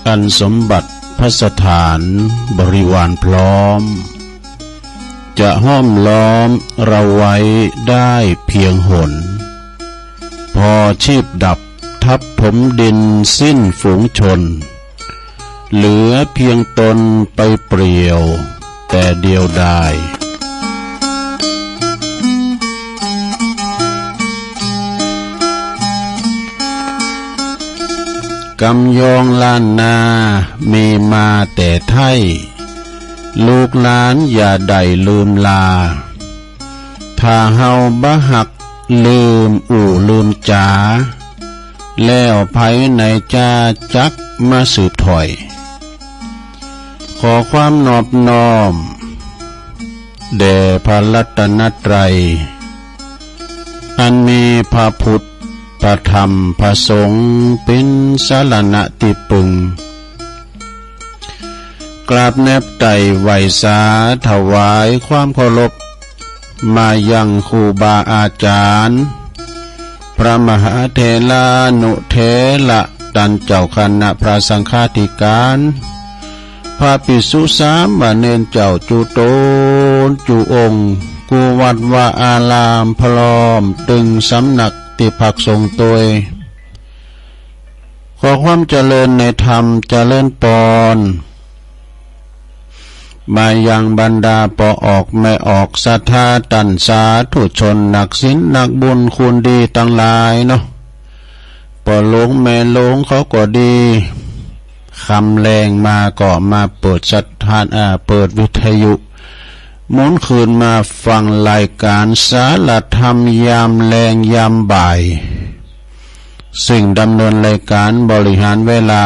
อันสมบัติพระสถานบริวารพร้อมจะห้อมล้อมเราไว้ได้เพียงหนพอชีพดับทับถมดินสิ้นฝูงชนเหลือเพียงตนไปเปลี่ยวแต่เดียวดายกำยองล้านนามีมาแต่ไทยลูกหลานอย่าได้ลืมลาถ้าเฮาบ่หักลืมลืมจาแล้วไผในจ้าจักมาสืบถอยขอความนอบน้อมแด่พระรัตนตรัยอันมีพระพุทธพระธรรมพระสงฆ์เป็นสรณะที่พึ่งกราบแนบไต่ไหวสาถวายความเคารพมายังครูบาอาจารย์พระมหาเถรานุเถระดันเจ้าคณะพระสังฆาธิการพระภิกษุสามเณรเจ้าจุโตนจุองค์กูวัดวาอารามพร้อมตึงสำนักติภักทรงตวยขอความเจริญในธรรมเจริญปอนมายังบรรดาปออกไม่ออกศรัทธาตันสาธุชนนักศีลนักบุญคุณดีตั้งหลายเนาะปอหลงแม่หลงเขาก็ดีคำแรงมาก็มาเปิดศรัทธาเปิดวิทยุหมุนคืนมาฟังรายการสารธรรมยามแรงยามบ่ายสิ่งดำเนินรายการบริหารเวลา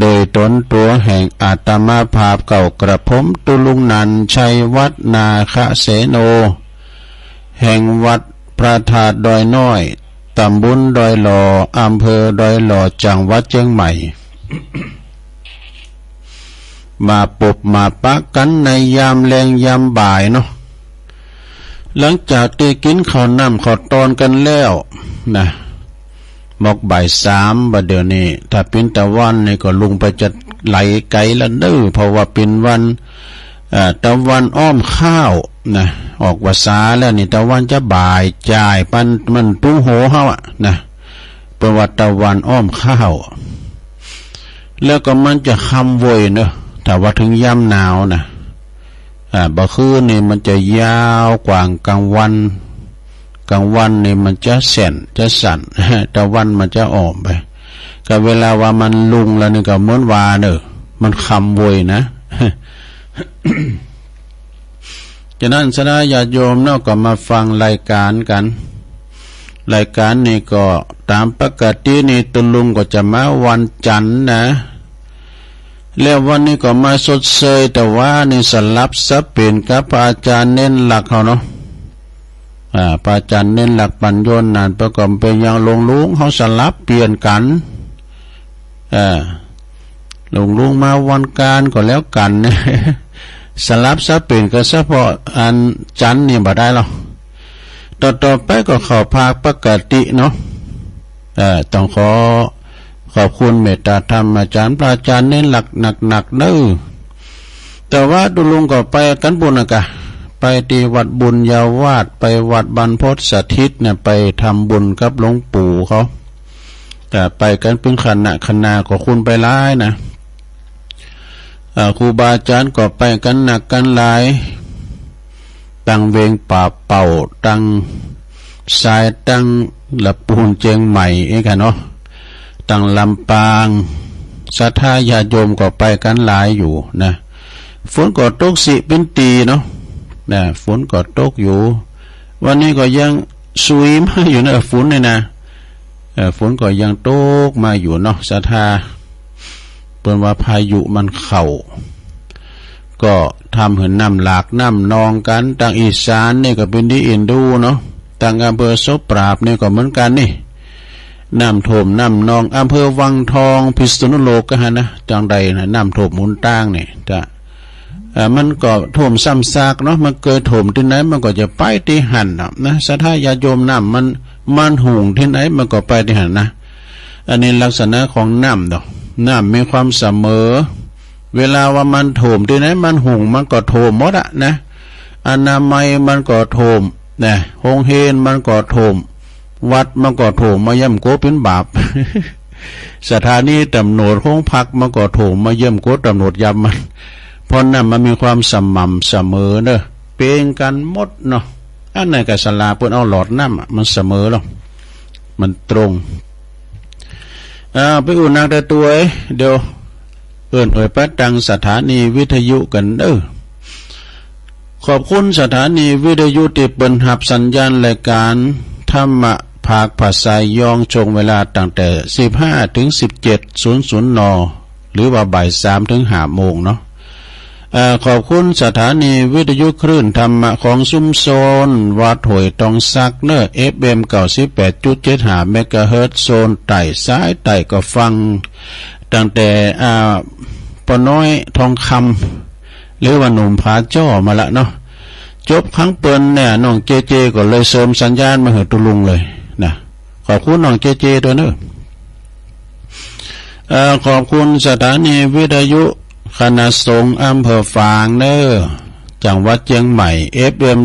โดยตนตัวแห่งอาตมาภาพเก่ากระผมตุลุงนันชัยวัดนาคเสโนแห่งวัดพระธาตุดอยน้อยตำบลดอยหล่ออำเภอดอยหล่อจังหวัดเชียงใหม่ มาปบมาปะกันในยามแรงยามบ่ายเนาะหลังจากที่กินข้าวน้ำข้าวตอนกันแล้วนะมอกบ่ายสามบัดเดี๋ยวนี้ถ้าเป็นตะวันนี่ก็ลุงไปจะไหลไกลแล้วเด้อเพราะว่าเป็นวันตะวันอ้อมข้าวนะออกภาษาแล้วนี่ตะวันจะบ่ายจ่ายปันมันตุ้งโหเฮาอะนะประวัติตะวันอ้อมข้าวแล้วก็มันจะคำโวยเนอะแต่ว่าถึงย่ำหนาวนะบ่คืนนี่มันจะยาวกว่ากลางวันนี่มันจะแส่นจะสั่นแต่วันมันจะอ่อมไปก็เวลาว่ามันลุงแล้วนี่ก็เหมือนวาเนอะมันคำโวยนะ ฉะนั้นสนะญาติโยมเนาะก็มาฟังรายการกันรายการนี้ก็ตามปกตินี่ตุลุงก็จะมาวันจันทร์นะแล้ววันนี้ก็มาสดเสยแต่ว่านี่สลับซับเปลี่ยนกับพระอาจารย์เน้นหลักเขาเนาะพระอาจารย์เน้นหลักปัญญนนานประกอบเป็นอย่างลุงเขาสลับเปลี่ยนกันลุงมาวันการก็แล้วกันนะ สลับซับเปลี่ยนก็เฉพาะอันจันทร์นี่บ่ได้หรอกต่อไปก็เข้าภาคปกติเนาะต้องขอบคุณเมตตาธรรมอาจารย์พระอาจารย์เน้นหลักหนักเด้อแต่ว่าดูลุงก็ไปกันบุญนะกะไปที่วัดบุญยาวาสไปวัดบรรพตสถิตเนี่ยไปทำบุญกับหลวงปู่เขาแต่ไปกันเป็นคณะก็คุณไปหลายนะครูบาอาจารย์ก็ไปกันหนักกันหลายตั้งเวงป่าเป่าตั้งสายตั้งละปูนเจียงใหม่เองกันเนาะตั้งลำปางศรัทธาญาติโยมก็ไปกันหลายอยู่นะฝนก็ตกสิเป็นตีเนาะฝนก็ตกอยู่วันนี้ก็ยังซุยมาอยู่นะฝนเนี่ยนะฝนก็ยังตกมาอยู่เนาะศรัทธาเปิ่นว่าพายุมันเข้าก็ทำเห็นน้ำหลากน้ำนองกันทางอีสานนี่ก็เป็นที่อินดูเนาะทางอำเภอศพปราบนี่ก็เหมือนกันนี่น้ำท่วมน้ำนองอำเภอวังทองพิษณุโลกก็ฮะนะจังใดนะน้ำท่วมหมุนตั้งนี่จะมันก็ท่วมซ้ำซากเนาะมันเกิดท่วมที่ไหนมันก็จะไปที่หันนะศรัทธาญาติโยมน้ำมันหุงที่ไหนมันก็ไปที่หันนะอันนี้ลักษณะของน้ำดอก น้ำมีความเสมอเวลาว่ามันโถมที่ไหนมันหุงมันก็โถมหมดอะนะอนามัยมันก็โถมนะโรงเรียนมันก็โถมวัดมันก็โถมมาเยี่ยมโกเป็นบาป สถานีตำรวจของพักมันก็โถมมาเยี่ยมโกตำรวจยำมันเพราะนั้นมันมีความสม่ำเสมอเนอะเป็นกันหมดเนาะอันไหนกับศาลาเพิ่นเอาหลอดน้ำมันเสมอหรอกมันตรงไปอุ่นนางแต่ตัวเดี๋ยวไปดังสถานีวิทยุกันเด้อขอบคุณสถานีวิทยุที่เปิดหับสัญญาณรายการธรรมะภาคภาษายองชงเวลาตั้งแต่ 15 ถึง 17:00 น.หรือว่าบ่าย 3 ถึง 5 โมงเนาะขอบคุณสถานีวิทยุคลื่นธรรมะของซุมโซนวัดหวยตองซักเนอ FM 98.75 เมกะเฮิรตซ์โซนใต้ซ้ายใต้ก็ฟังตั้งแต่ปน้อยทองคำหรือว่าหนุ่มผาจ้อมาละเนาะจบครั้งเปิ้นเนี่ยน้องเจเจก็เลยเสริมสัญญาณมาเหตุลุงเลยนะขอบคุณน้องเจเจด้วยเนอะขอบคุณสถานีวิทยุคณะสงฆ์อำเภอฝางเนอจังหวัดเชียงใหม่ FM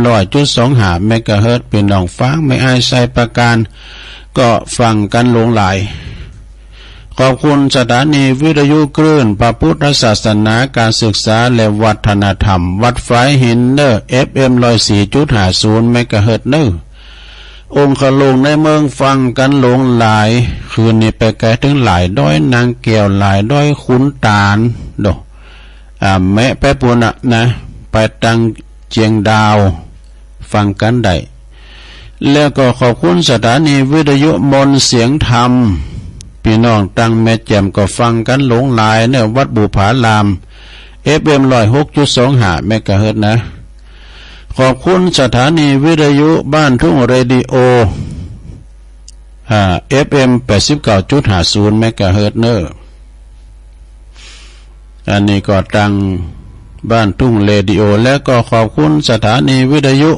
100.25 เมกะเฮิรตซ์เป็นน้องฟังไม่อายใส่ประการก็ฟังกันหลงหลายขอบคุณสถานีวิทยุคลื่นพระพุทธศาสนาการศึกษาและวัฒนธรรมวัดฝายหินเนอ FM 104.50 เมกะเฮิรตซ์เนอองค์ขลงในเมืองฟังกันหลงหลายคืนนี้ไปไกลถึงหลายด้อยนางแก้วหลายด้อยขุนตาลดอกแม่ไปปุ่นนะไปตังเจียงดาวฟังกันได้แล้วก็ขอบคุณสถานีวิทยุมนเสียงธรรมพี่น้องตังแม่แจ่มก็ฟังกันหลงหลายเนี่ยวัดบุผาราม FM 106.25 เมกะเฮิรตซ์นะขอบคุณสถานีวิทยุบ้านทุ่งเรดิโอFM 89.50 เมกะเฮิรตซ์เนออันนี้ก็ตังบ้านทุ่งเรดิโอและก็ขอบคุณสถานีวิทยุ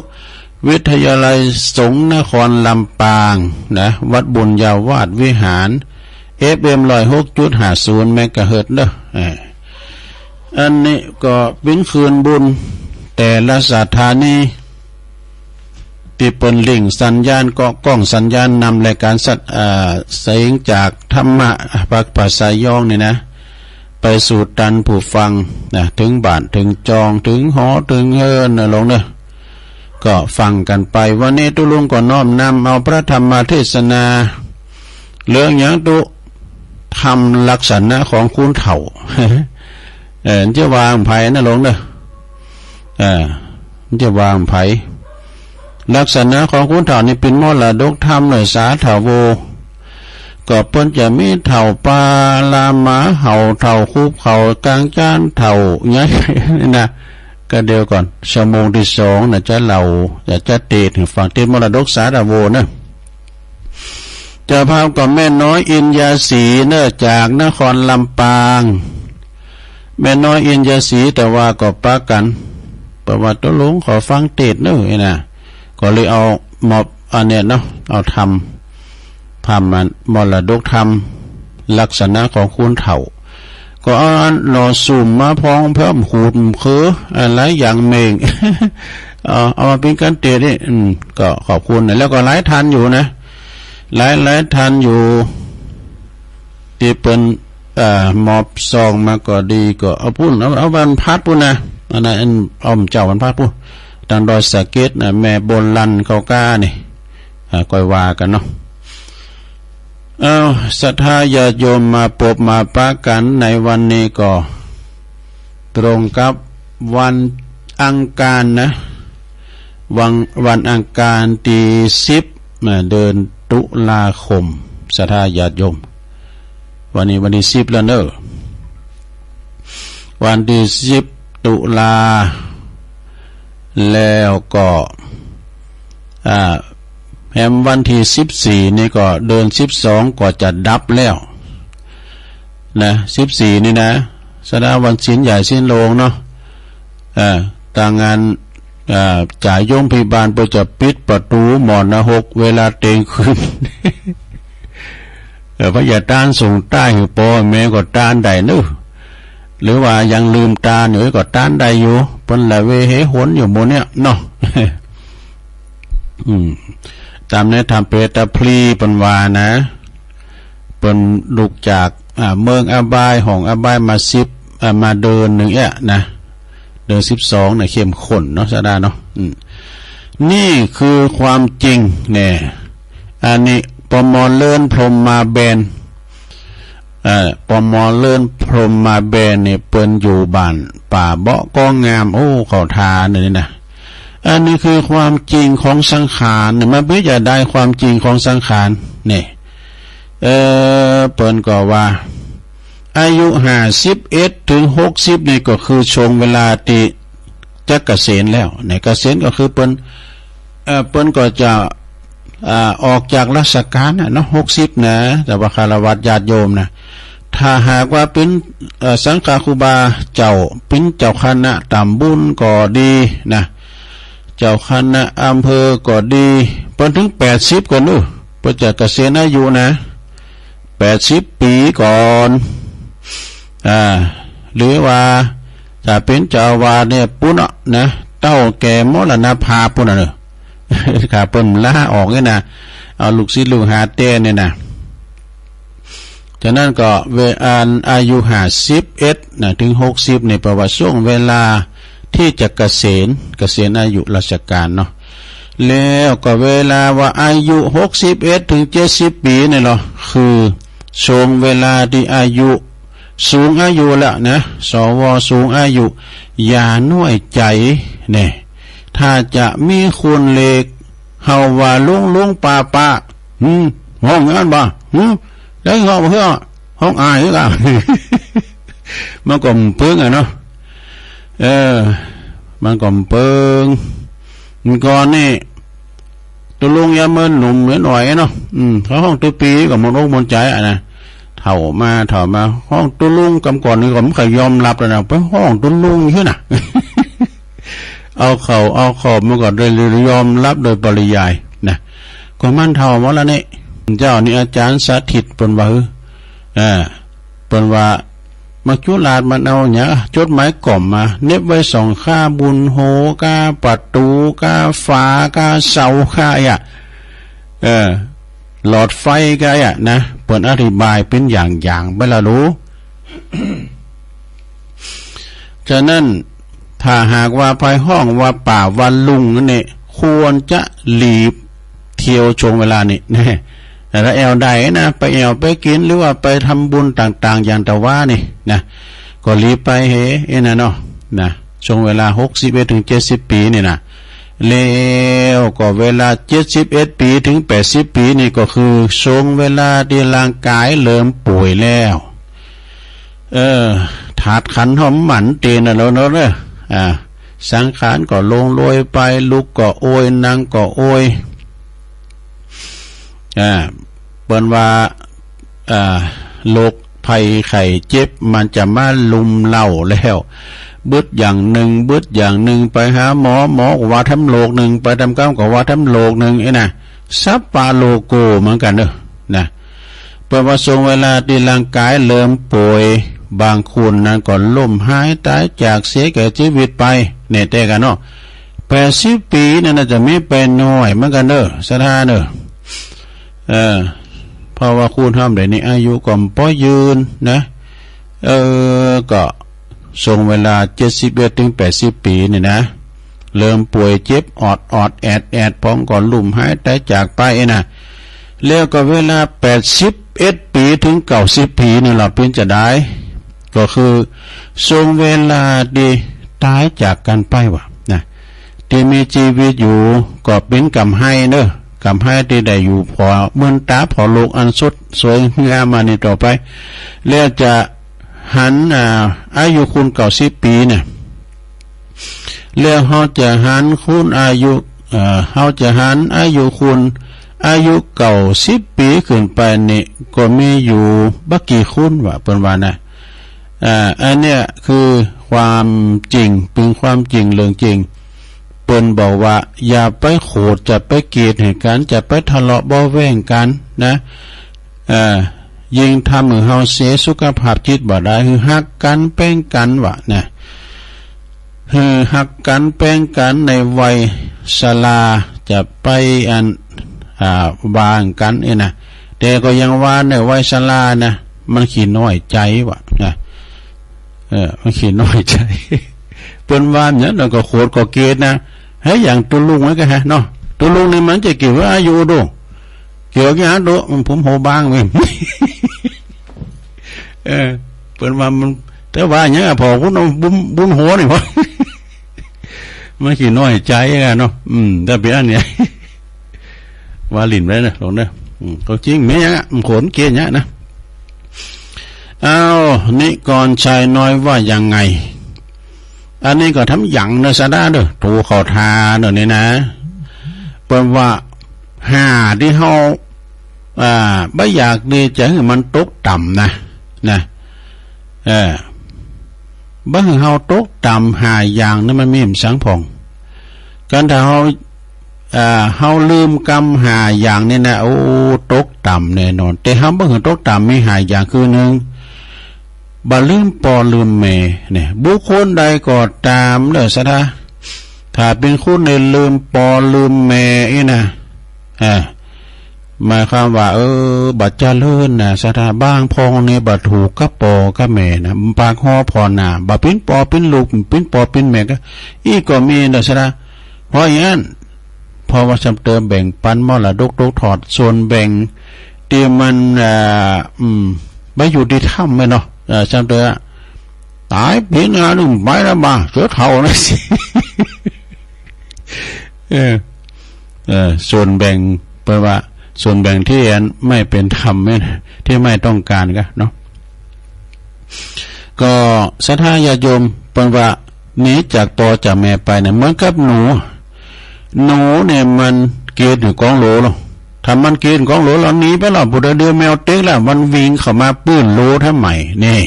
วิทยาลัยสงฆ์นครลำปางนะวัดบุญญาวาสวิหาร FM 106.50 เมกะเฮิรตซ์เด้ออันนี้ก็เป็นคืนบุญแต่ละสถานีที่เปิ้นลิงก์สัญญาณก็กล้องสัญญาณนำรายการเสียงจากธรรมะภาษายองนี่นะไปสู่ตันผู้ฟังนะถึงบ้านถึงจองถึงหอถึงเฮิรนลงเนอะก็ฟังกันไปวันนี้ตุลุงก็น้อมนำเอาพระธรรมเทศนาเรื่องอย่างตุทำลักษณะของคุณเฒ่าจะวางไผ่นะลงเนอะจะวางไผ่ลักษณะของคุณเฒ่านี่เป็นมรดกธรรมหน่อยสาถาโวก็เปิ้นจะมีเฒ่าปลาลาหมาเห่าเฒ่าคูบเห่ากลางจานเฒ่าไงนี่นะก็เดียวก่อนชั่วโมงที่2น่ะจะเล่าจะเตะถึงฝั่งที่มรดกสาถาโวนะจะพากับแม่น้อยอินยาสีเนื่อจากนครลำปางแม่น้อยอินยาสีแต่ว่าก็ปะกันประวัติตัวหลวงขอฟังเตะเนอะนะก็เลยเอามอบอันเนี้ยเนาะเอาทำมันมรดกธรรมลักษณะของคุณเฒ่าก็เอาหล่อสุ่มมาพองเพิ่มหูดคืออะไรอย่างเมง เอามาเป็นการเตะนี่ก็ขอบคุณนะแล้วก็หลายทันอยู่นะหลายทันอยู่ที่เป็นมอบซองมาก็ดีก็เอาพุ่นเอาวันพัดพุ่นนะอันนั้นอ้อมเจ้าวันพัดพุ่นดังดอยสะเก็ดนะแม่บนลันเขาก้านี่ก้อยว่ากันเนาะศรัทธาญาติโยมมาพบมาปะกันในวันนี้ก็ตรงกับวันอังคารนะวันอังคารที่10เดือนตุลาคมศรัทธาญาติโยมวันนี้วันที่10แล้วเนอะวันที่10ตุลาแล้วก็แหมวันที่14นี่ก็เดือน12ก็จะดับแล้วนะ14นี่นะสดาวันศีลใหญ่ศีลโลงเนาะต่างงานจ่ายโยมพิบาลไปจะปิดประตูหมอนนะ6เวลาเตงคืน พระยาต้านส่งใต้หือปอแม่ก็ต้านได้นึหรือว่ายังลืมตาหนูก็ต้านได้อยู่เปิ้นละเวเหหนอยู่หมู่เนี่ยเนาะ ตามในธรรมเปตพลีเปิ้นว่านะเปิ้นลุกจากเมืองอบายของอบายมามาเดินหนึ่งนะเดิน12เนี่ยเข้มข้นเนาะซะดาเนาะนี่คือความจริงเนี่ยอันนี้ปมเลื่อนพรหมมาเบนปมเลื่อนพรหมมาเบนเนี่ยเปิ้นอยู่บ้านป่าเบาะก้องงามโอ้เขาทาเนี่ยนะอันนี้คือความจริงของสังขารเนี่ยมันไม่จะได้ความจริงของสังขารเนี่ยเปิ้นก็ว่าอายุ51ถึง60นี่ก็คือช่วงเวลาที่จะเกษียณแล้วเนี่ยเกษียณก็คือเปิ้นก็จะออกจากราชการเนาะ60นะแต่ว่าคารวะญาติโยมนะถ้าหากว่าเป็นสังฆครูบาเจ้าเป็นเจ้าคณะตำบลก็ดีนะเจ้าคณะอำเภอก็ดีเปิ้นถึง80ก่อนนู้เปิ้นจะเกษียณอายุนะ80ปีก่อนหรือว่าถ้าเป็นเจ้าอาวาสเนี่ยปุ้นนะเต้าแก่มรณภาพปุ้นน่ะเด้อข้าเปิ้นลาออกเนี่ยนะเอาลูกศิษย์ลูกหาเต้เนี่ยนะฉะนั้นก็อายุ51นะถึง60ในประวัติช่วงเวลาที่จะเกษียณอายุราชการเนาะแล้วก็เวลาว่าอายุ61ถึง70ปีเนี่ยเหรอคือช่วงเวลาที่อายุสูงอายุแล้วนะสวสูงอายุอย่าน้อยใจเนี่ยถ้าจะมีคนเล็กเฮาว่าลุงป้าห้องงานบ่ได้ห้องเพื่อห้องอายก็มันก็เปิ้งเนาะมันก็เปิ้งมันก่อนนี่ตัวลุงยามมันหนุ่มหน่อยเนาะเขาห้องตัวปีก็มันอกมันใจนะเถ่ามาห้องตัวลุงกำก่อนนี่ก็ไม่เคยยอมรับแล้วนะไปห้องตัวลุงใช่น่ะ เอาเข่ามันก็เลยยอมรับโดยปริยายนะก็มั่นเท่าหมดแล้วนี่เจ้านี่อาจารย์สาธิตเปิ้นว่าเปิ้นว่ามาจุลาดมันเอาเนี่ยจดหมายกล่อมมาเน็บไว้2ค่าบุญโหก้าประตูก้าฟ้าก้าเสาก้าหลอดไฟก้านะเปิ้นอธิบายเป็นอย่างไปละรู้ ฉะนั้นถ้าหากว่าภายห้องว่าป่าวันลุงนั่นเนี่ยควรจะหลีบเที่ยวช่วงเวลานี้นะแต่ถ้าแอวใดนะไปแอวไปกินหรือว่าไปทำบุญต่างๆอย่างแต่ว่านี่นะก็หลีบไปนะเนาะนะช่วงเวลา61ถึง70ปีนี่นะแล้วก็เวลา71ปีถึง80ปีนี่ก็คือช่วงเวลาที่ร่างกายเริ่มป่วยแล้วถาดขันหอมหมันเตนแล้วเนาะสังขารก็ลงโรยไปลุกก็โอยนั่งก็โอยเปิ้นว่าโรคภัยไข้เจ็บมันจะมาลุมเล่าแล้วบึดอย่างหนึ่งไปหาหมอว่าทำโรคหนึ่งไปทำก้าวก็ว่าทำโรคหนึ่งนะซับปาโลโกเหมือนกันเด้อนะเปิ้นว่าทรงเวลาที่ร่างกายเริ่มป่วยบางคนนั้นก็ล้มหายตายจากเสียแก่ชีวิตไปเนี่ยแต่กันเนาะ80ปีนั่นน่ะจะมีเป็นน้อยเหมือนกันเด้อสถานเด้อเพราะว่าคุณทำได้นี่อายุก็พอยืนนะก็ทรงเวลา71ถึง80ปีนี่นะเริ่มป่วยเจ็บอดแอดพร้อมก่อนลุ่มหายตายจากไปนะแล้วก็เวลา81ปีถึง90ปีนี่ล่ะเป็นจะได้ก็คือทรงเวลาดีตายจากกันไปว่ะนะที่มีชีวิตอยู่ก็เป็นกรรมให้เด้อกรรมให้ที่ได้อยู่พอเมื่อตาพอโลกอันสดสวยงามมานี่ต่อไปแล้วจะหันอายุคุณ90ปีเนี่ยแล้วเฮาจะหันคุณอายุเฮาจะหันอายุคุณอายุ90ปีขึ้นไปนี่ก็มีอยู่บักกี่คุณว่าเปิ้นว่านะอันเนี้ยคือความจริงเป็นความจริงเรื่องจริงเปิ้นบอกว่าอย่าไปโขดจะไปเกลียดให้กันจะไปทะเลาะเบาะแว้งกันนะ ยิงทำให้เฮาเสียสุขภาพจิตบ่ได้คือฮักกันแป้งกันวะนะคือฮักกันแป้งกันในวัยชราจะไปวางกันนะแต่ก็ยังว่าในวัยชรานะมันขี้น้อยใจวะนะมันขี้น้อยใจเปิ้นว่าเนี่ยเราก็โคตรก็เกตนะให้อย่างตุลุงไว้ก็ฮะเนาะตุลุงนี่มันจะเกี่ยวกับอายุดูเกี่ยวกับอายุมันผมโหบางเว้ยเปิ้นว่ามันแต่ว่าอย่างพอคุณบุญโหนี่พอมันขี้น้อยใจกันเนาะแต่เป็นอันเนี้ยว่าลิ้นไว้นะลงเด้อก็จริงแม่ยังมันขนเกณฑ์เนี้ยนะนิกรชายน้อยว่ายังไงอันนี้ก็ทำหยังเนสะด้าเด้อถูขอทาเด้อนี่นะเปิ้นว่าหาที่เฮาบ่อยากดีจะให้มันตกต่ำนะบ่ให้เฮาตกต่ำหาอย่างนั้นมันมีสังพองกันถ้าเฮาลืมกรรมหาอย่างนี่นะโอ้ตกต่ำแน่นอนแต่เฮาบ่ให้ตกต่ำมีหาอย่างคือหนึ่งบ่ลืมปอลืมแม่เนี่ยบุคคลใดก็ตามเด้อซะนะถ้าเป็นคนในลืมปอลืมแม่อีนะหมายความว่าบัดเจริญนะซะนะบ้างพองนี่บ่ถูกกับปอกับแม่นะปากฮอพอหน้าบ่เป็นปอเป็นลูกเป็นปอเป็นแม่ก็อีก็มีเด้อซะนะเพราะอย่างนั้นพอว่าจำเติมแบ่งปันมรดกตกถอดส่วนแบ่งที่มันไม่อยู่ที่ถ้ำไหมเนาะจำเติมตายเพียงงานหนึ่งไปแล้วมาเสือเท่านะสิส่วนแบ่งแปลว่าส่วนแบ่งที่ไม่เป็นธรรมที่ไม่ต้องการก็เนาะก็ศรัทธาญาโยมแปลว่าหนีจากปอจากแม่ไปเนี่ยเหมือนกับหนูเนี่ยมันเกณฑ์อยู่กองโหลหรอถ้ามันเกณฑ์กองโหลแล้วหนีไปแล้วบุตรเดือแมวเต็กแล้วมันวิ่งเข้ามาปื้นโหลทำไมนี่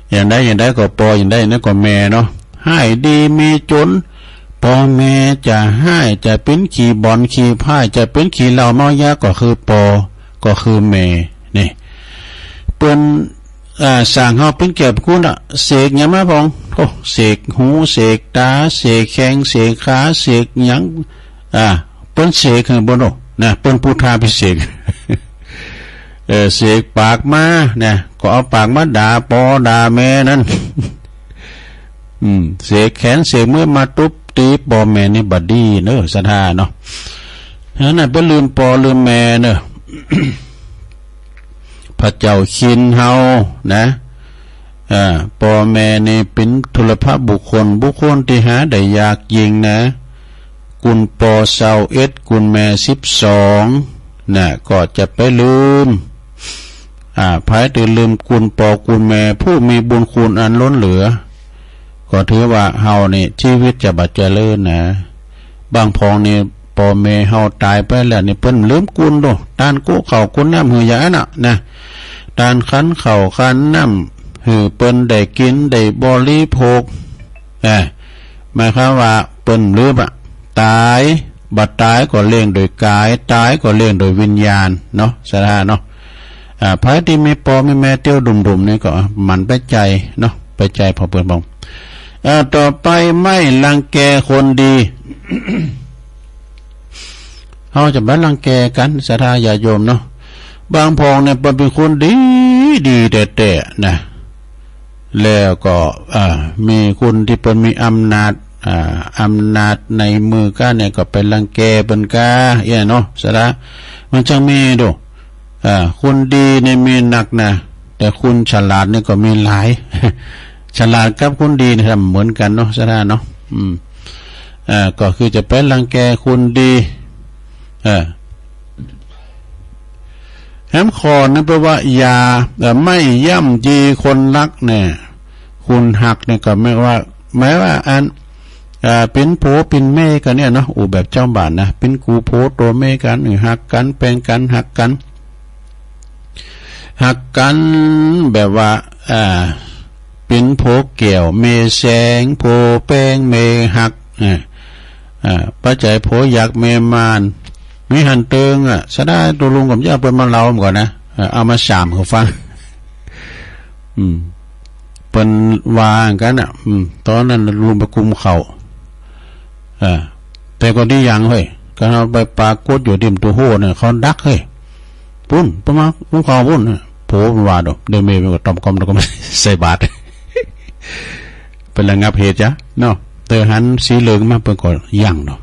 อย่างได้ก็ปออย่างได้นะก็แม่เนาะให้ดีมีจนปอแม่จะให้จะเป็นขี่บอลขี่พ่ายจะเป็นขี่เหล่าน้อยยาก็คือปอก็คือแม่นี่เปิ้นสั่งเฮาเป็นเก็บคุณอ่ะเสกหยังมาพองเสกหูเสกตาเสกแข้งเสกขาเสกหยังเปิ้นเสกข้างบนนะเปิ้นพุทธาพิเศษเสกปากมานะก็เอาปากมาด่าปอด่าแม่นั่นเสกแขนเสกมือมาตุบตีปอแม่นี่บัดดีเนอะศรัทธาเนาะนั่นน่ะบ่ลืมปอลืมแม่เนอะพระเจ้าชินเฮานะปอแม่นี่เป็นทุลภะบุคคลที่หาได้ยากยิงนะกุลปอ21กุลแม่12นะก็จะไปลืมภายตื่นลืมกุลปอกุลแม่ผู้มีบุญคุณอันล้นเหลือก็ถือว่าเฮานี่ชีวิตจะบัดเจริญนะบางพองนี่ปอแม่เฮาตายไปแล้วนี่เพิ่นลืมกุลโดตานกู้ข้าวกุลน้ำหือยาน่ะนะตานขันข้าวขันน้ำหือเปิ้นได้กินได้บริโภคหมายความว่าเปิ้นลืมตายบัดตายก็เลี้ยงโดยกายตายก็เลี้ยงโดยวิญญาณเนาะสาธาเนาะพระที่มีปอมีแม่เตี้ยวดุมๆนี่ก็มันไปใจเนาะไปใจพอเปิ้นบอกต่อไปไม่รังแกคนดี เขาจะไม่รังแกกันศรัทธาญาโยมเนาะบางพองเนี่ยเป็นคนดีแต่นะแล้วก็มีคนที่เป็นมีอำนาจในมือก้าเนี่ยก็เป็นรังแกเป็นกาเนาะศรัทธามันจังมีดูคนดีเนี่ยมีหนักนะแต่คุณฉลาดเนี่ยก็มีหลาย ฉลาดกับคนดีนะครับเหมือนกันเนาะศรัทธาเนาะก็คือจะเป็นรังแกคนดีแหมคอนั่นแปลว่าอย่าไม่ย่ำยีคนรักเนี่ยคุณหักเนี่ยก็ไม่ว่าแม้ว่าเป็นโผเป็นแม่กันเนี่ยเนาะแบบเจ้าบ้านนะเป็นกูโผตัวแม่กันหักกันแปลงกันหักกันแบบว่าเป็นโผเกี่ยวเมแสงโผแป้งเมหักปัจจัยโผอยากเมมานมีหันเติงสะได้ตัวลุงกับย่าเปิ้นมาเล่าก่อนนะ เอามาสามเขาฟังเป็นวางกันอ่ะตอนนั้นรุมประกุมเขาแต่ก็ที่ยังเฮ้ยก็เอาไปปากกดอยู่ดิมตัวโหเนี่ยเขาดักเฮ้ยปุ้นประมาณปุ้นคอปุ้นโผล่เป็นวาดอกเดินเมย์เป็นก็ตอมกอมแล้วก็ไม่ใส่บาตรเป็นระงับเหตุจ้ะเนาะเตอหันสีเหลืองมาเป็นก่อนยั่งเนาะ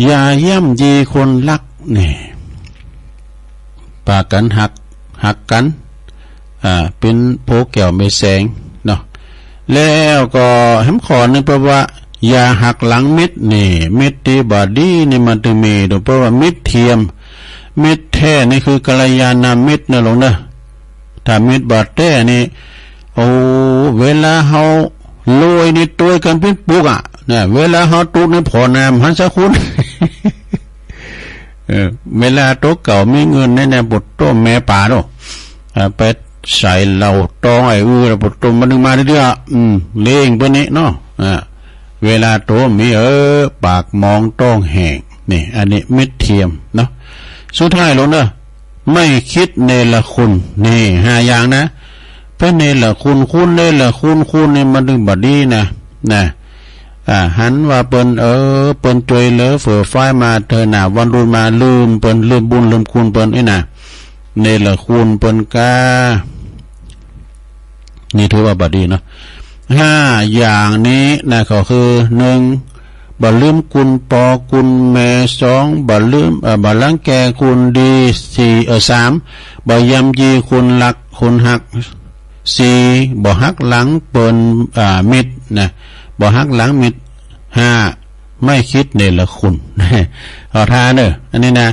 อย่าเยี่ยมยีคนรักนี่ปากกันหักกันเป็นโผแก้วไม่แสงเนาะแล้วก็แหมขอนึงเพราะว่าอย่าหักหลังมิตรนี่มิตรที่บาดีนี่มันจะมีโดยเพราะว่ามิตรเทียมมิตรแท้นี่คือกัลยาณมิตรนะหลวงเด้อถ้ามิตรบาดแท้นี่โอ้เวลาเฮาลอยนี่ตัวกันเป็นปุกอ่ะเนี่ยเวลาเฮาตุกในพอนามหันสะคุณเวลาโตเก่ามีเงินในบทโตแม่ป่าโตไปใส่เหล่าตองไอ้บทโตมันนึงมาเรื่อยๆเลี้ยงเพิ่นนี่เนาะเวลาโตมีปากมองต้องแห้งนี่อันนี้มิตรเทียมเนาะสุดท้ายลงเด้อไม่คิดเนรคุณนี่5อย่างนะเป็นเนรคุณเนรคุณนี่มันถึงบัดนี้นะหันว่าเปิ้นเปิ้นจวยเหลือเฟื่อฟ้ามาเธอหน้าวันรุ่นมาลืมเปิ้นลืมบุญลืมคุณเปิ้นไอ้น่ะเนรคุณเปิ้นกานี่ถือว่าบัดนี้เนาะ5อย่างนี้นะก็คือ1บ่ลืมคุณปอคุณแม่2บ่ลืมบ่ลังแกคุณดี4 3บ่ยำยีคุณรักคุณหัก4บ่หักหลังเปิ้นมิตรนะบ่หักหลังมิตร5ไม่คิดเนรคุณขอทานเด้ออันนี้นะ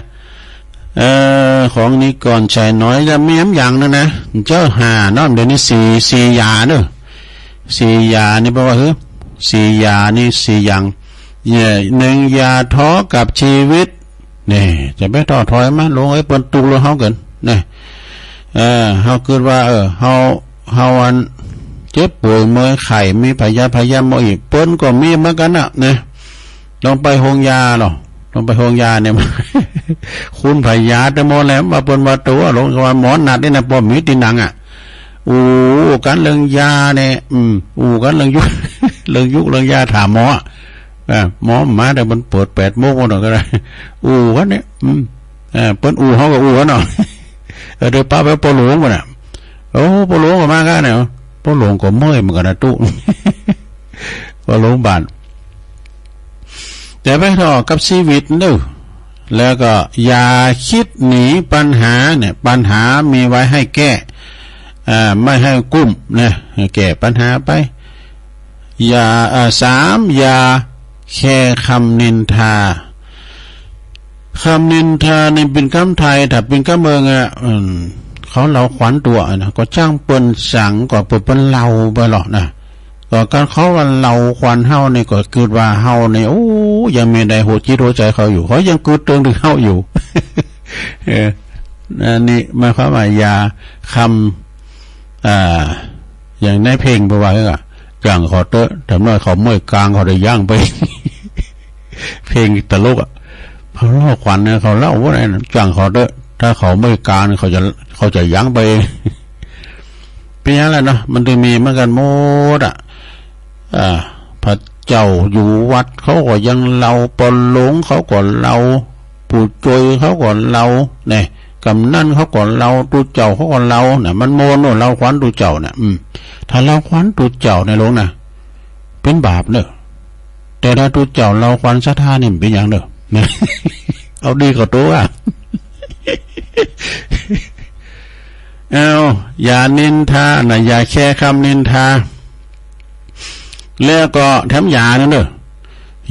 ของนี้ก่อนใช้น้อยจะมีอย่างนึงนะเจ้า5เนาะเดี๋ยวนี้4ยาเด้อ4ยานี่แปลว่า4ยานี่4อย่าง1อย่าท้อกับชีวิตนี่จะไม่ท้อถอยมั้ยลงไอ้เปิ้นตุกแล้วเฮากันนี่เฮาคิดว่าเฮาอันเจ็บป่วยเมื่อยไข้มีพยาบ่อีกเปิ้นก็มีเหมือนกันน่ะนะลองไปโรงยาหรอลองไปโรงยาเนี่ยคุณพยาแต่หมอแล้วว่าเปิ้นว่าตัวลงว่าหมอนัดนี่นะบ่มีติหนังกันเรื่องยาเนี่ยกันเรื่องยุเรื่องยาถามหมอหมอมาแต่มันเปิด8 โมงก็ได้กันเนี่ยเปิ้นเฮาก็กันเนาะเดี๋ยวป้าไปปอหลวงบ่น่ะปอหลวงก็มากันเนี่ยปอหลวงก็เมื่อยเหมือนกันนะตู้ปอหลวงบ้านแต่ไปต่อกับชีวิตเด้อแล้วก็อย่าคิดหนีปัญหาเนี่ยปัญหามีไว้ให้แก้ไม่ให้กุ้มนะแก้ปัญหาไปอย่า3อย่าแค่คำนินทานี่เป็นคำไทยถ้าเป็นคำเมืองเขาเราขวัญตัวนะก็จ้างเปิ้นสังก็เปิ้นเล่าไปหรอกนะก็การเขาว่าเราขวัญเฮานี่ก็คือว่าเฮานี่ยังมีใดโหจิตโหใจเขาอยู่เขายังกึดเตือนถึงเฮาอยู่นี่หมายความว่าอย่าคำอย่างในเพลงบ่ว่าจังขอเตอะทำน้อยเขาเมื่อยกลางเขาได้ย่างไปเพลงตลกเขาเล่าขวัญเนี่ยเขาเล่าว่าอะไรจังขอเตอะถ้าเขาเมื่อยกลางเขาจะย่างไปเป็นอย่างไรเนาะมันจะมีเหมือนกันหมดพระเจ้าอยู่วัดเขาก็ยังเล่าปนหลงเขาก็เล่าปู่จอยเขาก็เล่าเนี่ยกำนั่นเขาก่อนเราตูเจ้าเขาก่อนเราเนี่ยมันโมโนเราขวัญตูเจ้าเนี่ยถ้าเราขวัญตูเจ้าในหลวงนะเป็นบาปเนอะแต่ถ้าตูเจ้าเราขวัญศรัทธาเนี่ยเป็นอย่างเนอะเอาดีกว่าตัวอย่านินทานะอย่าแค่คำนินทาแล้วก็แถมอย่านั่นเนอะ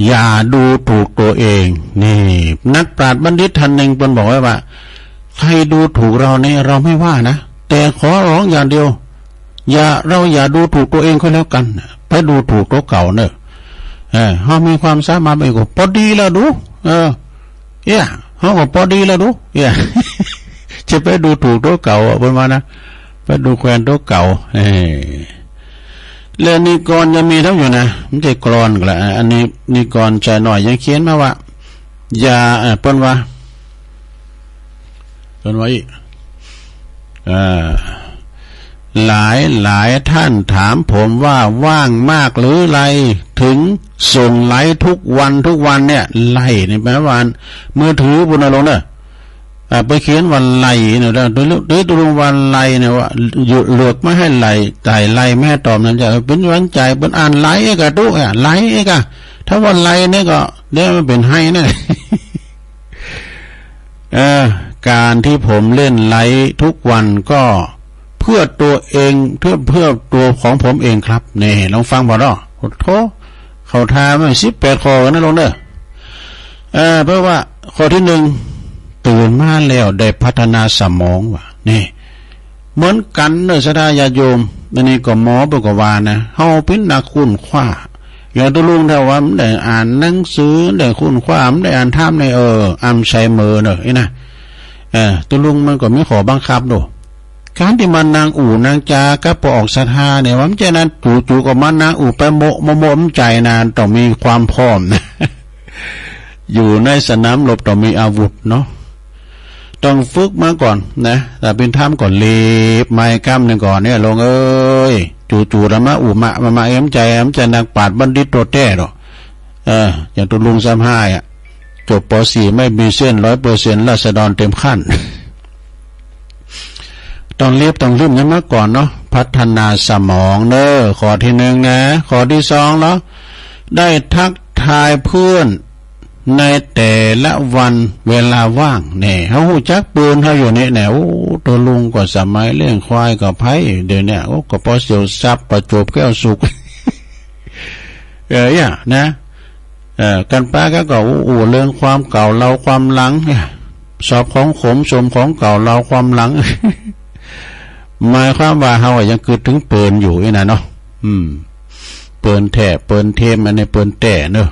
อย่าดูถูกตัวเองนี่นักปราชญ์บัณฑิตท่านหนึ่งเป็นบอกไว้ว่าใครดูถูกเราเนี่ยเราไม่ว่านะแต่ขอร้องอย่างเดียวอย่าดูถูกตัวเองก็แล้วกันไปดูถูกตัวเก่าเนอะเขามีความสามารถไปก็พอดีแล้วดูเขาก็พอดีแล้วดูจะไปดูถูกตัวเก่าประมาณนะไปดูแควนตัวเก่าเรื่องนี้ก่อนยังมีทั้งอยู่นะมันจะกรอนกันละอันนี้นี่ก่อนใจหน่อยยังเขียนมาว่าอย่าเปิ้นว่าอีก หลายท่านถามผมว่าว่างมากหรือไรถึงส่งไลฟ์ทุกวันเนี่ยไล่ในแปลว่ามือถือบุญอารมณ์เนี่ยไปเขียนวันไล่เนี่ยโดยตัวลงวันไล่เนี่ยว่าเลือกไม่ให้ไล่ไต่ไล่แม่ตอบนั่นจะเป็นวันใจเป็นอ่านไล่กะทุกไล่กะถ้าวันไล่เนี่ยก็เดี๋ยวมันเป็นให้เนี่ยการที่ผมเล่นไลฟ์ทุกวันก็เพื่อตัวเองเพื่อตัวของผมเองครับนี่ลองฟังบ่ดอโทเขาทาไม่18ข้อกันนะลงเด้อเพราะว่าข้อที่1ตื่นมาแล้วได้พัฒนาสมองว่ะนี่เหมือนกันเด้อสดาญาโยมนี่ก็หมอบอกว่านะเฮาเป็นนักค้นคว้าอย่าตัวลุงถ้าว่ามันได้อ่านหนังสือได้ค้นคว้ามันได้อ่านธรรมในอัมไซเมอร์เด้อไอ้นะตัวลุงมันก็มีขอบังคับดูการที่มันนางอู่นางจาก็ปออกศรัทธาเนี่ยว่ามันจะนั้นจู่ๆก็มันนางอู่ไปโมมใจนานต้องมีความพร้อมนะ อยู่ในสนามรบต้องมีอาวุธเนาะต้องฝึกมาก่อนนะแต่เป็นถ้ำก่อนเล็บไม้กั้มหนึ่งก่อนเนี่ยลงเอ้ยจู่ๆแล้วมาอู่มาเอ็มใจนางปาดบัณฑิตตัวแท้หรออย่างตัวลุง35อ่ะจบป .4 ไม่มีเส้น 100% ราษฎรเต็มขั้นต้องเรียบต้องลืมนั้นมาก่อนเนาะพัฒนาสมองเด้อข้อที่1นะข้อที่2แล้วได้ทักทายเพื่อนในแต่ละวันเวลาว่างแน่เฮาฮู้จักปืนเฮาอยู่นี่แน่โอ้ตัวลุงก็สมัยเลี้ยงควายกับไผเดี๋ยวนี้โอ้ก็พอเสียวซับประจบแก้วสุกนะกันป้าก็เรื่องความเก่าเราความหลังสอบของขมสมของเก่าเราความหลังหมายความว่าเฮายังคิดถึงเปินอยู่นี่นะเนาะเปินแท้เปินเทมอันนี้เปินแต่เนาะ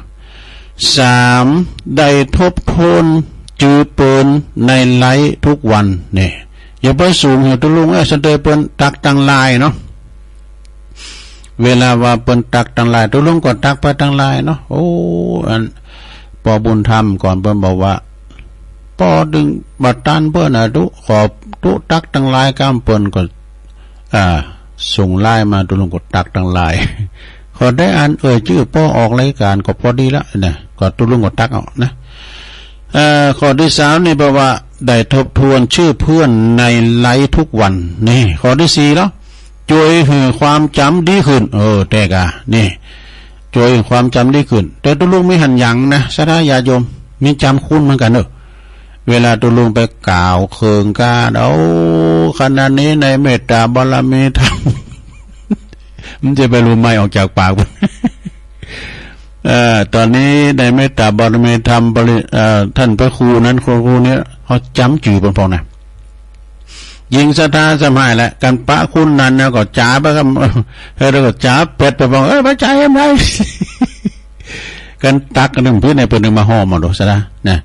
3ได้ทบทวนจือเปินในไลฟ์ทุกวันนี่อย่าไปสูงตัวลุงสันเตเปินตักตังลายเนาะเวลาว่าเปินตักตังลายตัวลุงก็ตักไปตังลายเนาะโอ้อันปอบุญธรรมก่อนเปินบอกว่าปอดึงบัดตันเปิ้นตุขอบตุตักตังลายก้ามเปิ้นก็ส่งไลน์มาตัวลุงก็ตักตังลายขอได้อ่านชื่อป้อออกรายการก็พอดีละนะก็ตัวลุงก็ตักเอานะข้อที่3นี่แปลว่าได้ทบทวนชื่อเพื่อนในไลฟ์ทุกวันนี่ข้อที่4แล้วช่วยให้ความจำดีขึ้นแต่กะนี่ช่วยความจำดีขึ้นแต่ตัวลุงไม่หันหยังนะสดาญาโยมมีจำคุ้นเหมือนกันเวลาตัวลุงไปกล่าวเคืองกาขณะนี้ในเมตตาบารมีธรรมมันจะไปรู้ไม่ออกจากปากตอนนี้ในเมตตาบารมีธรรมท่านพระครูนั้นครูเนี้ยเขาจำจื่อเป็นพอนะยิงสตาสมัยแหละกันปะคุณนั้นนะก็จ้าไปก็แล้วก็จ้าเป็ดไปบอกพระใจเอ็มไรกันตักกันหนึ่งเพื่อนในเพื่อนหนึ่งมาห่อมาดูซะนะเนี่ย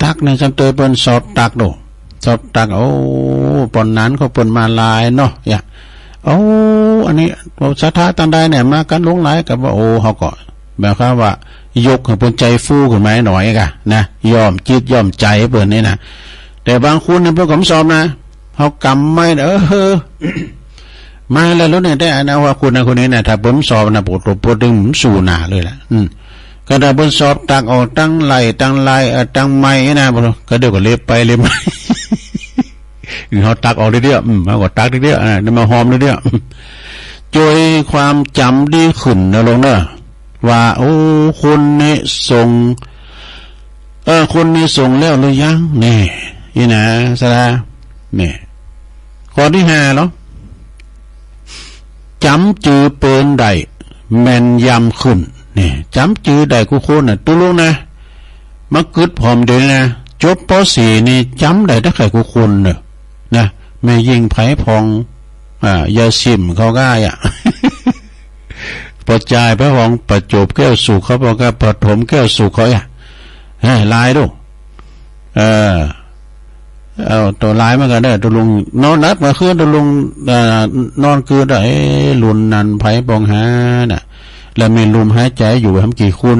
ตักในจำเตยเปิ้นสอบตักดูสอบตักปนนั้นเขาเปิ้นมาลายเนาะอันนี้ศรัทธาตันใดเนี่ยมากันลงหลายกับว่าเขาก็แบบว่ายกให้เปิ้นใจฟูขึ้นมาหน่อยกะนะยอมจิตยอมใจเปิ้นนี่นะแต่บางคนเนี่ยเพิ่นก็สอบนะเขากำไม่มาแล้วเนี่ยได้นะว่าคุณนะคนนี้เนี่ยถ้าเปิ้นสอบนะปวดดึงสู่หน้าเลยล่ะก็ได้บนสอบตักออกตั้งไหลตั้งไม้นะบ่ก็เดี๋ยวก็เล็บไปเล็บมาเขาตักออกเรื่อยๆมาก็ตักเรื่อยๆนี่มาหอมเรื่อยๆช่วยความจำดีขึ้นนะลงเด้อว่าคนนี้ส่งคนนี้ส่งแล้วหรือยังนี่นะสระนี่ข้อที่5เนาะจำจือเปิ้นได้แม่นยำขึ้นนี่จำจือได้กูโคนน่ะตัวลูกนะมากึดพร้อมเดี๋ยวนะจบป .4 นี่จำได้ถ้าใครกูคนนะแม่ยิงไผพองยาซิมเขาง่ายประจายพระของประจบแก้วสุขเขาบอกว่าปฐมแก้วสุขเขาลายดูตัวลายมากันได้ตัวลุงนอนนัดมาคืนตัวลุงนอนคืนได้ลุนนันไผปองหาน่ะแล้วมีลมหายใจอยู่ทำกี่คูณ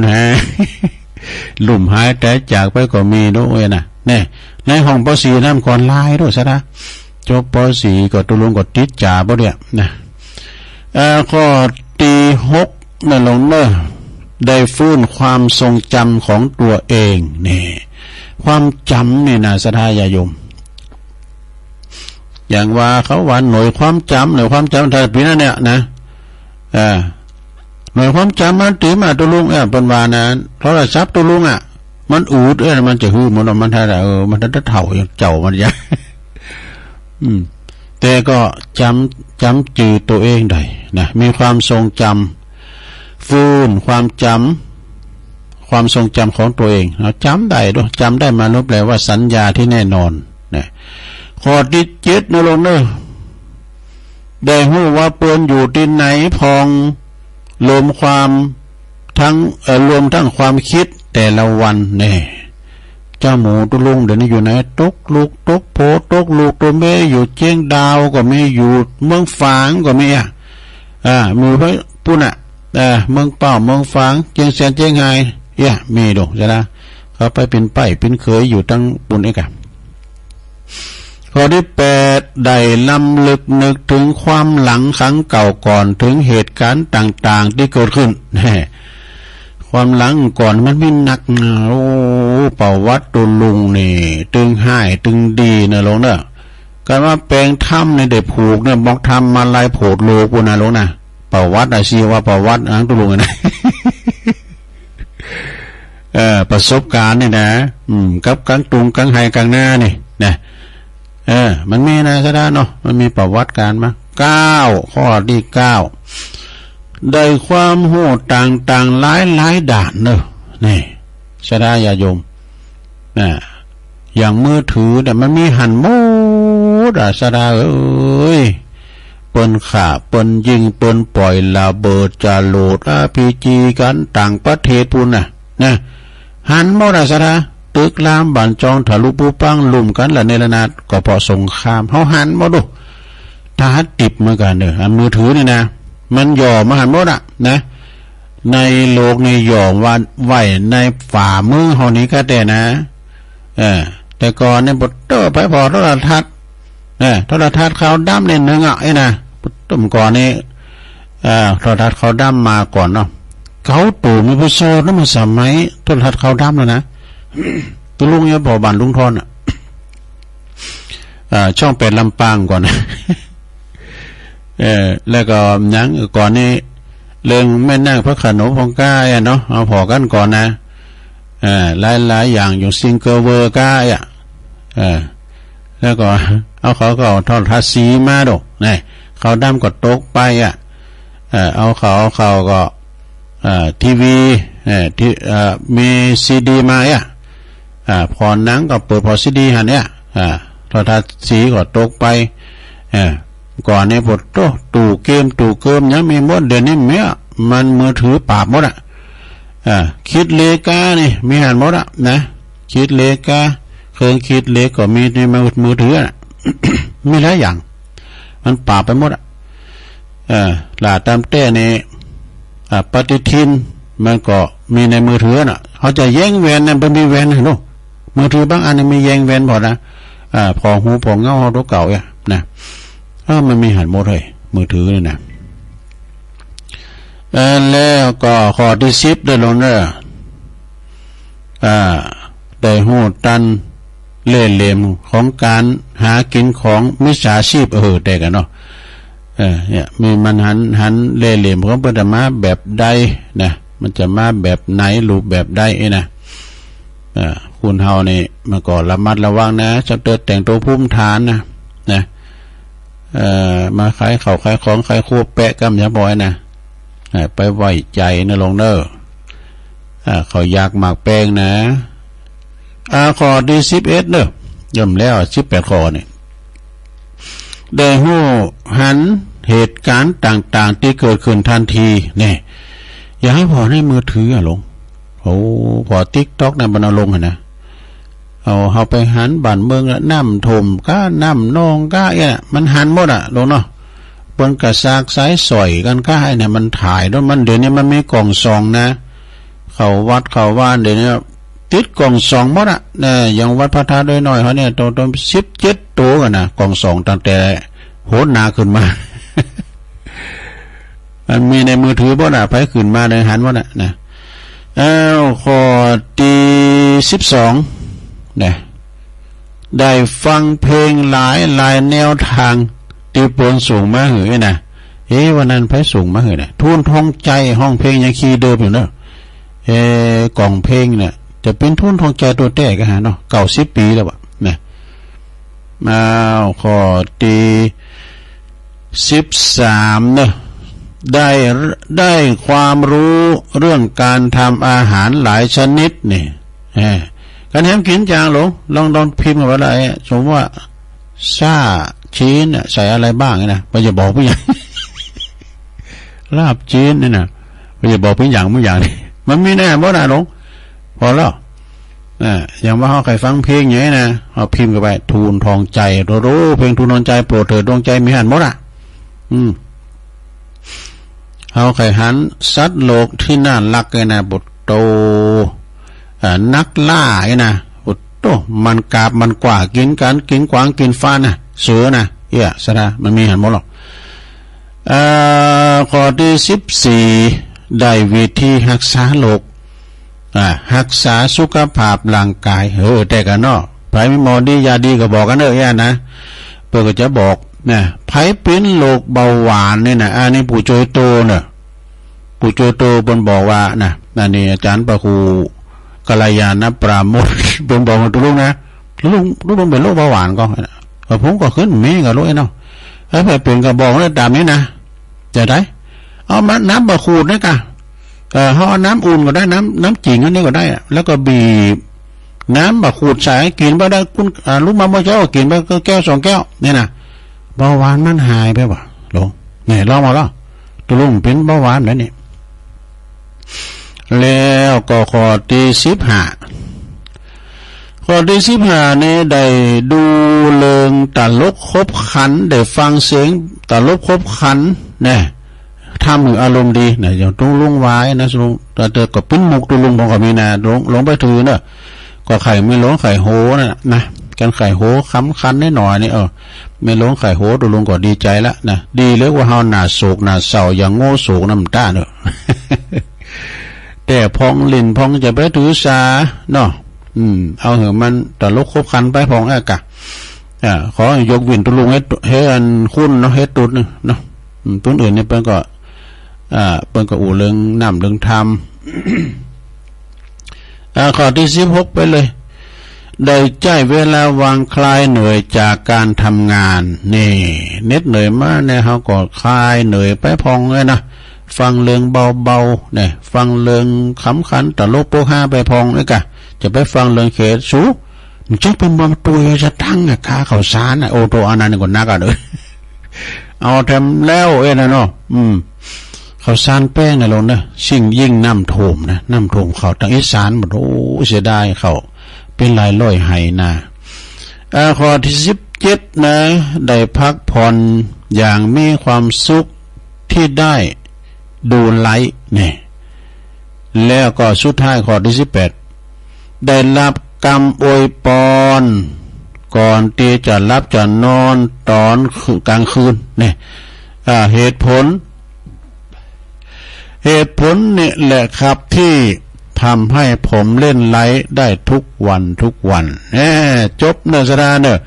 ลมหายใจจากไปก็มีด้วยนะเนี่ยในห้องป .4 น้ำก่อนลายด้วยซะนะ จบป .4 ก็ตุลุงก็ติดจ่าบ่เนี่ยนะข้อที่6นั่นลงเนอะได้ฟื้นความทรงจำของตัวเองนี่ความจำนี่นะศรัทธาญาโยมอย่างว่าเขาว่าหน่วยความจำหน่วยความจำไทยปีนั้นเนี่ยนะหน่วยความจำมันตีมาตุลุงเป็นว่านะโทรศัพท์ตุลุงมันอูดมันจะหื้อมันถ้ามันถ้าเถ่าอย่างเจ้ามันยังแต่ก็จำจืดตัวเองได้นะมีความทรงจำฟื้นความทรงจำของตัวเองเราจำได้ด้วยจำได้มาลบแปลว่าสัญญาที่แน่นอนนะข้อที่7นะลงเนอะได้หู้ว่าเปื้อนอยู่ที่ไหนพองรวมความรวมทั้งความคิดแต่ละวันเนี่ยเจ้าหมูตุลุงเดี๋ยวนี้อยู่ไหนตกลูกตกโพตกลูกตัวแม่อยู่เจียงดาวก็ไม่อยู่เมืองฝางก็ไม่มือเพื่อปุ่นเมืองเป่าเมืองฝางเจียงเซียนเจียงไฮมีดอกใช่ไหมเขาไปเป็นไปเป็นเคยอยู่ตั้งปุ่นเอกข้อที่8ได้ลำลึกนึกถึงความหลังครั้งเก่าก่อนถึงเหตุการณ์ต่างๆที่เกิดขึ้นความหลังก่อนมันไม่หนักประวัติตุลุงนี่ตึงให้ตึงดีนะลงเนอะการว่าแปลงถ้ำในเด็กผูกเนี่ยบอกทำมาลายโผดโลกุนะลงนะประวัติชีว่าประวัติตุลุงนะประสบการณ์นี่นะกับกังตุงกังไฮกังหน้านี่นะมันมีนะซะด้านเนาะมันมีประวัติการมา9ข้อที่9ได้ความโหดต่างๆหลายด่านเนอะนี่ซะด้าญาโยมอย่างมือถือแต่มันมีหันโมดซะด้าเปิ้นข่าเปิ้นยิงเปิ้นปล่อยระเบิดจะโหลดRPG กันต่างประเทศพูนนะหันโมดซะด้าตึกลามบันจองทะลุปูปังลุ่มกันละเนรนาดก็พอสงครามเฮาหันมาดูทหารติดเหมือนกันเด้ออันมือถือนี่นะมันหย่อมาหันหมดนะในโลกในหย่อว่าไว้ในฝ่ามือเฮานี้ก็แต่นะแต่ก่อนเนี่ยบ่เตอไปพอโทรทัศน์โทรทัศน์ขาวดำเนี่ยนึงนะตุ่มก่อนนี่โทรทัศน์ขาวดำมาก่อนเนาะเขาตู่มีผู้โซนมาสมัยโทรทัศน์ขาวดำแล้วนะตุลุงเนี่ยพอบ้านลุงทอนช่อง8ลำปางก่อนแล้วก็ยังก่อนนี้เรื่องแม่นั่งพระขนมพองก้าเนาะเอาพอกันก่อนนะหลายอย่างอยู่ซิงเกิลเวอร์ก้าแล้วก็เอาเขาก็ทอดทัศสีมาดูนี่เขาดำก็ตกไปเอาเขาก็ทีวีที่มีซีดีมาพอหนังก็เปิดพอซีดีหันโทรทัศน์สีก็ตกไปก่อนเนี่ยพอตู้เกมยังมีหมดเดี๋ยวนี้มันมือถือปราบหมดคิดเลกานี่มีหันหมดนะคิดเลกาเครื่องคิดเลกก็มีในมือถือมีหลายอย่างมันปราบไปหมดหลาตามเต้นี่ปฏิทินมันก็มีในมือถือเขาจะแย่งแวนเนี่ยมันมีแวนเนาะมือถือบางอันมีแย่งแวนพอนะพอหูพอเงาเขาตัวเก่านะมันมีหันหมดเลยมือถือนี่นะแล้วก็ข้อที่10ได้ลงเนี่ยได้หูตันเล่ห์เหลี่ยมของการหากินของมิจฉาชีพแต่กันเนาะเนี่ยมีมันหันเล่ห์เหลี่ยมของเปิดมาแบบใดนะมันจะมาแบบไหนรูปแบบใดนะคุณเฮานี่มาก่อนระมัดระวังนะจะเติดแต่งตัวภูมิฐานนะมาขายเขาขายของขายคู่แปะกำยาบ่อยนะไปไว้ใจนะลงเนอเขาอยากหมากแป้งนะข้อที่11เนอะย่อมแล้ว18ข้อนี่ได้หู้หันเหตุการณ์ต่างๆที่เกิดขึ้นทันทีเนี่ยอย่าให้พอในมือถือลงพอTikTokนะมันเอาลงนะเอาไปหันบ้านเมืองละน้ำถมก้าน้ำนองก้ามันหันหมดลงเนาะบนกระซากสายสอยกันก้าเนี่ยมันถ่ายด้วยมันเดี๋ยวนี้มันมีกล่องซองนะเขาวัดเขาว่านเดี๋ยวนี้ ติดกล่องสองหมดอ่ะนะอย่างวัดพระธาตุด้วยหน่อยเขาเนี่ยตัว17 ตัวกันนะกล่องสองตั้งแต่โหดนาขึ้นมา มันมีในมือถือบ่น่ะไปขึ้นมาในหันว่าน่ะนะข้อที่12เนี่ยได้ฟังเพลงหลายแนวทางที่ปนส่งมาหือนะวันนั้นไปส่งมาหือเนี่ยทุนทองใจห้องเพลงยังคีย์เดิมอยู่เนอะกล่องเพลงเนี่ยจะเป็นทุนทองใจตัวแท้กันฮะเนาะ90 ปีแล้ววะเนี่ยข้อที่13เนอะได้ความรู้เรื่องการทำอาหารหลายชนิดนี่การแฮมกินจางหลงลองพิมพ์กับอะไรสมมติว่าซ่าชีนใส่อะไรบ้างนะไม่จะบอกผู้ใหญ่ ลาบจีนนี่นะไม่จะบอกผู้อย่างนี่มันมีแน่บ่ได้หลงพอแล้วอย่างว่าเขาใครฟังเพลงอย่างนี้นะเอาพิมพ์กันไปทูลทองใจรู้เพลงทูลทองใจโปรดเถิดดวงใจมีหันหมดเอาไข่หันสัตว์โลกที่น่ารักเลยนะบุตรโตนักล่าไอ้นะบุตรโตมันกาบมันกว่ากินกันกินกวางกินฟ้านะเสือนะสระมันมีหันหมดหรอกข้อที่14ได้วิธีรักษาโลกรักษาสุขภาพร่างกายแต่กันเนาะไผมีหมอดียาดีก็บอกกันเด้นะเพื่อก็จะบอกนะไผเป็นโรคเบาหวานนี่นะอันนี้ปู่โจยโตเนี่ยปู่โจยโตบนบอกว่านะอันนี้อาจารย์ประครูกัลยาณปราโมทย์บนบอกมาตัวลูกนะลูกเป็นโรคเบาหวานก็ผมก็ขึ้นมีกับลูกเนาะถ้าไปเป็นก็บอกแล้วตามนี้นะจะได้เอามาน้ำประครูนี่กะเขาเอาน้ำอุ่นก็ได้น้ำจิ๋งอันนี้ก็ได้แล้วก็บีบน้ำประครูใส่กินไปได้คุณลูกมาเมื่อเช้ากินไปก็แก้ว2 แก้วนี่นะเบาหวานมันหายไปวะลงเนี่ยลองมาแล้วตัวลุงเป็นเบาหวานแล้วนี่แล้วก็ข้อที่15ข้อที่15นี่ได้ดูเรื่องตลกครบขันได้ฟังเสียงตลกครบขันเนี่ยทำถึงอารมณ์ดีเนี่ยอย่างตุ้งลุงไว้นะลุงแต่ก็ปิ้นมุกตุ้งลุงของก็มีนะลงไปถือเนอะก็ไข่ไม่หลงไข่โหนะกันไข่โหค้ำคันนิดหน่อยนี่ไม่หลงไข่โหตุ้งลุงก็ดีใจละนะดีเลยว่าเฮาหน้าโศกหน้าเศร้าอย่างโง่โศกน้ำตาเนอะ แต่พองลิ้นพองจะไปถือสาเนาะเอาเหอะมันตลกครบคันไปพองกะขอยกวินตุ้งลุงให้อันคุ้นเนาะให้ตุดเนาะตุ้นอื่นเนี่ยเปิ้นก็อู่เรื่องน้ำเรื่องธรรม ข้อที่16ไปเลยได้ใจเวลาวางคลายเหนื่อยจากการทำงานนี่เน็ดเหนื่อยมากเนี่ยเขาก็คลายเหนื่อยไปพองเลยนะฟังเรื่องเบาๆเนี่ยฟังเรื่องขำขันตลกโปกฮาไปพองเลยกะจะไปฟังเรื่องเขตสูจะเป็นบอมตัวจะตั้งขาเขาสารโอโตอานันต์ก่อนนักอ่ะเลย เอาทำแล้วนะเนาะเขาสานแป้งนะลงนะสิ่งยิ่งน้ำท่วมนะน้ำท่วมเขาทางอีสานหมดโอ้เสียดายเขาเป็นลายล้อยไหนาข้อที่17นะได้พักผ่อนอย่างมีความสุขที่ได้ดูไลฟ์เนี่ยแล้วก็สุดท้ายข้อที่18ได้รับกรรมอวยพรก่อนที่จะรับจะนอนตอนกลางคืนเนี่ยเหตุผลนี่แหละครับที่ทำให้ผมเล่นไลฟ์ได้ทุกวันจบเนื้อสาระเนอะ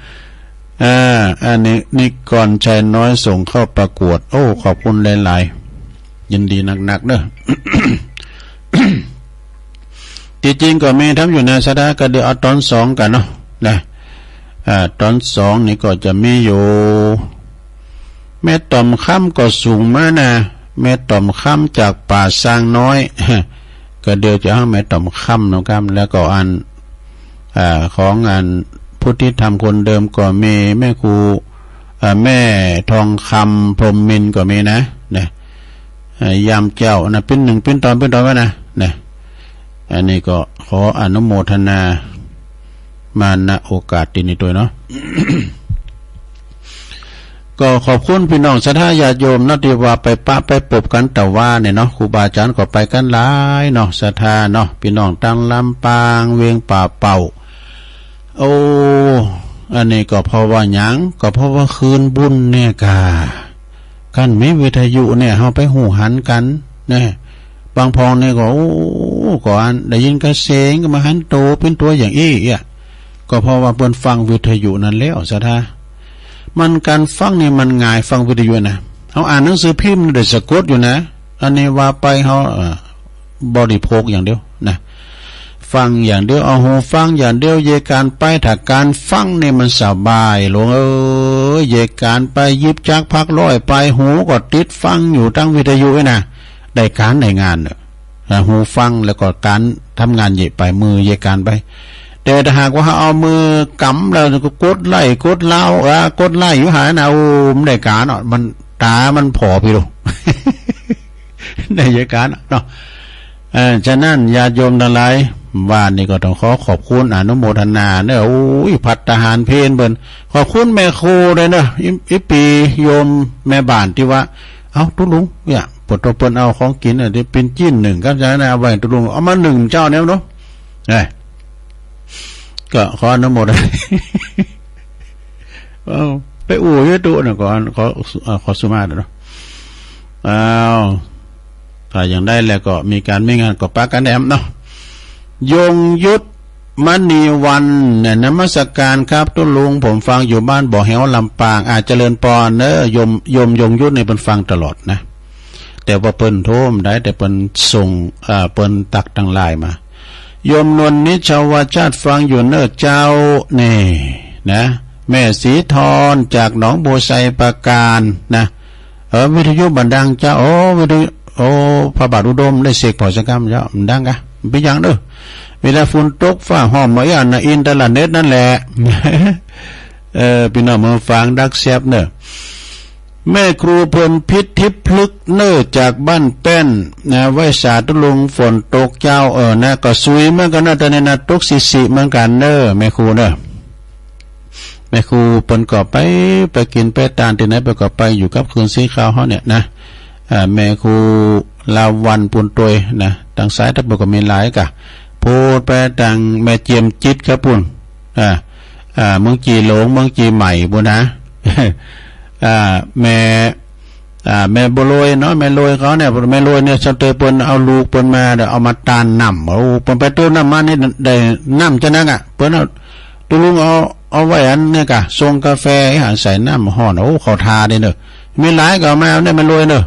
อันนี้นิกรชัยน้อยส่งเข้าประกวดโอ้ขอบคุณหลายๆยินดีหนักๆเนอะ ที่จริงก็มีทำอยู่ในสาระก็เดี๋ยวเอาตอน2กันเนาะนะตอน2นี่ก็จะมีอยู่แม่ต่อมค่ำก็สูงมากนะแม่ต่อมค่ำจากป่าสร้างน้อย ก็เดี๋ยวจะให้แม่ต่อมค่ำนะครับแล้วก็อันของอันพุทธิธรรมคนเดิมก็มีแม่ครูแม่ทองคำพรหมมินก็มีนะยามเจ้านะเป็น1เป็นตอนไว้นะอันนี้ก็ขออนุโมทนามาณโอกาสที่นี้ด้วยเนาะ ก็ขอบคุณพี่น้องศรัทธาญาติโยมเนาะที่ว่าไปปะไปปบกันแต่ว่าเนี่ยเนาะครูบาอาจารย์ก็ไปกันหลายเนาะศรัทธาเนาะพี่น้องตั้งลำปางเวียงป่าเป่าโอ้อันนี้ก็เพราะว่าหยังก็เพราะว่าคืนบุญเนี่ยกันมีวิทยุเนี่ยเฮาไปหูหันกันเนี่ยบางพองเนี่ยก็โอ้ก่อนได้ยินกระเสียงก็มาหันโตเป็นตัวอย่างอี้อ่ะก็เพราะว่าเพิ่นฟังวิทยุนั่นแล้วศรัทธามันการฟังนี่มันง่ายฟังวิทยุนะเฮาอ่านหนังสือพิมพ์ได้สะกดอยู่นะอันนี้ว่าไปเฮาบริโภคอย่างเดียวนะฟังอย่างเดียวเอาหูฟังอย่างเดียวเยการไปถ้าการฟังนี่มันสบายหลวงเยการไปยิบจักพักร้อยไปหูก็ติดฟังอยู่ตั้งวิทยุไว้นะได้การได้งานเนี่ยหูฟังแล้วก็การทำงานเยไปมือเยการไปแต่ถ้าหากว่าเอามือกำแล้วก็กดไล่กดเล่ากดไล่อยู่หานะมันได้การเนาะมันตามันผอพี่ลูก ได้เยการเนาะฉะนั้นญาติโยมทั้งหลายว่านี่ก็ต้องขอบคุณอนุโมทนาเนอะโอ้ยพัฒหารเพลเบิ่นขอบคุณแม่ครูเลยเนอะอีปีโยมแม่บ้านที่ว่าเอาตุลุงเนี่ยปวดตัวเปิ้นเอาของกินที่เป็นจิ้นหนึ่งก็จะนะเอาไว้ตุลุงเอามาหนึ่งเจ้าเนี่ยเนาะก็ขออนุโมทนาไปอู่ยตุน่ะก่อนขอสุมาเนาะถ้าอย่างได้แล้วก็มีการไม่งานก็ปากันแอมเนาะยงยุทธมณีวันเนี่ยนมัสการครับตุลุงผมฟังอยู่บ้านบ่อแหวลำปางอาจเจริญปอนเนอะยมยงยุทธเนี่ยเป็นฟังตลอดนะแต่ว่าเปิ้นโทมได้แต่เปิ้นส่งเปิ้นตักตั้งลายมายมนวลนิชาวาชาติฟังอยู่เนอะเจ้านี่นะแม่สีทอนจากหนองบัวไซปราการนะวิทยุบันดังเจ้าวิทยุพระบาทอุดมได้เสกพอสกรรมเจ้ามันดังกะเป็นอย่างเด้อเวลาฝนตกฟ้าห้อมมาอย่างน่ะอินเทอร์เน็ตนั่นแหละพี่น้องมาฟังดักแซบเนอะแม่ครูพลพิษทิพลึกเนอจากบ้านแป้นนะไว้สาตุลุงฝนตกเจ้านะก็ซุยเหมือนกันนะแต่ในตกสิเหมือนกันเนอแม่ครูเนอแม่ครูเปิ้นก็ไปกินไปตานที่ไหนไปก็ไปอยู่กับคืนสีขาวเฮาเนี่ยนะแม่ครูลาวันปุนตวยนะทางซ้ายถ้าบอกก็มีหลายกะพูดไปทางแม่เจียมจิตครับปุ่นเมืองจีหลงเมืองจีใหม่บุนะแม่บลอยเนาะแม่ลอยเขาเนี่ยแม่ลอยเนี่ยสเตยเปิ้นเอาลูกเปิ้นมาเดี๋ยวเอามาตานน้ำเปิ้นไปตู้น้ำมานี่ได้น้ำจะนักอ่ะเปิ้นเอาตุลุงเอาไว้อันเนี่ยกะส่งกาแฟให้ใส่น้ำห่อนเขาทาได้เนอะมีหลายก็มาเนี่ยแม่ลอยเนอะ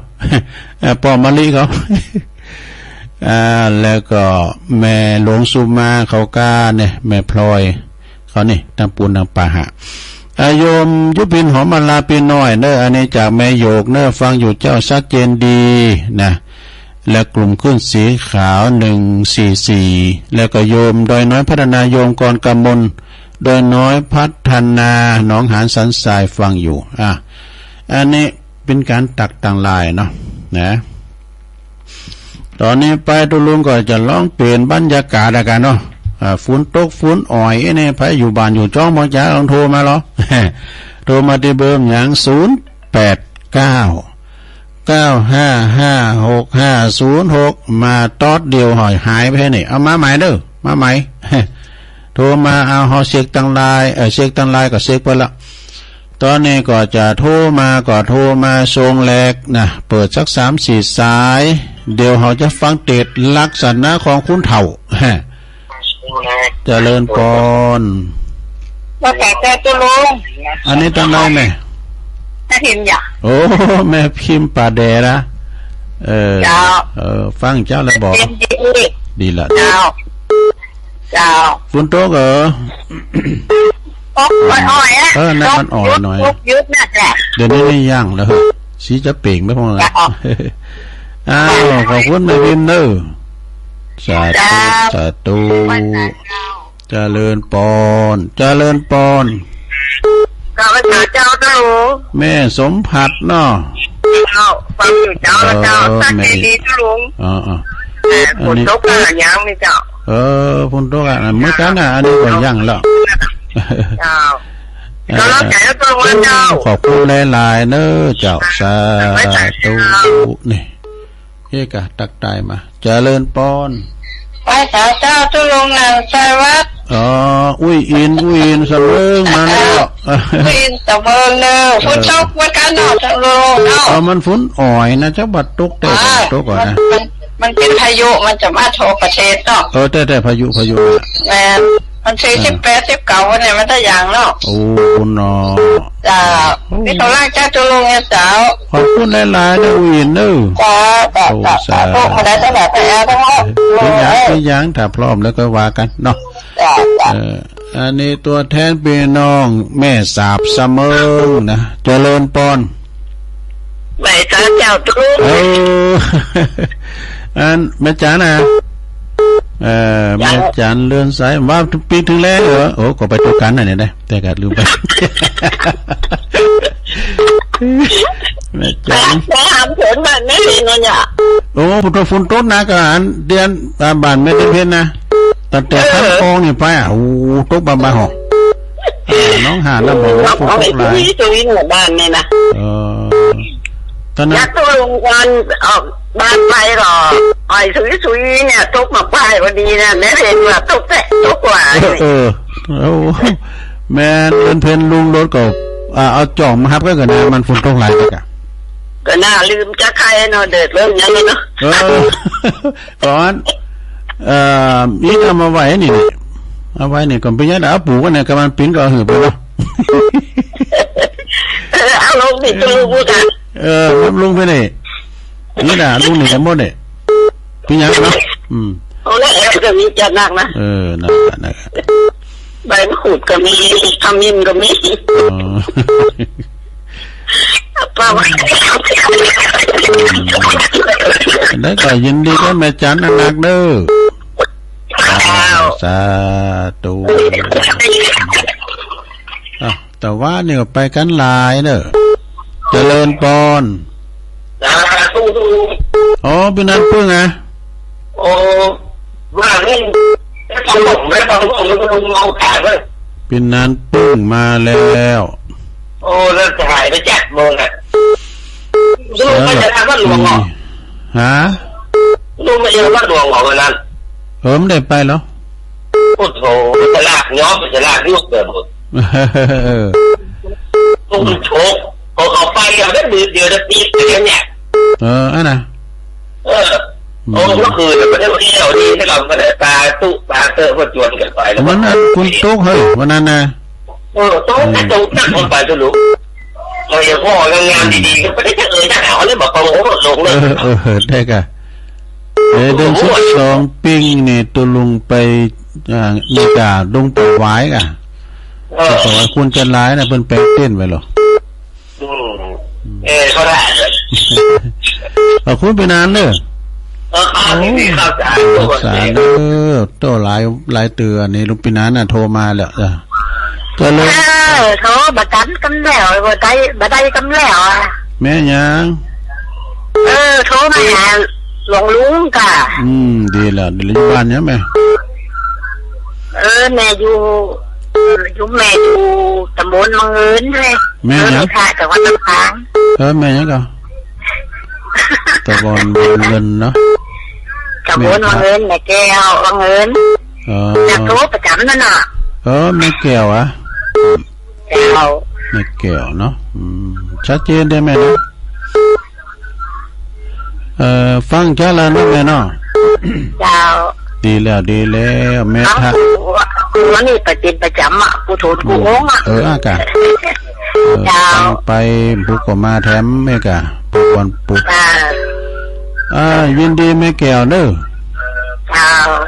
ปอมะลิเขาแล้วก็แม่หลวงสุมาเขาก้าเนี่ยแม่พลอยเขานี่ทางปูนทางป่าหะโยมยุพินหอมมาลาปีน้อยเนอะอันนี้จากแม่โยกเนอะฟังอยู่เจ้าชัดเจนดีนะและกลุ่มขึ้นสีขาว144แล้วก็โยมโดยน้อยพัฒนาโยมกรกำมลโดยน้อยพัฒนาหนองหานสันทรายฟังอยู่อันนี้เป็นการตักต่างลายเนาะนะตอนนี้ไปตุลุงก็จะร้องเปลี่ยนบรรยากาศกันเนาะฝนตกฝนอ่อยเนี่ยไปอยู่บ้านอยู่จ้องมองจ้าลองโทรมาหรอ โทรมาที่เบอร์อย่าง0899556506มาตอดเดียวหายไปนี่เอามาใหม่เด้อมาใหม่ โทรมาเอาเฮาเช็คตั้งไลน์เช็คตั้งไลน์ก็เช็คไปละตอนนี้ก็จะโทรมาทรงแรกนะเปิดสัก3-4 สายเดี๋ยวเขาจะฟังเตดลักษณะของคุณเฒ่าเจริญปอนว่าแต่ตัวลุงอันนี้ตั้งได้ไหมแม่พิมพ์อย่าโอ้แม่พิมพ์ป่าแดนะฟังเจ้าแล้วบอกดีละเจ้าฝนตกอ่อยนั่นมันอ่อนหน่อยยุดน่ะแหละเดี๋ยวนี้ไม่ย่างแล้วสีจะเป่งไม่พอละขอบคุณแม่พิมพ์เนอะสาธุเจริญปอนเจ้าเจ้าแม่สมผัดเนาะฟังอยู่เจ้าตั้งใจดีเจ้าลุงฝนตกยังไม่เจ้าฝนตกเมื่อกันอันนี้ก็ย่างแล้ว ก็รับใจแล้วตัวเจ้าขอบคุณหลายๆเน้อเจ้าสาธุนี่เอกะตักตายมาเจริญปอนไปสาวเจ้าตุลงนางใจวัดอ๋ออุ้ยอินเสมอมาแล้วอุ้ยอินเสมอเนอะฝนตกวันกันเนาะตุลงเนาะมันฝนอ่อยนะเจ้าบัดตกแต่ตกก่อนนะมันเป็นพายุมันจะมาโทรประเทศเนาะแต่พายุแม่มัน48-49เนี่ยมันได้อย่างเนาะโอ้เนาะจ้าพี่เขาล่างจ้าตุลงเนี่ยสาวขอบคุณหลายๆนะอุ้ยเนอะจ้าพวกมาได้ตั้งแต่ไปแล้วทั้งหมดไม่ยังถ้าพร้อมแล้วก็ว่ากันเนาะอันนี้ตัวแทนพี่น้องแม่สาบเสมอนะเจริญปอนแม่จ้าเจ้าตุลงอันแม่จ๋านะแม่จันเลื่อนสายว่าปีถึงแล้วเหรอโอ้ก็ไปตัวกันน่ะเนี่ยได้แต่ก็ลืมไปแม่จันแม่หามเถินบ้านแม่เห็นเนาะโอ้พุทธฝุ่นต้นนะกันเดือนบ้านแม่เพ็ญนะตั้งแต่ขั้นคองนี่ไปโอ้ตกบ้าหอกน้องหาแล้วบอกว่าฝนตกหลายตัวนี้หมู่บ้านนี่นะตอนนั้นยักษ์ตัวลงวันออกบ้านไปหรอไอ้สุยเนี่ยตกมาป้ายวันนี้นะแม่เห็นว่าตกแต่ตกกว่าแม่เพ็ญลุงรถก็เอาจ่องมาครับก็เกิดมันฝนตกหลายก็น่าลืมจะใครเนาะเดือดเริ่มยังไงเนาะก่อนนี่ทำมาไว้นี่เอาไว้นี่ก่อนไปยัดเอาปูกันเนี่ยกำลังปิ้นก็หือไปเนาะเอาลงดิจะลุงพูดกันรับลุงไปนี่นี่น่ะลุงนี่กันหมดเนี่ยพี่ยังเนาะเอาแล้วจะมีจัดหนักนะนั่นใบมะขูดก็มีขมิ้นก็มีป้าว่าได้ก็ยินดีกับแม่จันหนักเด้อสาธุแต่ว่าเนี่ยไปกันหลายเด้อเจริญปอนอ๋อเป็นนั้นพึ่งไงโอ้ว่าเรื่องไม่ต้องเอาขาดเลยเป็นนั้นพึ่งมาแล้วโอ้แล้วจะหายไปจัดโมงอ่ะลูกไม่จะทำว่าหลวงเหรอฮะลูกไม่จะว่าหลวงเหรอวันนั้นไม่ได้ไปแล้วโอ้โหจะลากย้อมจะลากลูกเดิมหมดลูกโชกพอเขาไปเอาได้มือเดียวจะตีเนี่ยอันน่ะโอ้เมื่อคืนมันได้เที่ยวดีให้เราไม่ได้ตาตู้ตาเตอร์ก็จวนกันไปแล้ววันนั้นคุณตุ๊กเฮ้ยวันนั้นนะตุ๊กนั่งคนไปตัวลูกเราอย่างพ่องานดีๆก็ไม่ได้จะจะหาเลยบอกโอ้โหลงเลยได้กะเดินชุดสองปิ้งนี่ตัวลุงไปมีกาลุงปไว้กะแต่ว่าคุณจะร้ายนะเป็นแป้งเต้นไปหรอเขาได้คุณไปนานเลยข้าวสารโตหลายเตือนนี่ลุงปีนานน่ะโทรมาแล้วก็เลยเขาบัดกันแล้วบัดได้กันแล้วแม่ยังโทรมาหลวงลุงกะดีแล้วดีอยู่บ้านเนี่ยแม่แม่อยู่แม่อยู่ตำบลมังเงินเลยแม่ยังค่ะแต่ว่าน้ำค้างแม่ยังก็ตำบลเงินเนาะตำบลมังเงินแม่แก้วมังเงินจะโทรประจำนั่นน่ะแม่แก้วอ่ะแก้วแม่แก้วเนาะชัดเจนได้ไหมเนาะฟังแค่ละนั่นแม่เนาะดีแล้วแม่ทักวันนี้ประจำอ่ะกูโทรกูงงอ่ะอากาศไปบุกมาแถมแม่กะปุกวันปุกยินดีแม่แก้วเด้อ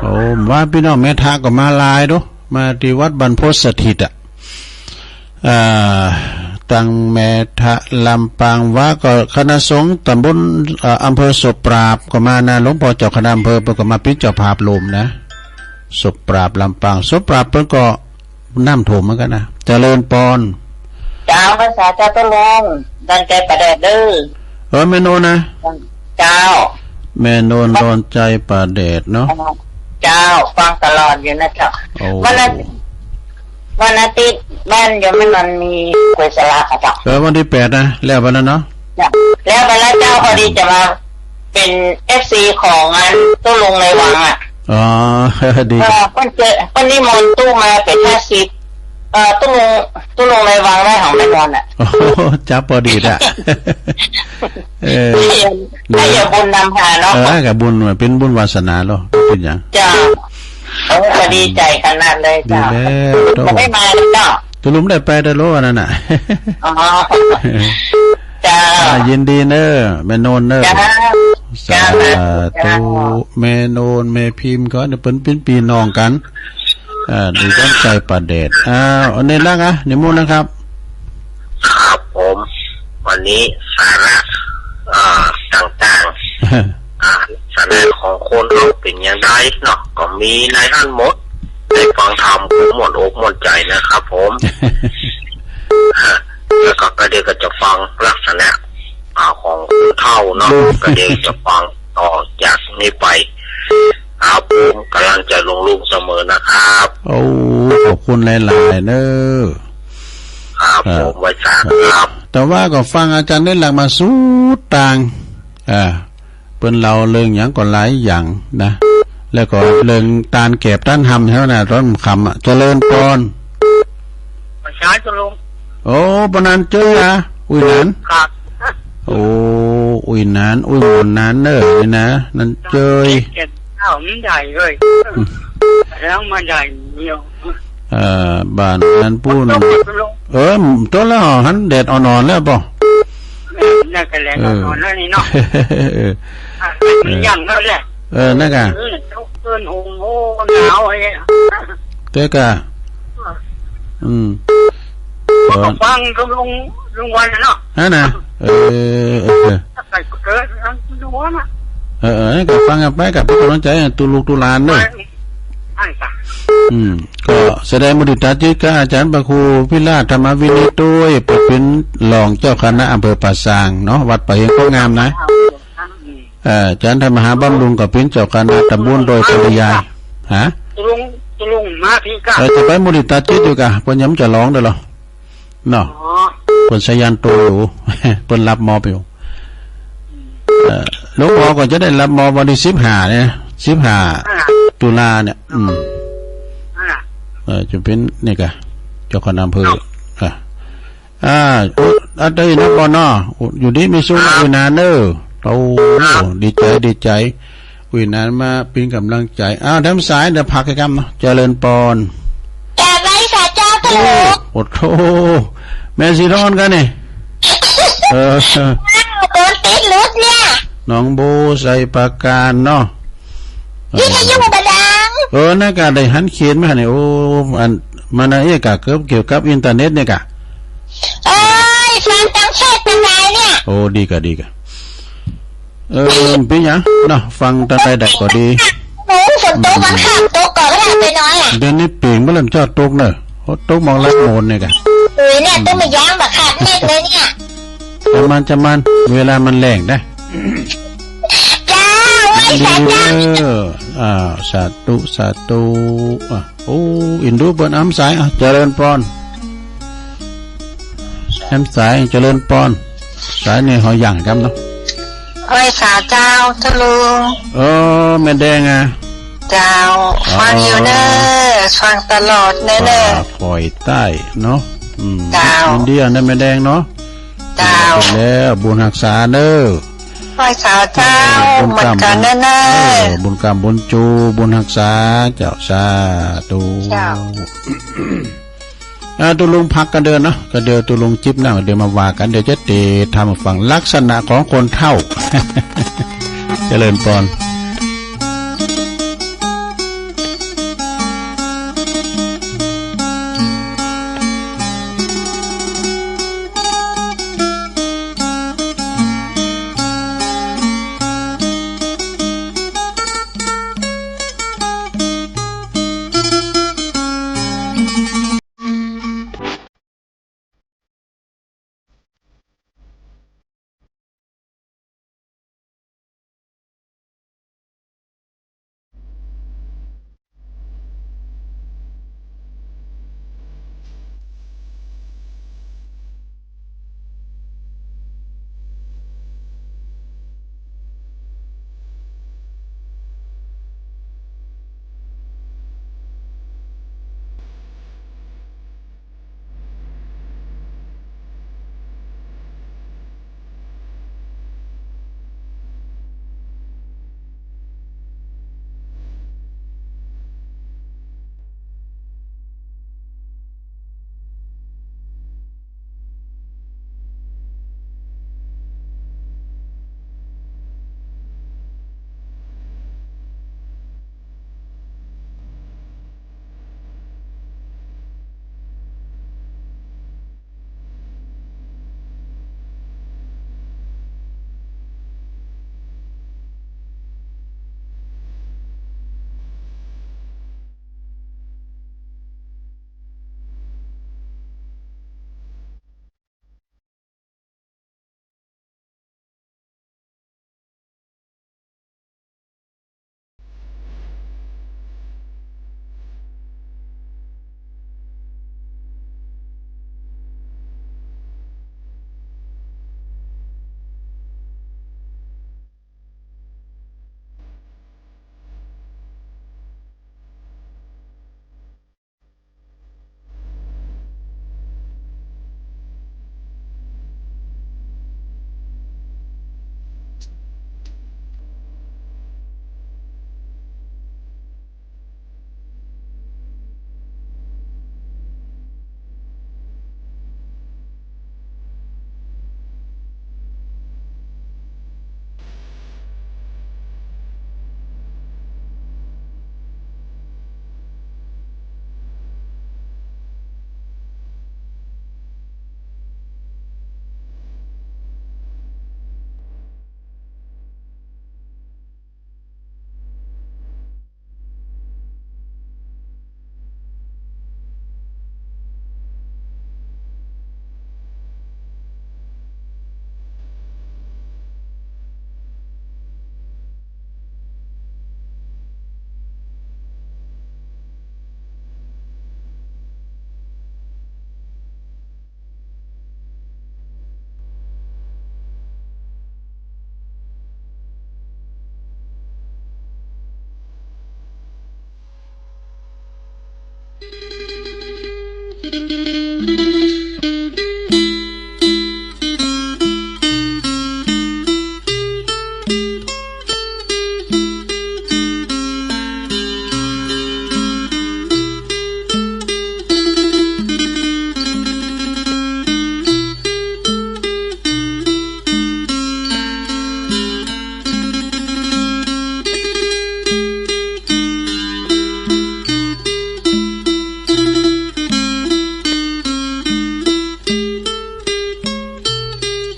โอ้ว่าพี่น้องแม่ทักก็มาลายดูมาที่วัดบรรพตสถิตอ่ะตังแม่ทะลำปางว่าก็คณะสงฆ์ตำบลอำเภอศพปราบก็มานะหลวงพ่อเจ้าคณะอำเภอก็มาพิจารณาภาพลมนะศพปราบลำปางศพปราบเพิ่นก็น้ำท่วมเหมือนกันนะเจริญปอนเจ้าภาษาเจ้าต้นลงดันใจประเดดเด้อแม่โนนะเจ้าแม่โนนโดนใจประเดดเนาะเจ้าฟังตลอดอยู่นะเจ้าวันนั้น วันอาทิตย์บ้านโยมไม่มันมีกุศลค่ะเจ้าวันที่8นะแล้วไปแล้วเนาะแล้วไปแล้วเจ้าพอดีจะมาเป็นFCของงานตู้ลงในวังอ่ะอ๋อดีเพิ่นนิมนต์ตู้มาเป็น50ตู้ลงในวังได้ของแม่นอนอ่ะโอ้จับพอดีอ่ะได้อย่าบุญนำพาเนาะกับบุญเป็นบุญวาสนาเนาะเป็นอย่างจ้าก็ดีใจขนาดเลยจ้าไม่มาเลยเจ้าตุลุมได้ไปได้โลนั่นน่ะอ๋อจ้ายินดีเนอะแม่โนนเนอะสาธุแม่โนนแม่พิมพ์ก็เป็นปีน้องกันดีต้นใจประเดชอันนี้ล่ะนะนิมนต์นะครับครับผมวันนี้สาระต่างๆสาระของคนเราเป็นอย่างไรเนาะก็มีในท่านหมดได้ฟังธรรมหมดอกหมดใจนะครับผมแล้วก็เดี๋ยวก็จะฟังลักษณะของคนเฒ่าเนาะก็เดี๋ยวจะฟังต่อจากนี้ไปครับผมกำลังจะลงเสมอนะครับโอ้ขอบคุณหลายๆเนอะครับผมไว้สาครับแต่ว่าก็ฟังอาจารย์ได้หลักมาสู้ต่างเปิ้นเราเรื่องอย่างก็หลายอย่างนะแล้วก็เรื่องตานเก็บต้านทำเท่านั้นร้อนคำเจริญพรประชาชนลงโอ้ปนันเจอนะอุ้ยนั้นครับโอ้อุ้ยนั้นอุ้ยหมนนั้นเนอะนี่นะนั่นเจยมันใหญ่เลยแล้วมันใหญ่เดียวบ้านนั้นปูนต้นแล้วหันเด็ดอ่อนๆแล้วป่ะน่าจะแรงอ่อนแล้วนี่เนาะมันยังแล้วแหละนั่นกะเกินโอ้โหหนาวไอ้เต้กะฟังก็ลงวันเนาะฮะนะเกิดลงวันก็ฟังกันไปกับกำลังใจตุลูกตุลานเนอะก็แสดงมุทิตาจิตกับอาจารย์ประครูพิราชธรรมวินิตด้วยเป็นรองเจ้าคณะอำเภอป่าซางเนาะวัดป่าเฮงก็งามนะอาจารย์ธรรมหาบำรุงกับเป็นเจ้าคณะตำบลโดยปริยายฮะตุลุงมาพี่กะจะไปมุทิตาจิตอยู่กะเพิ่นย้ำจะร้องเด้อหรอเนาะเพิ่นสยันตัวอยู่เพิ่นรับมอบอยู่หลวงพ่อก็จะได้รับมอวันที่15เนี่ย15ตุลาเนี่ยจะเป็นนี่กะเจ้าคณะอำเภออันนี้นักบอลเนาะอยู่ดีมีสู้อุยนานเนอเราดีใจอุยนานมาเป็นกำลังใจทำสายเดี๋ยวพักกันกันเนาะเจริญปอนแกไว้สาเจ้าตลกโอ้โธ่แม่สีทอนกันนี่ตัวติดลุดเนี่ยน้องโบใส่ปากการเนาะยี่จะยุ่งบดังนักการได้หันเขียนมาเนี่ยโอ้อันมันอะไรกะเกี่ยวกับอินเทอร์เน็ตเนี่ยกะฟังตั้งเทศตั้งไหนเนี่ยโอ้ดีกะเป็นยังเนาะฟังตั้งได้ก็ดีหนูฝนตกมันขับตกก่อนก็ได้ไปน้อยเดี๋ยวนี้เปลี่ยนมาเริ่มจอดตกเนอะตกมองลัดโมนเนี่ยกะเนี่ยต้องมาย้ำแบบขาดเน็ตเลยเนี่ยจะมันเวลามันแรงได้จ้าไว้สาธุสาธุโอ้อินดูเปิ้นอ้ำสายเจริญพรอ้ำสายเจริญพรสายนี่หอยอย่างกันเนาะไว้สาเจ้าทะลุงแม่แดงเจ้าฟังอยู่เนอะฟังตลอดเนอะปล่อยใต้เนาะเจ้าอินเดียนั่นแม่แดงเนาะเจ้าแล้วบุญรักษาเนอะไว้สาเจ้าเหมือนกันเนอะบุญกรรมบุญจูบุญรักษาเจ้าสาธุตุลุงพักกันเดินเนาะก็เดี๋ยวตุลุงจิ๊บนั่งเดี๋ยวมาว่ากันเดี๋ยวจะทำฝั่งลักษณะของคนเฒ่าเจริญพร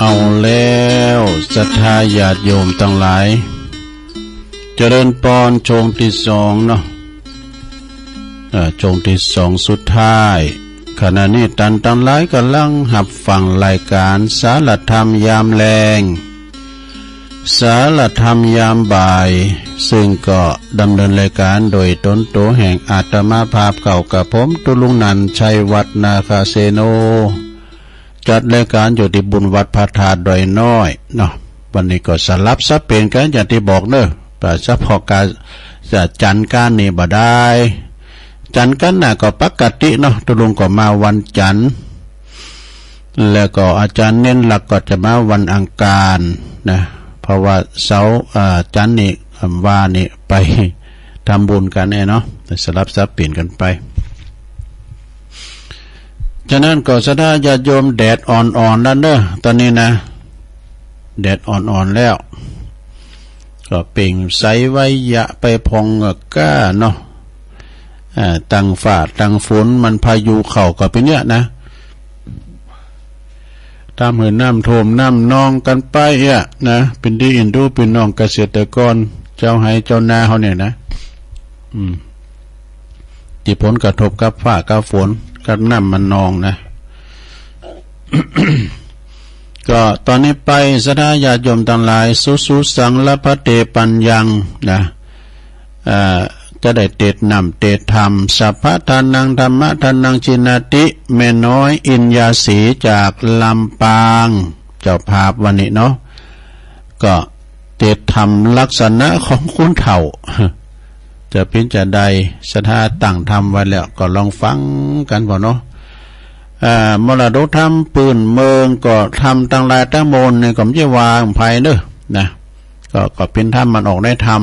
เอาแล้วศรัทธาญาติโยมทั้งหลายเจริญพรชงที่สองเนาะชงที่สองสุดท้ายขณะนี้ท่านทั้งหลายกำลังหับฟังรายการสารธรรมยามแลงสารธรรมยามบ่ายซึ่งก็ดำเนินรายการโดยตนโตแห่งอาตมาภาพเก่ากับผมตุลุงนันชัยวัฒนาคาเซโนจัดรายการอยู่ที่บุญวัดพระธาตุดอยน้อยเนาะวันนี้ก็สลับซับเป็นกันอย่างที่บอกเนอะแต่เฉพาะการจะจันทร์การนี่บ่ได้จันทร์กันน่ะก็ปกติเนาะตุลุงก็มาวันจันทร์แล้วก็อาจารย์เน้นหลักก็จะมาวันอังคารนะเพราะว่าเสาร์จันทร์นี่ว่านี่ไปทำบุญกันเนาะสลับซับเปลี่ยนกันไปฉะนั้นก็สถาญาติโยมแดดอ่อนๆแล้วเนอะตอนนี้นะแดดอ่อนๆแล้วก็เป่งใสไว้ยะไปพองก้าเนาะตั้งฝ่าตั้งฝนมันพายุเข่าก็เป็นเนี้ยนะตามหืนน้ำโทมน้ำนองกันไปนะเป็นที่อินดูเป็นน้องเกษตรกรเจ้าให้เจ้านาเขาเนี่ยนะที่ผลกระทบกับฟ้ากับฝนกับน้ำมันนองนะ ก็ตอนนี้ไปสถาญาติโยมทั้งหลายสุสังละพะเตปัญญังนะจะได้เตดนำเตดธรรมสัพพะทานังธรรมะทานังชินาติแม่น้อยอินยาสีจากลำปางเจ้าภาพวันนี้เนาะก็เตดธรรมลักษณะของคุณเฒ่าจะเป็นจะใดสถาตั้งธรรมไว้แล้วก็ลองฟังกันบ่เนาะมรดกธรรมปืนเมืองก็ทำตั้งหลายตั้งมนเนี่ยก็ไม่ใช่วางภัยเด้อนะก็เป็นธรรมมันออกได้ธรรม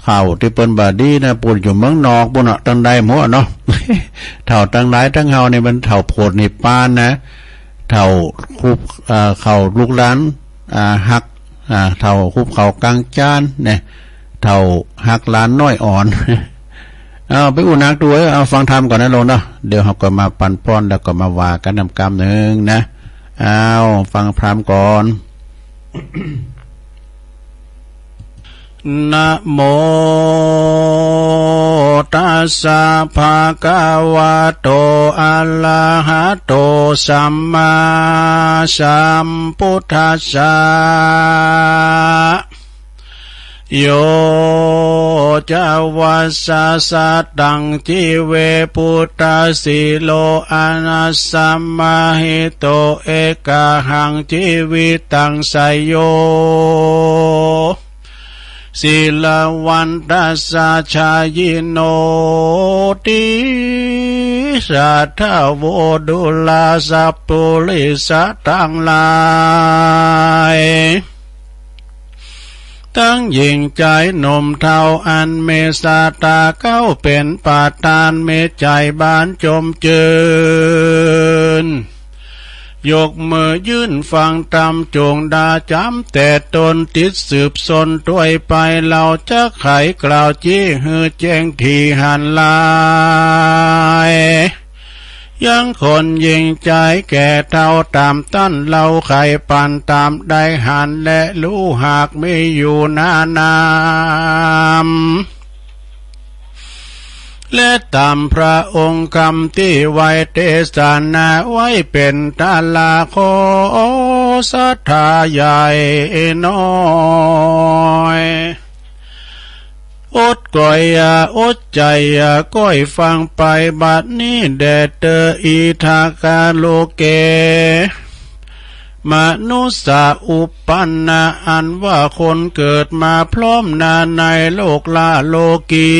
เท่าที่เปิ้นบาดีนะปุ่นอยู่เมืองนอกปุ่นตั้งใดหมู่เนาะ เท่าตั้งหลายตั้งเฮานี่มันเท่าโพดนี่ปานนะเท่าคุบเข้าลูกหลานฮักเท่าคุบเข้ากลางจานเนี่ยเท่าฮักหลานน้อยอ่อน เอาไปอุ่นนักด้วยเอาฟังธรรมก่อนนะลงเนาะเดี๋ยวเราก็มาปั่นป้อนแล้วก็มาว่ากันนำกรรมหนึ่งนะเอาฟังพรามก่อน นะโมตัสสะภะคะวะโตอะระหะโตสัมมาสัมพุทธัสสะโยจะวัสสะสัตตังจิเวปุตตะสิโลอานัสสัมมาหิโตเอกะหังจิวิตังไสโยศิลวันตัสสะชายิโนติสัทธโวดุลาสัพพุริสัตตังหลายตั้งยิ่งใจหนุ่มเทาอันเมตตาเก้าเป็นปาทานเมตใจบานจมจืนยกมือยื่นฟังตามจงดาจำแต่ตนติดสืบสนด้วยไปเราจะไขกล่าวจี้ฮือแจ้งที่หันลายยังคนยิงใจแก่เท่าตามตั้นเราไข่ปันตามได้หันและรู้หากไม่อยู่นานามและตามพระองค์คำที่ไว้เทศนาไว้เป็นตาลาโคศรัทธาใหญ่น้อยอดก่อยอดใจก้อยฟังไปบัดนี้แดดเตออีทากาโลเกมนุสสาอุปปันนาอันว่าคนเกิดมาพร้อมนาในโลกลาโลกี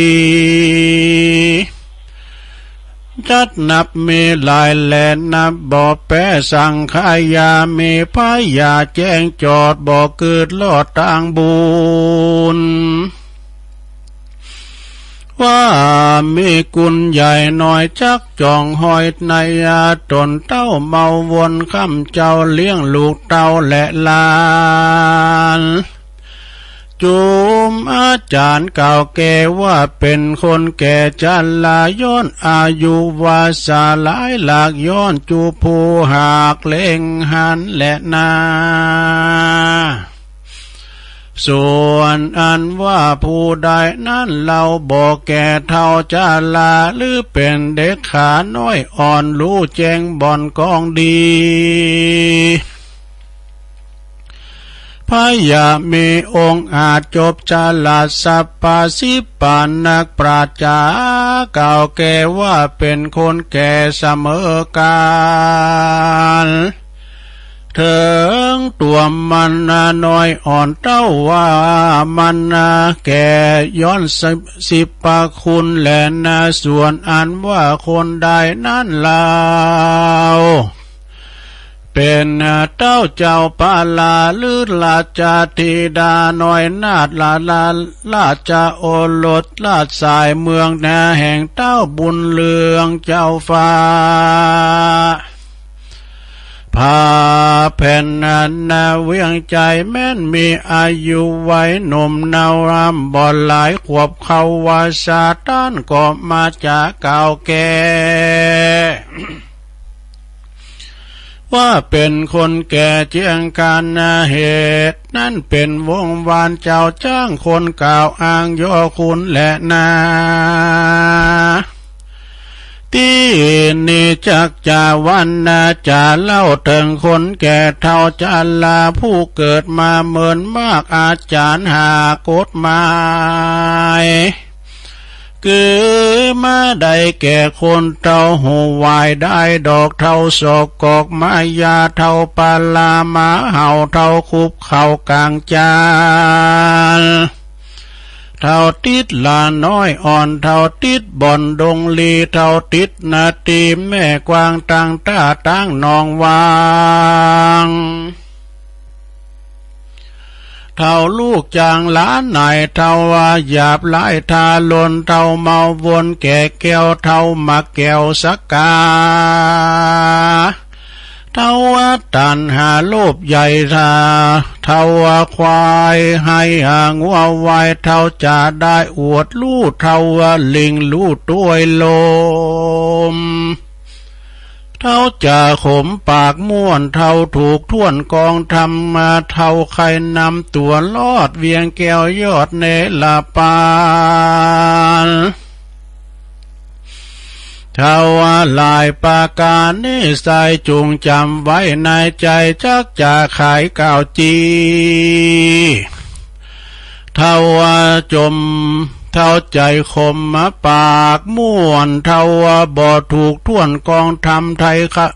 จัดนับมีหลายแหล่นับบ่อแปะสังขายามีพายาแจ้งจอดบ่อเกิดลอดทางบุญว่ามีกุญใหญ่น้อยจักจองหอยในอาตนเต้าเมาวนคำเจ้าเลี้ยงลูกเต้าและลานจุมอาจารย์เก่าแก่ว่าเป็นคนแก่จันลาย้อนอายุวาสาหลายหลากย้อนจูผู้หากเล่งหันและนาส่วนอันว่าผู้ใดนั้นเราบอกแก่เท่าจาลาหรือเป็นเด็กขาน้อยอ่อนรู้แจ้งบ่อนกองดีพายามีองค์อาจจบจาลาสัปปาสิปานักปราชญาเก่าแก่ว่าเป็นคนแก่เสมอการถึงตัวมันน้อยอ่อนเต้าว่ามันแก่ย้อนสิบปะคุณแลนาส่วนอันว่าคนใดนั้นลาวเป็นเต้าเจ้าปาลาลือราชธิดาน้อยนาดราชโอรสราชสายเมืองนาแห่งเต้าบุญเรืองเจ้าฟ้าพาแผ่นนาเวียงใจแม้นมีอายุไว้หนุ่มนาวรำบ่หลายขวบเขาวาสาต้านก็มาจากเก่าแก่ว่าเป็นคนแก่เจียงการเหตุนั่นเป็นวงวานเจ้าจ้างคนกล่าวอ้างย่อคุณและนาที่นี่จักจาวันนาจะเล่าถึงคนแก่เท่าจันลาผู้เกิดมาเหมือนมากอาจารย์หากฎหมายคือมาได้แก่คนเท่าหูวายได้ดอกเท่าศอกกอกมายาเท่าปาลามาเห่าเท่าคุบเข่ากลางจานเท่าติดลาน้อยอ่อนเท่าติดบ่อนดงลีเท่าติดนาตีแม่กวางตั้งตาตั้งนองวางเท่าลูกจางหลานไหนเท่าว่าหยาบหลายทาลนเท่าเมาวนแก่แก้วเท่ามักแก้วสักกาเท่าว่าตันหาโลภใหญ่ทาเท่าว่าควายให้หางวัววายเท่าจะได้อวดลู่เท่าว่าลิงลู่ตัวลมเท่าจะขมปากม่วนเท่าถูกท่วนกองทำมาเท่าใครนำตัวลอดเวียงแก้วยอดเนลาปานเท่าว่าลายปาการนิสัยจุงจำไว้ในใจจักจะขายก่าวจีเท่าว่าจมเท่าใจคมมาปากม่วนเท่าว่าบ่ถูกท่วนกองทำไทยค่ะ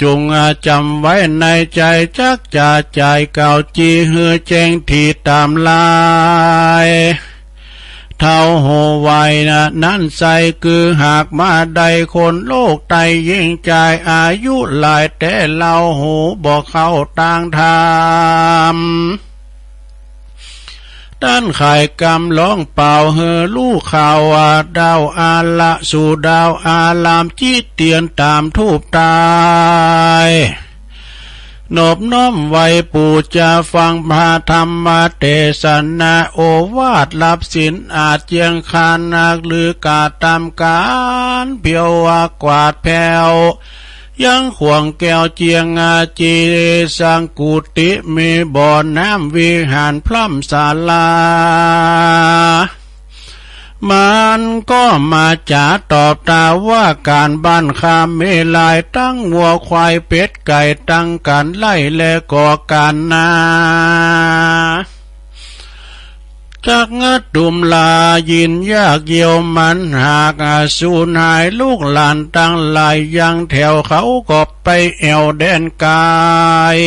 จงจำไว้ในใจจักจะใจเก่าจีเฮือแจ้งที่ตามลายเท่าโหไว้นั้นใสคือหากมาได้คนโลกไตยิ่งใจอายุหลายแต่เล่าหูบอกเข้าต่างทามด้านขายกำร้องเป่าเฮอลู่ข่าวว่าดาวอาละสู่ดาวอาลามจิตเตียนตามทูบตายนบน้อมไว้ปู่จะฟังพาธรรมเทศนาโอวาทรับสินอาจเจียงคานักหรือกาตามการเพียวว่ากวาดแผ่วยังขวงแก้วเจียงอาจีสังกุติมีบ่อน้ำวิหารพร่ำศาลามันก็มาจ่าตอบตาว่าการบ้านคาเมลายตั้งวัวควายเป็ดไก่ตั้งการไล่และก่อการนาจากงัดดุมลายินยากเยี่ยวมันหากสูญหายลูกหลานตั้งหลายยังแถวเขาก็ไปแอวแดนกาย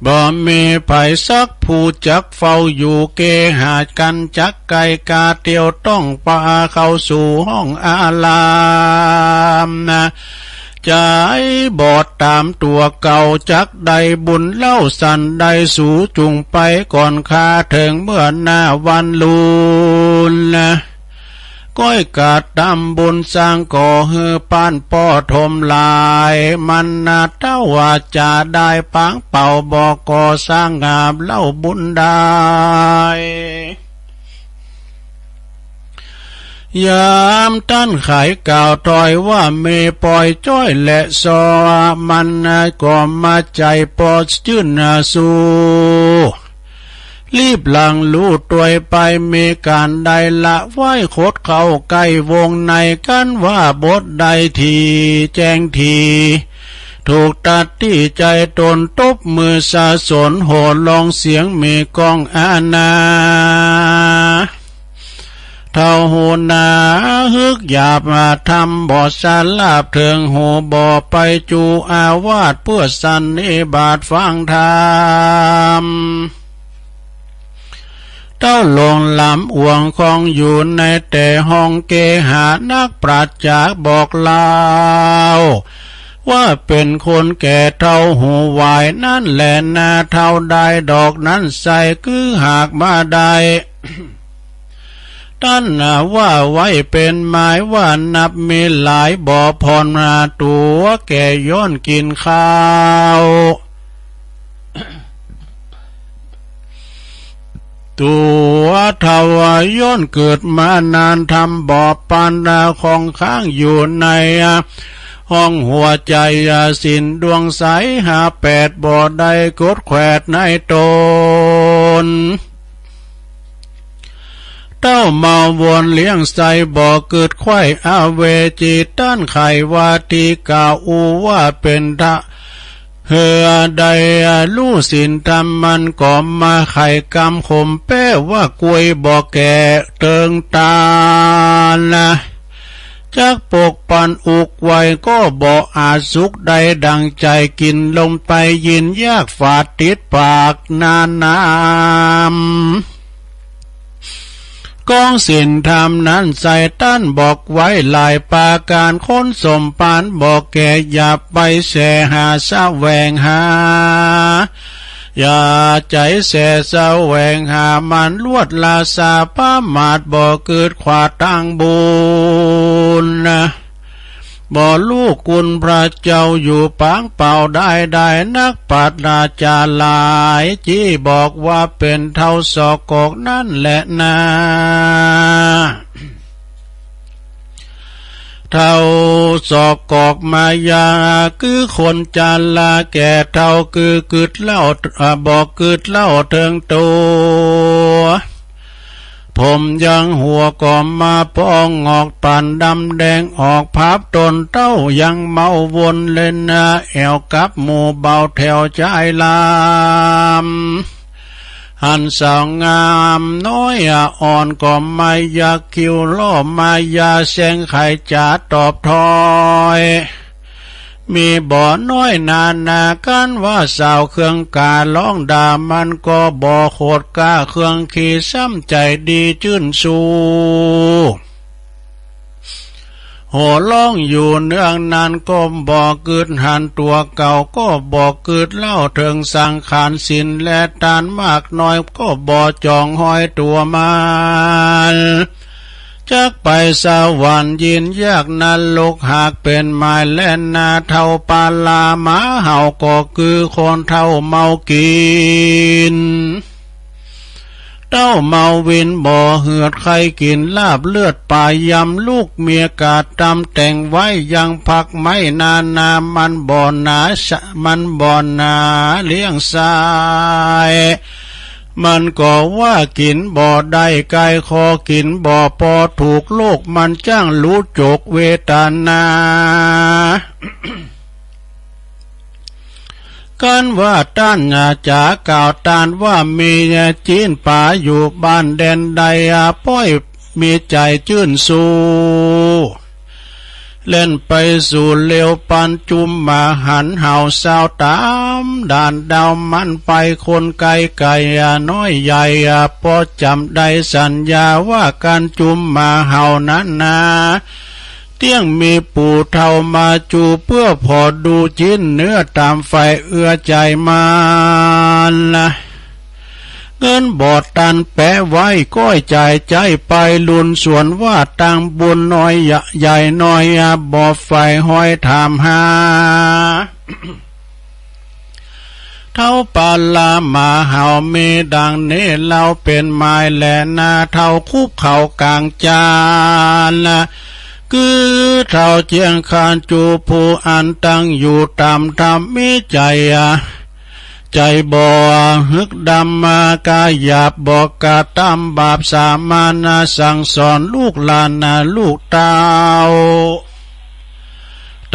บ่มีไผสักผู้จักเฝ้าอยู่เกหากันจักไก่กาเตียวต้องปาเข้าสู่ห้องอารามนะใจบอดตามตัวเก่าจักใดบุญเล่าสันใดสู่จุงไปก่อนคาถึงเมื่อหน้าวันลุนนะก้อยกาดดำบุญสร้างก่อฮือปานป้อทมลายมันนาเต้าว่าจะได้ปังเป่าบอกก่อสร้างงามเล่าบุญได้ยามตั้นขายก่าวถอยว่าเมปล่อยจ้อยและซอมันก็มาใจปอดจื่นสู้รีบหลังลู่ตัวไปมีการใดละไหว้โคดเข้าใกล้วงในกันว่าบทใดทีแจ้งทีถูกตัดที่ใจตนตบมือสาสนโหลองเสียงมีกองอาณาเท่าหูนาฮึกหยาบมาทำบ่อสาลาบเถิงหูบ่อไปจูอาวาสเพื่อสันนิบาตฟังธรรมเต้าลงลำอ่วงของอยู่ในแต่ห้องเกหานักปราชญ์บอกเล่าว่าเป็นคนแก่เท่าหูวายนั่นแหละนาเท่าใดดอกนั้นใส่คือหากมาได้ ท่านว่าไว้เป็นหมายว่านับมีหลายบ่อพรมาตัวแก่ย้อนกินข้าวตัวทวายย้อนเกิดมานานทำบ่อปานดาของข้างอยู่ในห้องหัวใจสินดวงใสหาแปดบ่อใดกดแขวดในตนเต้าเมาวนเลี้ยงใส่บ่อเกิดไข่อาเวจีต้านไขวาทีกาอูว่าเป็นทะเฮือใดลู่สินทำมันก็มาไข่กำขมแป้ว่ากวยบ่อแก่เติงตาละจักปกปันอุกไว้ก็บ่อาจสุขใดดังใจกินลงไปยินยากฝาดติดปากนานน้ำกองสินธรรมนั้นใส่ตั้นบอกไว้หลายปาการค้นสมปานบอกแก่อย่าไปแสหาแสวงหาอย่าใจแสแสวงหามันลวดลาสาป้ามาดบ่เกิดขวาตั้งบุญบ่ลูกคุณพระเจ้าอยู่ปางเป่าได้นักปราชญ์จาหลายจี้บอกว่าเป็นเท่าศอกกอกนั่นแหละนาเท่าศอกกอกมายาคือคนจาลาแก่เท่าคือกึดเล่าบอกกึดเล่าเทิงตัวผมยังหัวก่อมาปองออกป่านดำแดงออกพับตนเต้ายังเมาวนเล่นแอวกับหมู่เบาแถวใจลามหันสาวงามน้อยอ่อนก็มายาคิวล่อมายาแสงไข่จ่าตอบทอยมีบ่อน้อยนากันว่าสาวเครื่องการ้องด่ามันก็บ่โคดกาเครื่องขี่ซ้ำใจดีจื่นสูโหร้องอยู่เนื่องนานก็บ่เกิดหันตัวเก่าก็บ่เกิดเล่าถึงสังขารสินและตานมากน้อยก็บ่จองห้อยตัวมันจักไปสวรรค์ยินยากนรกหากเป็นไม้แล่นนาเท่าปาลาหมาเห่าก็คือคนเท่าเมากินเต้าเมาวินบ่เหือดใครกินลาบเลือดป่ายำลูกเมียกาดตำแต่งไว้ยังพักไม่นามันบ่อนาเลี้ยงสายมันก็ว่ากินบ่อได้ไกลคอกินบ่อพอถูกโลกมันจ้างรู้จกเวทนากันว่าต้านจาก่าวตานว่ามีจีนป่าอยู่บ้านแดนใดป้อยมีใจจื่นสู เล่นไปสู่เลี้ยวปันจุมมาหันเห่าสาวตามด่านดาวมันไปคนไกลไก่น้อยใหญ่พอจำได้สัญญาว่าการจุมมาเห่านั้นนาเที่ยงมีปู่เท่ามาจูเพื่อพอดูชิ้นเนื้อตามไฟเอื้อใจมันละเงินบอดตันแปะไว้ก้อยใจใจไปลุนส่วนว่าตังบุญน้อยใหญ่น้อยบอดไฟห้อยถามหา เท่าปาลามาเห่าเมดังเนเราเป็นไม้แหลนาเท่าคุบเข่ากลางจานละคือเท่าเจียงคานจูผู้อันตั้งอยู่ตามธรรมมิใจใจบ่ฮึกดำมากาหยาบบอกกาตามบาปสามานาสั่งสอนลูกหลานนาลูกเต้า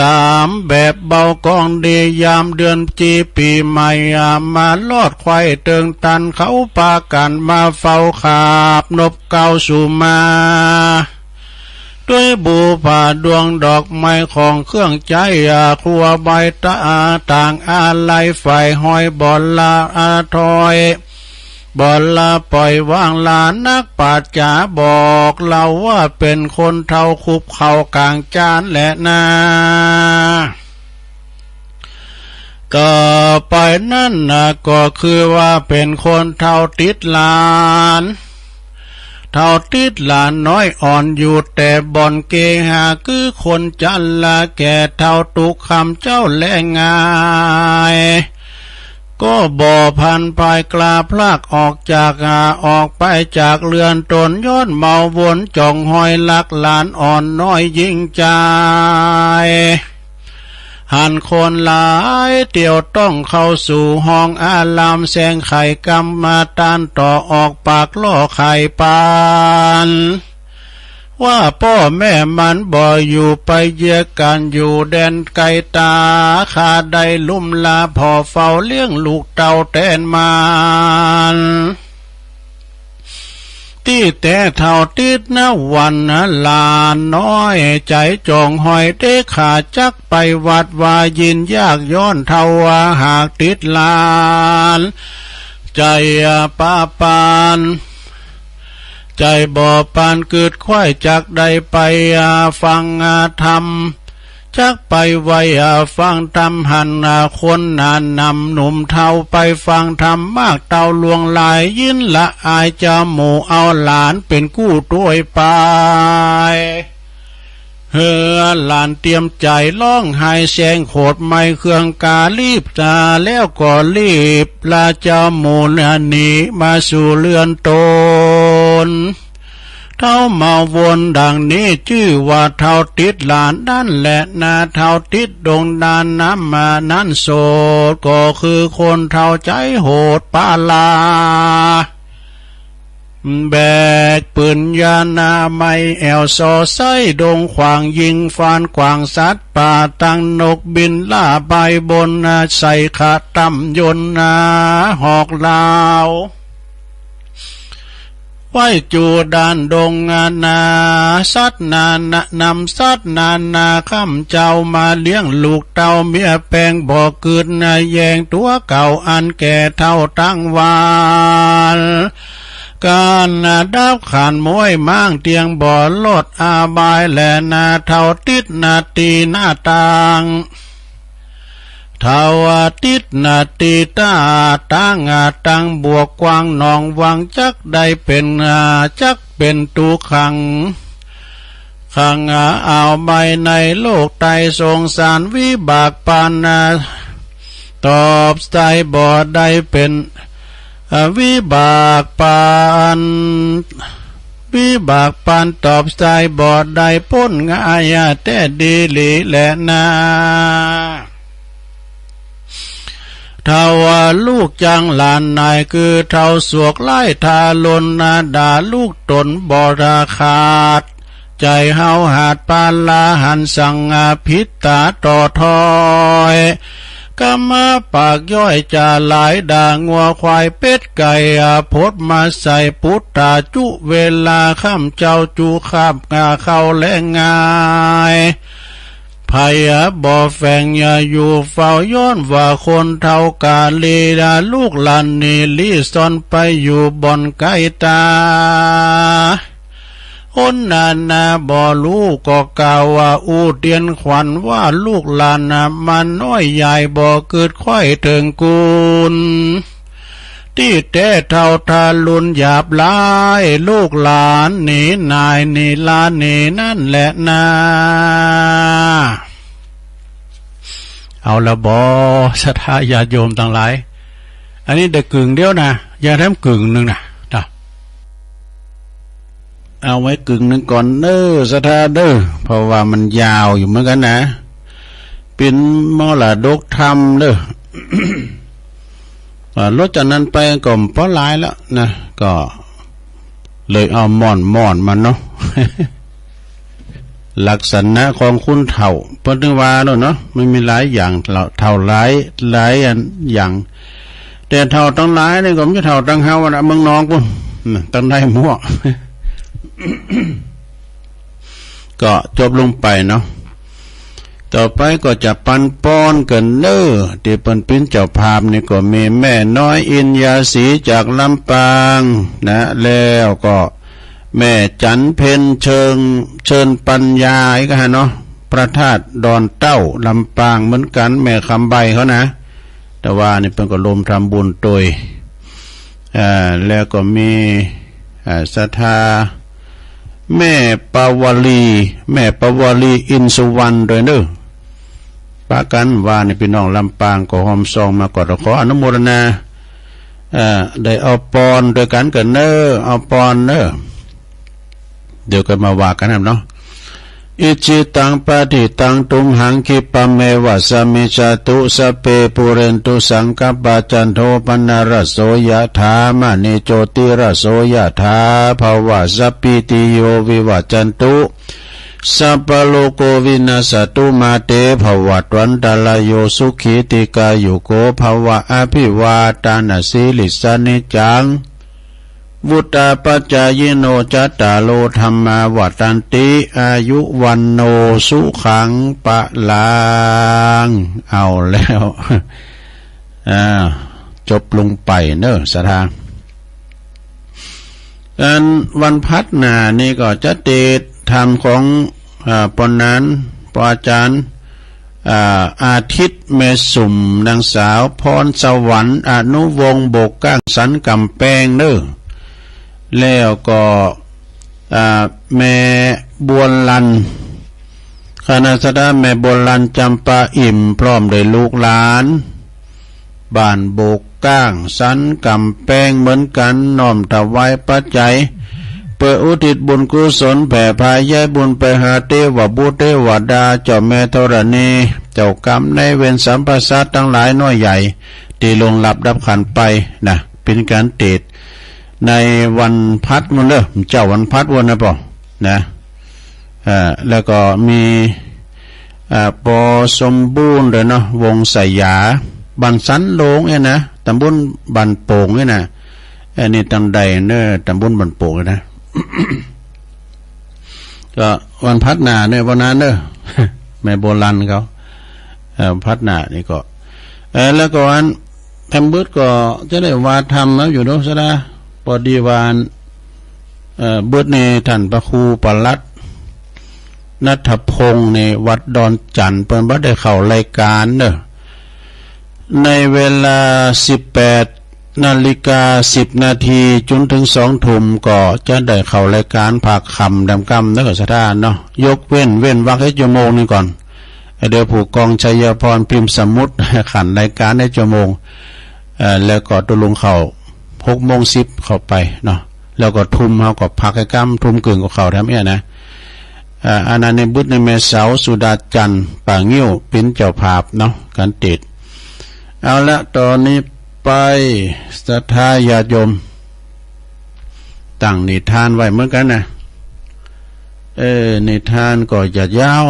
ตามแบบเบากองดียามเดือนจีปีใหม่มาลอดควายเติงตันเขาปากันมาเฝ้าขาบนบเก้าสู่มาด้วยบูผาดวงดอกไม้ของเครื่องใจครัวใบตาต่างอาลัยไฟห้อยบอลลาทอยบอลลาปล่อยวางลานักปราชญ์จ๋าบอกเราว่าเป็นคนเท่าคุบเข่ากลางจานแหละนาก็ไปนั่นก็คือว่าเป็นคนเท่าติดลานเท่าติดหลานน้อยอ่อนอยู่แต่บ่อนเกหาคือคนจันละแก่เท่าตุกคำเจ้าแลงายก็บ่พันภายกลาพลากออกจากออกไปจากเรือนตนย้อนเมาวนจ่องหอยลักหลานอ่อนน้อยยิ่งใจหันคนหลายเตี่ยวต้องเข้าสู่ห้องอารามแสงไข่กำมาตานต่อออกปากล่อไข่ปานว่าพ่อแม่มันบ่อยู่ไปเยียกันอยู่แดนไกลตาขาได้ลุ่มลาพอเฝ้าเลี้ยงลูกเต่าแตนมันที่แต่เท่าติดนะวันลานน้อยใจจองหอยเด้ขาจักไปวัดวายินยากย้อนเท่าหากติดลานใจป้าปานใจบ่อปานเกิดควายจากใดไปฟังธรรมจักไปไว้ฟังธรรมหันคนนานนำหนุ่มเท่าไปฟังธรรมมากเต่าลวงลายยินละอายจะหมู่เอาหลานเป็นกู้ตัวไปเฮือหลานเตรียมใจร้องไห้แสงโขดไม่เครื่องกาลีบตาแล้วก็รีบลาเจ้าหมู่หนีมาสู่เรือนตนเท่ามาวนดังนี้ชื่อว่าเท่าติดหลานนั่นแหละนาเท่าติดดงดานน้ำมานั้นโสดก็คือคนเท่าใจโหดปาลาแบกปืนยานาไม่แอวซอไส้ดงขวางยิงฟานกวางสัตว์ป่าตั้งนกบินล่าใบบนใส่ขาตั้มยนหอกลาวไว้จูดานดงนาสัตนานำสัตนาข้ามเจ้ามาเลี้ยงลูกเต่าเมียแปงบ่อเกิดแยงตัวเก่าอันแก่เท่าตั้งวานการดาวขานมวยมั่งเตียงบ่อลดอาบายแลนาเท่าติดนาตีหน้าต่างเท่าติดนาตีตาตั้งบวกกว้างนองวังจักได้เป็นจักเป็นตูขังเอาใบในโลกไตสงสารวิบากปานตอบใจบ่ได้เป็นวิบากปานตอบใจบ่ได้พ้นง่ายแต่ดีหลีแหละนาเท่าลูกจังหลานนายคือเท่าสวกไล่ทาลนด่าลูกตนบ่ราขาดใจเฮาหาดปาลาหันสังพิตาต่อทอยกำมาปากย่อยจะหลายด่างัวควายเป็ดไก่พดมาใส่ปุตตาจุเวลาข้ามเจ้าจูข้ามเข้าแลงง่าย ภัยบ่แฝงอย่าอยู่เฝ้าย้อนว่าคนเท่ากาลีดาลูกหลานนี่ลีซ่อนไปอยู่บ่อนไกลตาคนนาบ่รู้ก็กล่าวว่าอูเตียนขวัญว่าลูกหลานมันน้อยใหญ่บ่เกิดค่อยถึงกุลที่แต่เท่าทาลุนหยาบลายลูกหลานนี่นายนี่ลานนี่นั่นแหละนาเอาละบ่ศรัทธาญาติโยมทั้งหลายอันนี้ได้กึ่งเดียวนะอย่าทำกึ่งหนึ่งนะเอาไว้กึ่งหนึ่งก่อนเด้อศรัทธาเด้อเพราะว่ามันยาวอยู่เหมือนกันนะเป็นมรดกธรรมเด้อลดจากนั้นไปก็พอหลายแล้วนะก็เลยเอาม่อนมันเนาะ ลักษณะของคุณเถ่าเพิ่นถึงว่าแล้วเนาะมันมีหลายอย่างเท่าหลายอย่างแต่เท่าทั้งหลายนี่ก็ไม่เท่าตั้งเฮานะเมืองน้องพุ่นตั้งได้มั่ว ก็จบลงไปเนาะต่อไปก็จะปันป้อนกันเน้อที่เป็นเจ้าภาพนี่ก็มีแม่น้อยอินยาศรีจากลำปางนะแล้วก็แม่จันเพ็ญเชิญปัญญาอีกฮะเนาะพระธาตุดอนเต้าลำปางเหมือนกันแม่คำใบเขานะแต่ว่านี่เป็นก็ลมทำบุญโดยแล้วก็มีศรัทธาแม่ปาวลีอินสุวรรณโดยเน้อปากันว่านี่พี่น้องลำปางก็หอมซองมาก่อนขออนุโมทนาได้เอาปอนโดยกันกันเน้อเอาปอนเน้อเดี๋ยวกันมาว่ากันนะเนาะอิจิตังปฏิตังตุมหังคิปะเมวะสมิจตุสเปปุเรนตุสังกปะจันโทปนารโสยถามณิโจติรโสยถาภวะสัพพิติโยวิวัจจันตุสัพพโลกวินาศตุมาเตภวัตวันตาลโยสุขีติกายุโกภวะอภิวาทานาสิลิสานิจังวุตาปัจจายโนจัตตาโลธรรมาวัตันติอายุวันโนสุขังปะลางเอาแล้วจบลงไปเนอะสถานวันพัฒนานี่ก็จะเตดธรรมของปนนั้นปอาจารย์อาทิตย์เมสุมนางสาวพรสวรรค์อนุวงศ์โบกก้างสันกำแพงเนอะแล้วก็แม่บวนลันคณะสดาแม่บวนลันจำปาอิ่มพร้อมด้วยลูกหลานบ้านโบกก้างสันกำแพงเหมือนกันน้อมถวายปัจจัยเพื่ออุทิศบุญกุศลแผ่พายายบุญไปหาเทวบุตรเทวดาเจ้าแม่ธรณีเจ้ากรรมในเวรสัมปสัตทั้งหลายน้อยใหญ่ที่ลงหลับดับขันไปนะเป็นการเตดในวันพัดมันเด้อเจ้าวันพัดวันนะป่ะนะแล้วก็มีปอสมบูรณ์เลยเนาะวงสยาบันสันโลงเนี่ยนะตำบลบันโป่งเนี่ยนะอันนี้ตังใดเนอะตำบลบันโป่งนะ ก็วันพัดนาเนี่ยวันนั้นเนอะ แม่โบราณเขาพัดนานี่ก็แล้วก็วันทำบุญก็จะได้วาทำนะอยู่โน้นซะนะพอดีวานบุตรในท่านพระครูปลัดณัฐพงศ์ในวัดดอนจันทร์เพิ่นบ่ได้เข้ารายการเด้อในเวลา 18:10 จนถึง 2 ทุ่มก็จะได้เข้ารายการภาคค่ำดำค่ำนักสถานเนาะยกเว้นวรรคให้ชั่วโมงนึงก่อนเดี๋ยวผู้กองชัยพรพิมพ์สมุดขันรายการในชั่วโมงแล้วก็ตุลุงเข้า6:10เข้าไปเนาะแล้วก็ทุ่มเฮาก็พักให้ค่ำทุ่มกึ่งก็เข้าทำเนี่ยนะอานาในบุตรในแม่สาวสุดาจันทร์ป่างิ้วเป็นเจ้าภาพเนาะการติดเอาละตอนนี้ไปศรัทธาญาติโยมตั้งนิทานไว้เหมือนกันนะนิทานก็จะยาว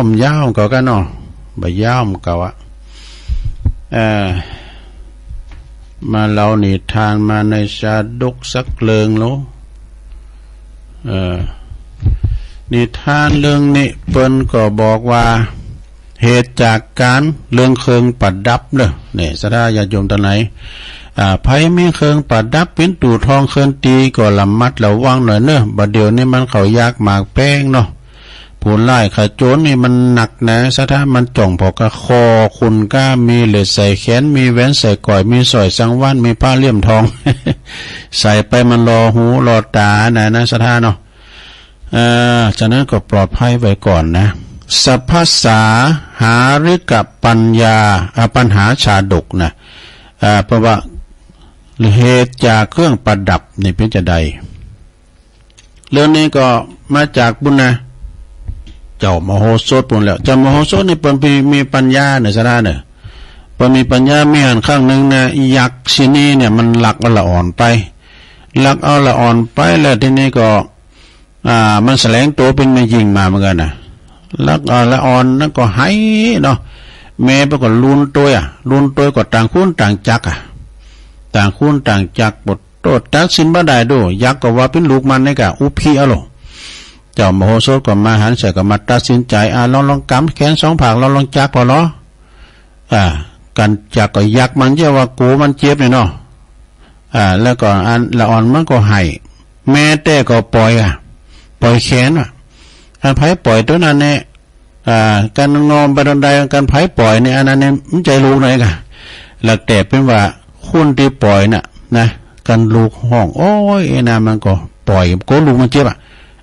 ก็กันเนาะบ่ยาวก็ว่ามาเล่านิทานมาในชาดกสักเลิงโลนิทานเรื่องนี้เปิ้นก็บอกว่า เหตุจากการเรื่องเครื่องประดับเด้อเนี่ยสดาญาติโยมตาไหนไผมีเครื่องประดับเป็นตู่ทองเครื่องตีก็ระมัดระวังหน่อยเนอะบัดเดี๋ยวนี้มันเขายากหมากแป้งเนาะผู้ไล่ขโจรนี่มันหนักนะสถามันจ่องพอกระคอคุณก้ามีเหล็กใส่แขนมีแหวนใส่ก่อยมีสร้อยสังวานมีผ้าเลี่ยมทอง ใส่ไปมันรอหูรอตานะสถาเนาะฉะนั้นก็ปลอดภัยไว้ก่อนนะสัพพสาหาริกับปัญญาปัญหาชาดกนะเพราะว่าเหตุจากเครื่องประดับนี่เป็นจะใดเรื่องนี้ก็มาจากบุญนะเจ้ามโหสถปุ่นแล้วเจ้ามโหสถนี่เปิ้นมีปัญญาเนี่ยซะเนี่ยเปิ้นมีปัญญามีหันข้างนึงนะยักษ์สินี้เนี่ยมันหลักเอาละอ่อนไปหลักเอาละอ่อนไปแล้วทีนี้ก็มันแสลงตัวเป็นมายิงมาเหมือนกันนะหลักเอาละอ่อนนั่นก็ให้เนาะแม่ไปก็ลุนตัวก็ต่างคนต่างจักต่างคนต่างจักบทโตตัดสินบ่ได้ดูยักษ์ก็ว่าเป็นลูกมันนี่กะอุพีเอาโลเจ้ามโหสถก็มาหันใส่ก็มาตัดสินใจลองกำแขนสองผากลองจักพอเนาะกันจักก็ยักมันเจ้าว่ากูมันเจ็บเนี่ยเนาะแล้วก็อันละอ่อนมันก็ให้แม่แต่ก็ปล่อยแขนการไผปล่อยตัวนั้นเนี่ยการงอมไปดันใดการไผปล่อยเนี่ยอันนั้นเนี่ยมันใจรู้หน่อยกะหลักแต่เป็นว่าคุณที่ปล่อยน่ะนะกันลูกห้องโอ้ยนะมันก็ปล่อยก็ลูกมันเจ็บ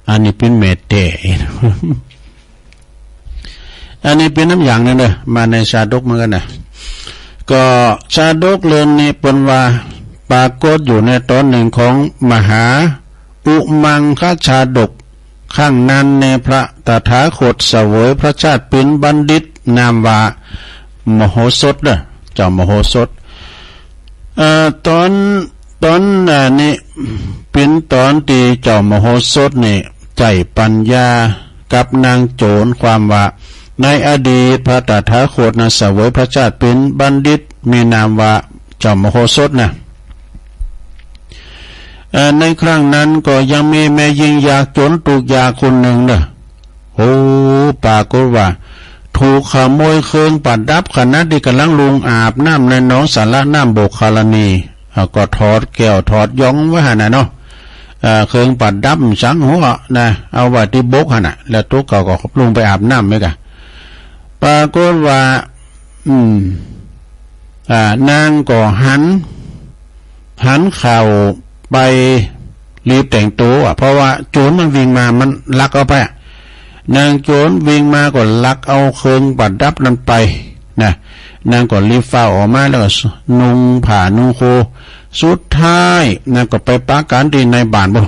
อันนี้เป็นเมตเตอันนี้เป็นน้ำอย่างนึงเลยมาในชาดกเหมือนกันนะก็ชาดกเรื่องนี้เป็นว่าปรากฏอยู่ในตอนหนึ่งของมหาอุมังคชาดกข้างนั้นในพระตถาคตเสวยพระชาติเป็นบัณฑิตนามว่ามโหสถเด้อเจ้ามโหสถตอนนี้เป็นตอนที่เจ้ามโหสถนี่ใจปัญญากับนางโจรความว่าในอดีตพระตถาคตเสวยพระชาติเป็นบัณฑิตมีนามว่าเจ้ามโหสถนะในครั้งนั้นก็ยังมีแม่ยิงยากจนถูกยาคนหนึ่งเนอะโอ้ปากฏว่าถูกขโมยเครื่องประดับขณะที่กำลังลงอาบน้ำในหนองสาระน้ำโบกคารณีก็ถอดแก้วถอดย้องไว้หน่ะเนาะเครื่องประดับสังหัวนะเอาไว้ที่บกน่ะแล้วตัวเก่าก็ลงไปอาบน้ำไหมกะปากฏว่านางก็หันเข่าไปรีบแต่งตัวเพราะว่าโจรมันวิ่งมามันลักเอาไปนางโจรวิ่งมาก็ลักเอาเครื่องประดับนั้นไปนะนางก็รีบเฝ้าออกมาแล้วก็นุ่งผ้านุ่งโคสุดท้ายนางก็ไปปะกันที่ในบ้านบ่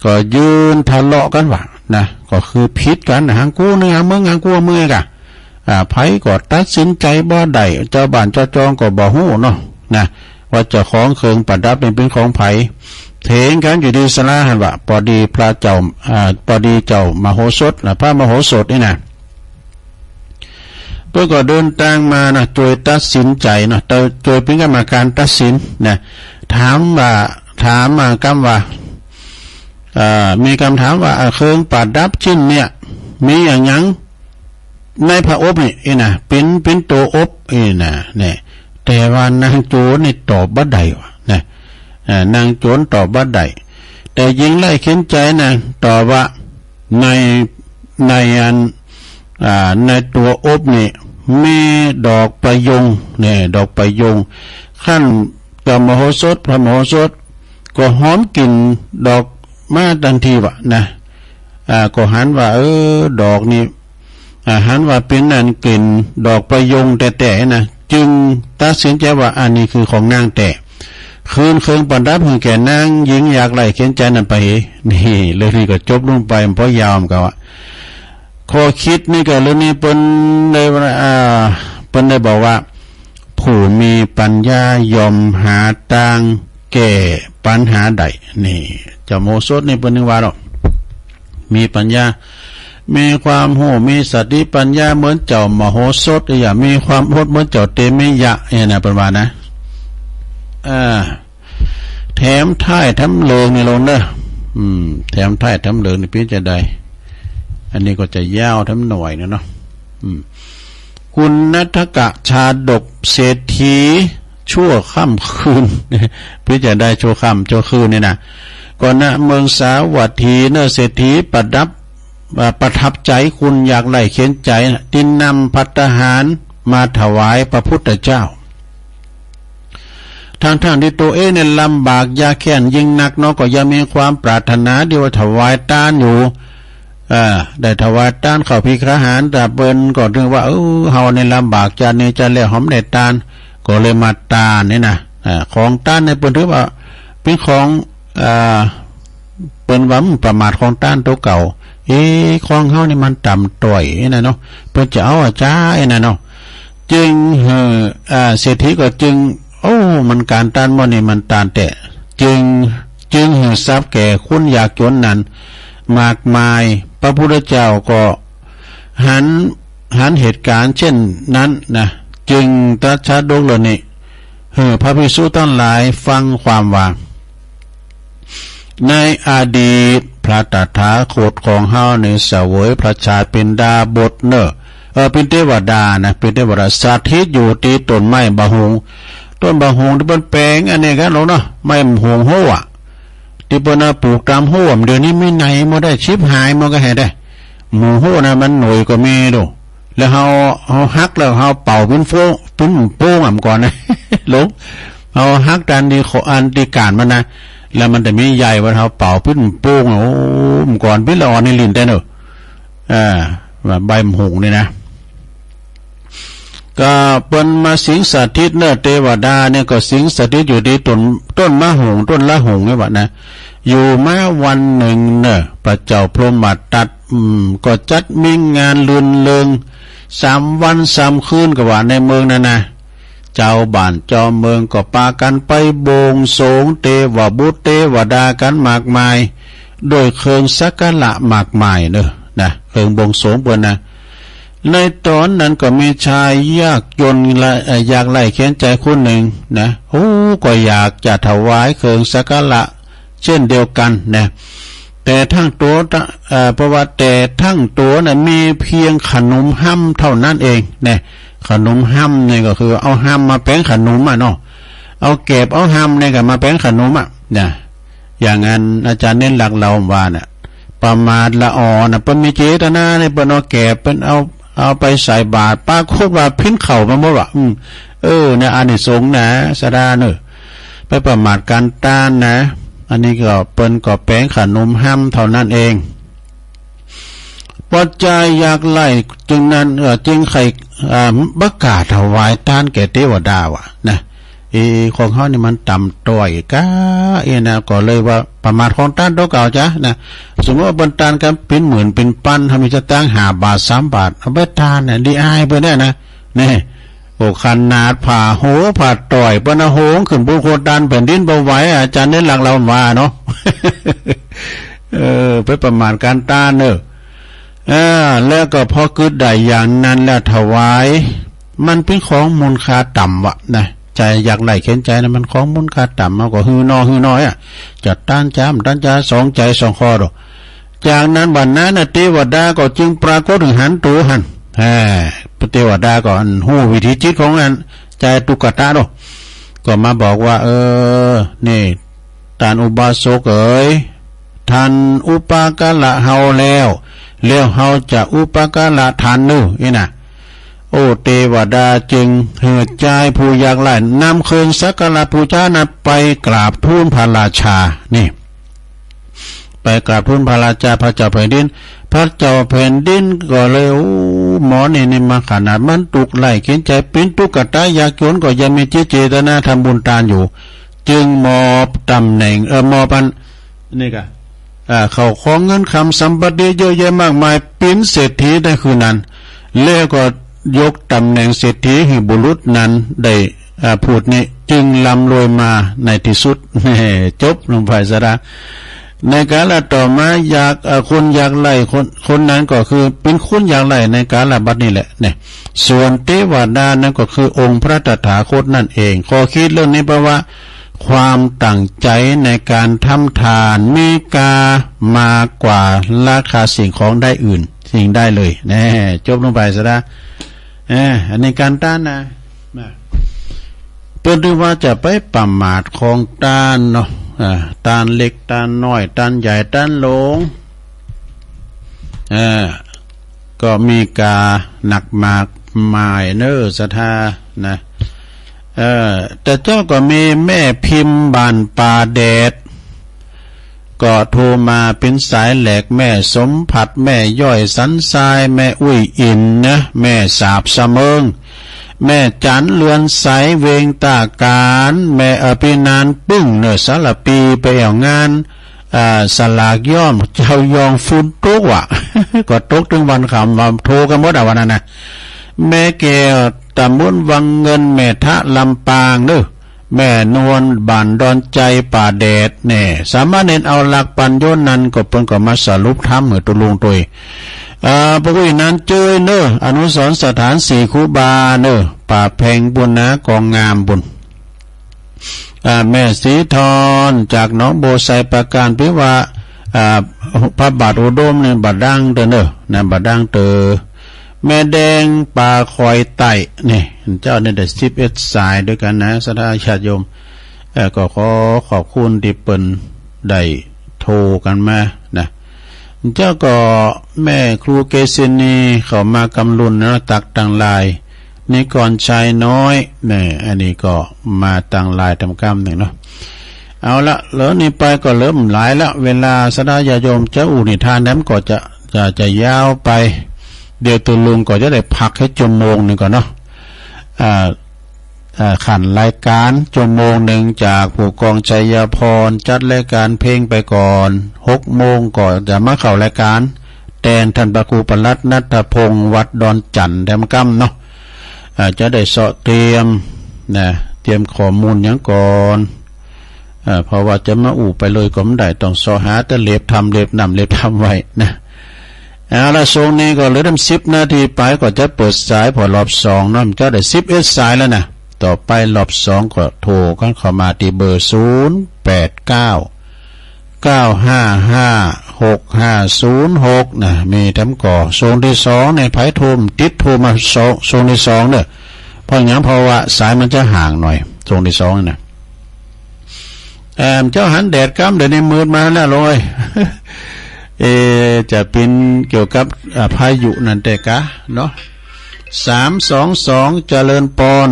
ก็ยืนทะเลาะกันว่านะก็คือพิษกันหางกูเนื้อมึงหางกูมือกะไผก็ตัดสินใจบ่ได้เจ้าบ้านเจ้าจองก็บ่ฮู้เนาะนะว่าเจ้าของเครื่องประดับเป็นของไผเถียงกันอยู่ดีสลาหันว่าพอดีพระเจ้าพอดีเจ้ามโหสถพระมโหสถนี่นะเพื่อก็เดินทางมานะโดยตัดสินใจนะโดยเป็นกรรมการตัดสินนะถามมาคำว่ามีคำถามว่าเครื่องประดับชิ้นเนี่ยมีอย่างยังในพระอบนี่นะเป็นตัวอบนะเนี่ยแต่ว่านางโจรนี่ตอบบ่ได้ว่ะนะนางโจรตอบบ่ได้แต่ยิงไล่เข็นใจนางตอบว่าในตัวอบนี่มีดอกประยงเนี่ยดอกประยงขั้นกับมโหสถพระมโหสถก็หอมกลิ่นดอกมาทันทีว่ะนะก็หันว่าดอกนี่หันว่าเป็นนั่นกลิ่นดอกประยงแต่นะจึงตัดสินใจว่าอันนี้คือของนางแต่คืนเครื่องประดับของแก่นางหญิงอยากไล่เข็นใจนั่นไปนี่เลยนี่ก็จบลงไปเพราะยาวกันว่าข้อคิดนี่ก็เรื่องนี้เปิ้นได้บอกว่าผู้มีปัญญายอมหาทางแก้ปัญหาใดนี่เจ้าโมโสสนี่เปิ้นนึกว่าหรอกมีปัญญามีความโหมีสติปัญญาเหมือนเจ้ามโหสถอย่ามีความอดเหมือนเจ้าเตมิยะนะประมาณนะแถมท้ายทำเลิงนี่ลงเด้อแถมท้ายทำเลิงนี่เป็นจะได้อันนี้ก็จะยาวทำหน่อยเนาะ คุณนัทกะชาดกเศรษฐีชั่วค่ำคืนเพื่อจะได้ชั่วค่ำชั่วคืนนี่นะก่อนนะเมืองสาวัตถีเนเศรษฐีประทับใจคุณอยากไล่เขียนใจดินนำภัตตาหารมาถวายพระพุทธเจ้าทางที่ตัวเนี่ยลำบากยากแค้นยิ่งนักเนาะก็ยังมีความปรารถนาที่ว่าถวายทานอยู่ได้ถวายทานเข้าพิคหารแต่เปิ้นก็ถึงว่าเฮาในลำบากจานนี้จะแล้วหอมได้ทานก็เลยมาทานนี่นะของทานในเปิ้นถือว่าเป็นของเปิ้นว่าประมาทของทานตัวเก่าของเฮานี่มันต่ำต้อยนะเนาะเพิ่นจะเอาจ้านะเนาะจึงเศรษฐีก็จึงมันการต้านบ่นี่มันต้านแต่จึงหือทรัพย์แก่คุณอยากจนนั้นมากมายพระพุทธเจ้าก็หันเหตุการณ์เช่นนั้นนะจึงตรัสชาดกเหล่านี้พระภิกษุทั้งหลายฟังความว่าในอดีตพระตถาคตของเฮาในเสวยพระชาติเป็นดาบทเนอะเป็นเทวดานะเป็นเทวดาสถิตอยู่ที่ต้นไม้บะฮงต้นบะฮงที่เป็นแปลงอันนี้กันหรอกเนาะไม่หงโหอ่ะที่เปิ้นปลูกตามโหมเดี๋ยวนี้ไม่ไหนบ่ได้ชิบหายมันก็ให้ได้หมู่โหนะมันหน่วยก็มีดูแล้วเฮาฮักแล้วเฮาเป่าเป็นโฟเป็นโป้งอ่ำก่อนนะหลงเฮาฮักดันดีอันดีการมันนะแล้วมันจะมีใหญ่ว่าเฮาเป่าเป็นโป้งก่อนเป็นละอ่อนในลิ้นแต่เนอะว่าใบหงนี่นะก็เปิ้นมาสิงสถิตเนอะเทวดาเนี่ยก็สิงสถิตอยู่ที่ต้นมะหงต้นละหงนี่ว่านะอยู่มาวันหนึ่งเนอะพระเจ้าพรหมทัตก็จัดมีงานลื่นเริง3 วัน 3 คืนก็ว่าในเมืองนั่นนะเจ้าบ้านจอมเมืองก็พากันไปบวงสรวงเทวบุตรเทวดากันมากมายโดยเครื่องสักการะมากมายเนอะนะเครื่องบวงสรวงเปิ้นนะในตอนนั้นก็มีชายยากจนอยากไล่เขียนใจคนหนึ่งนะก็อยากจะถวายเครื่องสักการะเช่นเดียวกันนะแต่ทั้งตัวเพราะว่าแต่ทั้งตัวน่ะมีเพียงขนมห้ำเท่านั้นเองนะขนมห้ำนี่ก็คือเอาห้ำมาแป้งขนมเนาะเอาเก็บเอาห้ำนี่ก็มาแป้งขนมนะอย่างนั้นอาจารย์เน้นหลักเราว่าน่ะประมาทละอ่อนน่ะเปิ้นมีเจตนาในเปิ้นเอาแก็บเปิ้นเอาไปใส่บาตรป้าโคตรว่าพิ้นเข่ามาบ่ว่าเนี่ยอานิสงส์นะสดาเนอะไปประมาทการต้านนะอันนี้ก็เปิ้นก็แป้งขนมห้ำเท่านั้นเองปัจจัยอยากไล่จึงนั้นจึงใครบักกาถวายทานแก่เทวดาว่ะนะของเขานี่มันต่ำต้อยก้านะก็เลยว่าประมาทของต้านตัวเก่าจ้ะนะสมมติว่าบนต้านกันเป็นหมื่นเป็นพันทำให้จะตั้ง5 บาท 3 บาทเอาไปทานเนี่ยดีอายไปเนี่ยนะนี่ขันนาดผ่าโหผ่าต่อยปนโหงขึ้นบุคคลดันแผ่นดินบ่ไหวอาจารย์เน้นหลักเราว่าเนาะ ไปประมาทการต้านเนอะแล้วก็พอเกิดได้อย่างนั้นแล้วถวายมันเป็นของมูลค่าต่ำวะนะใจอยากไล่เข็นใจนะมันของมูลค่าต่ำมากกว่าฮือน้อยจัดต้านจ้า2 ใจ2 คอดอกจากนั้นบัดนั้นเทวดาก็จึงปรากฏถึงหันตัวหันเทวดาก็หู้วิธีจิตของอันใจตุกตะเนาะก็มาบอกว่านี่ท่านอุบาสกท่านอุปการะเฮาแล้วเฮาจะอุปการะท่านนี่นะเทวดาจึงเหือใจผู้อยากไล่นำเครื่องสักการะบูชานะไปกราบทูลพระราชานี่ไปกราบทูลพระราชาพระเจ้าแผ่นดินพระเจ้าแผ่นดินก็เลยหมอนี่มาขนาดมันตุกไล่เขียนใจเป็นตุกตะอยากจนก็ยังมีเจตนาทำบุญทานอยู่จึงมอบตำแหน่งมอบนี่ก็เขาของเงินคำสัมปติเยอะแยะมากมายเป็นเศรษฐีได้คืนนั้นแล้วก็ยกตำแหน่งเศรษฐีให้บุรุษนั้นได้พูดนี้จึงร่ำรวยมาในที่สุดจบลงไปซะละในกาลต่อมาอยากคนอยากไล่คนนั้นก็คือเป็นคนอยากไล่ในกาลบัดนี้แหละเนี่ยส่วนเทวดานั้นก็คือองค์พระตถาคตนั่นเองขอคิดเรื่องนี้เพราะว่าความตั้งใจในการทำทานมีกามากกว่าราคาสิ่งของได้อื่นสิ่งได้เลยแน่จบลงไปซะละ อันนี้การต้านนะเพื่อที่ว่าจะไปประมาทของต้านเนาะต้านเล็กต้านน้อยต้านใหญ่ต้านหลงก็มีกาหนักมากหมายเนอสถานะแต่เจ้าก็มีแม่พิมพ์บานป่าแดดก็โทรมาเป็นสายแหลกแม่สมผัดแม่ย่อยสันทรายแม่อุ้ยอินนะแม่สาบเสมิงแม่จันเลือนใสเวงตาการแม่อภินานปึ้งเนอสารปีไปเอางานสลากย่อมเจ้ายองฟุ้นตุกว่ะ ก็ตุกถึงวันคำวันโทรกันหมดวันนั้นนะแม่แก้วตำบลวังเงินแม่ทะลำปางเด้อแม่นวลบานดอนใจป่าแดดแน่สามารถเน้นเอาหลักปัญโยนันก็เพิ่นก็มาสรุปธรรมเหมือนตุลุงตุยพระกุยนั้นเจอเนออนุสรณ์สถานสี่คูบาเนอป่าแพงบุญนะกองงามบุญแม่สีทอนจากน้องโบไซประการพิว่าพระบาทอุดมในบัดดังเด้อเนอในบัดดังเตอแม่แดงป่าคอยไต่นี่เจ้าเนี่ยได้11สายด้วยกันนะสถาญาติโยมก็ขอขอบคุณที่เปิ้นได้โทรกันมานะเจ้าก็แม่ครูเกษินีเขามากำลุนนะตักตังลายนี่ก่อนชายน้อยนี่อันนี้ก็มาตังลายทำกรรมหนึ่งเนาะเอาละแล้วนี่ไปก็เริ่มหลายละเวลาสถาญาติโยมเจ้าอุนิทานนั้นก็จะยาวไปเดี๋ยวตัวลุงก็จะได้พักให้ชั่วโมงหนึ่งก่อนเนาะขันรายการชั่วโมงหนึ่งจากผู้กองชัยพรจัดรายการเพลงไปก่อน6 โมงก่อนจะมาเข้ารายการแทนท่านพระครูปลัดณัฐพงศ์วัดดอนจันทร์แถมกำเนาะจะได้เสาะเตรียมข้อมูลอย่างก่อนเพราะว่าจะมาไปเลยก็ไม่ได้ต้องสอหาแต่เล็บทำเล็บนำเล็บทำไว้นะเอาละโซนนี้ก็เหลือ10 นาทีไปก็จะเปิดสายพอรอบ2นั่นจะได้11สายแล้วนะต่อไปรอบ2ก็โทรกันเข้ามาที่เบอร์0899556506นะมีทั้งก่อโซนที่2ในไผโทรติดโทรมาโซนที่2เด้อเพราะงั้นเพราะว่าสายมันจะห่างหน่อยโซนที่2นะเจ้าหันแดดกำเดี๋ยวนี้มืดมาแล้วลอยจะเป็นเกี่ยวกับพายุนั่นแต่กะเนาะ322เจริญปอน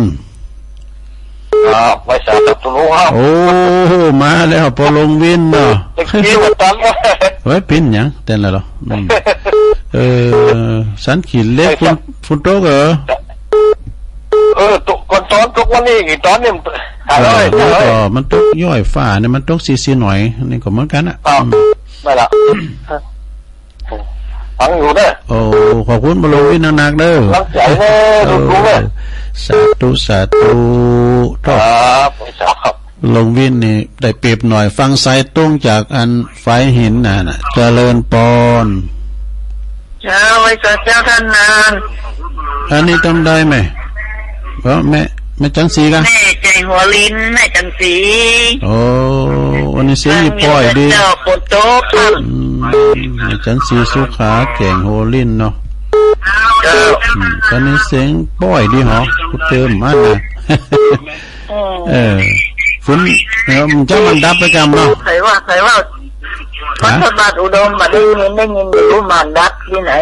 ไว้สาธุลุงครับโอ้มาแล้วพอลงวินเนาะตะกี้ว่าตันไว้ปิ้นหยังเต้นแล้วเหรอสันขีดเล็กฟุตโตกเหรอตุก่อนตอนทุกวันนี้กี่ตอนเนี่ยมันตกย่อยฝ้าเนี่ยมันตกซีหน่อยนี่ก็เหมือนกันอ่ะไม่ละฟังอยู่เด้อโอ้ขอบคุณบรมวินนักเด้อรักใจเด้อรู้เด้อสาธุครับลงวินนี่ได้เปรียบหน่อยฟังสายตุ้งจากอันไฟหินน่ะเจริญปอนไว้สักเจ้าท่านนานอันนี้จำได้ไหมแม่จังสีกันแม่ใจหัวลิ้นแม่จังสีโอ้วันนี้เสียงอยู่ป่อยดีเจ้าปวดโต๊ะครับแม่จังสีสุขาแก่งหัวลิ้นเนาะตอนนี้เสียงป่อยดีเหรอกูเติมมานะฝุ่นมันจะมันดับไปกันเนาะใครว่าพัฒนาอุดมมาดูเห็นได้ยินรู้มันดับที่ไหน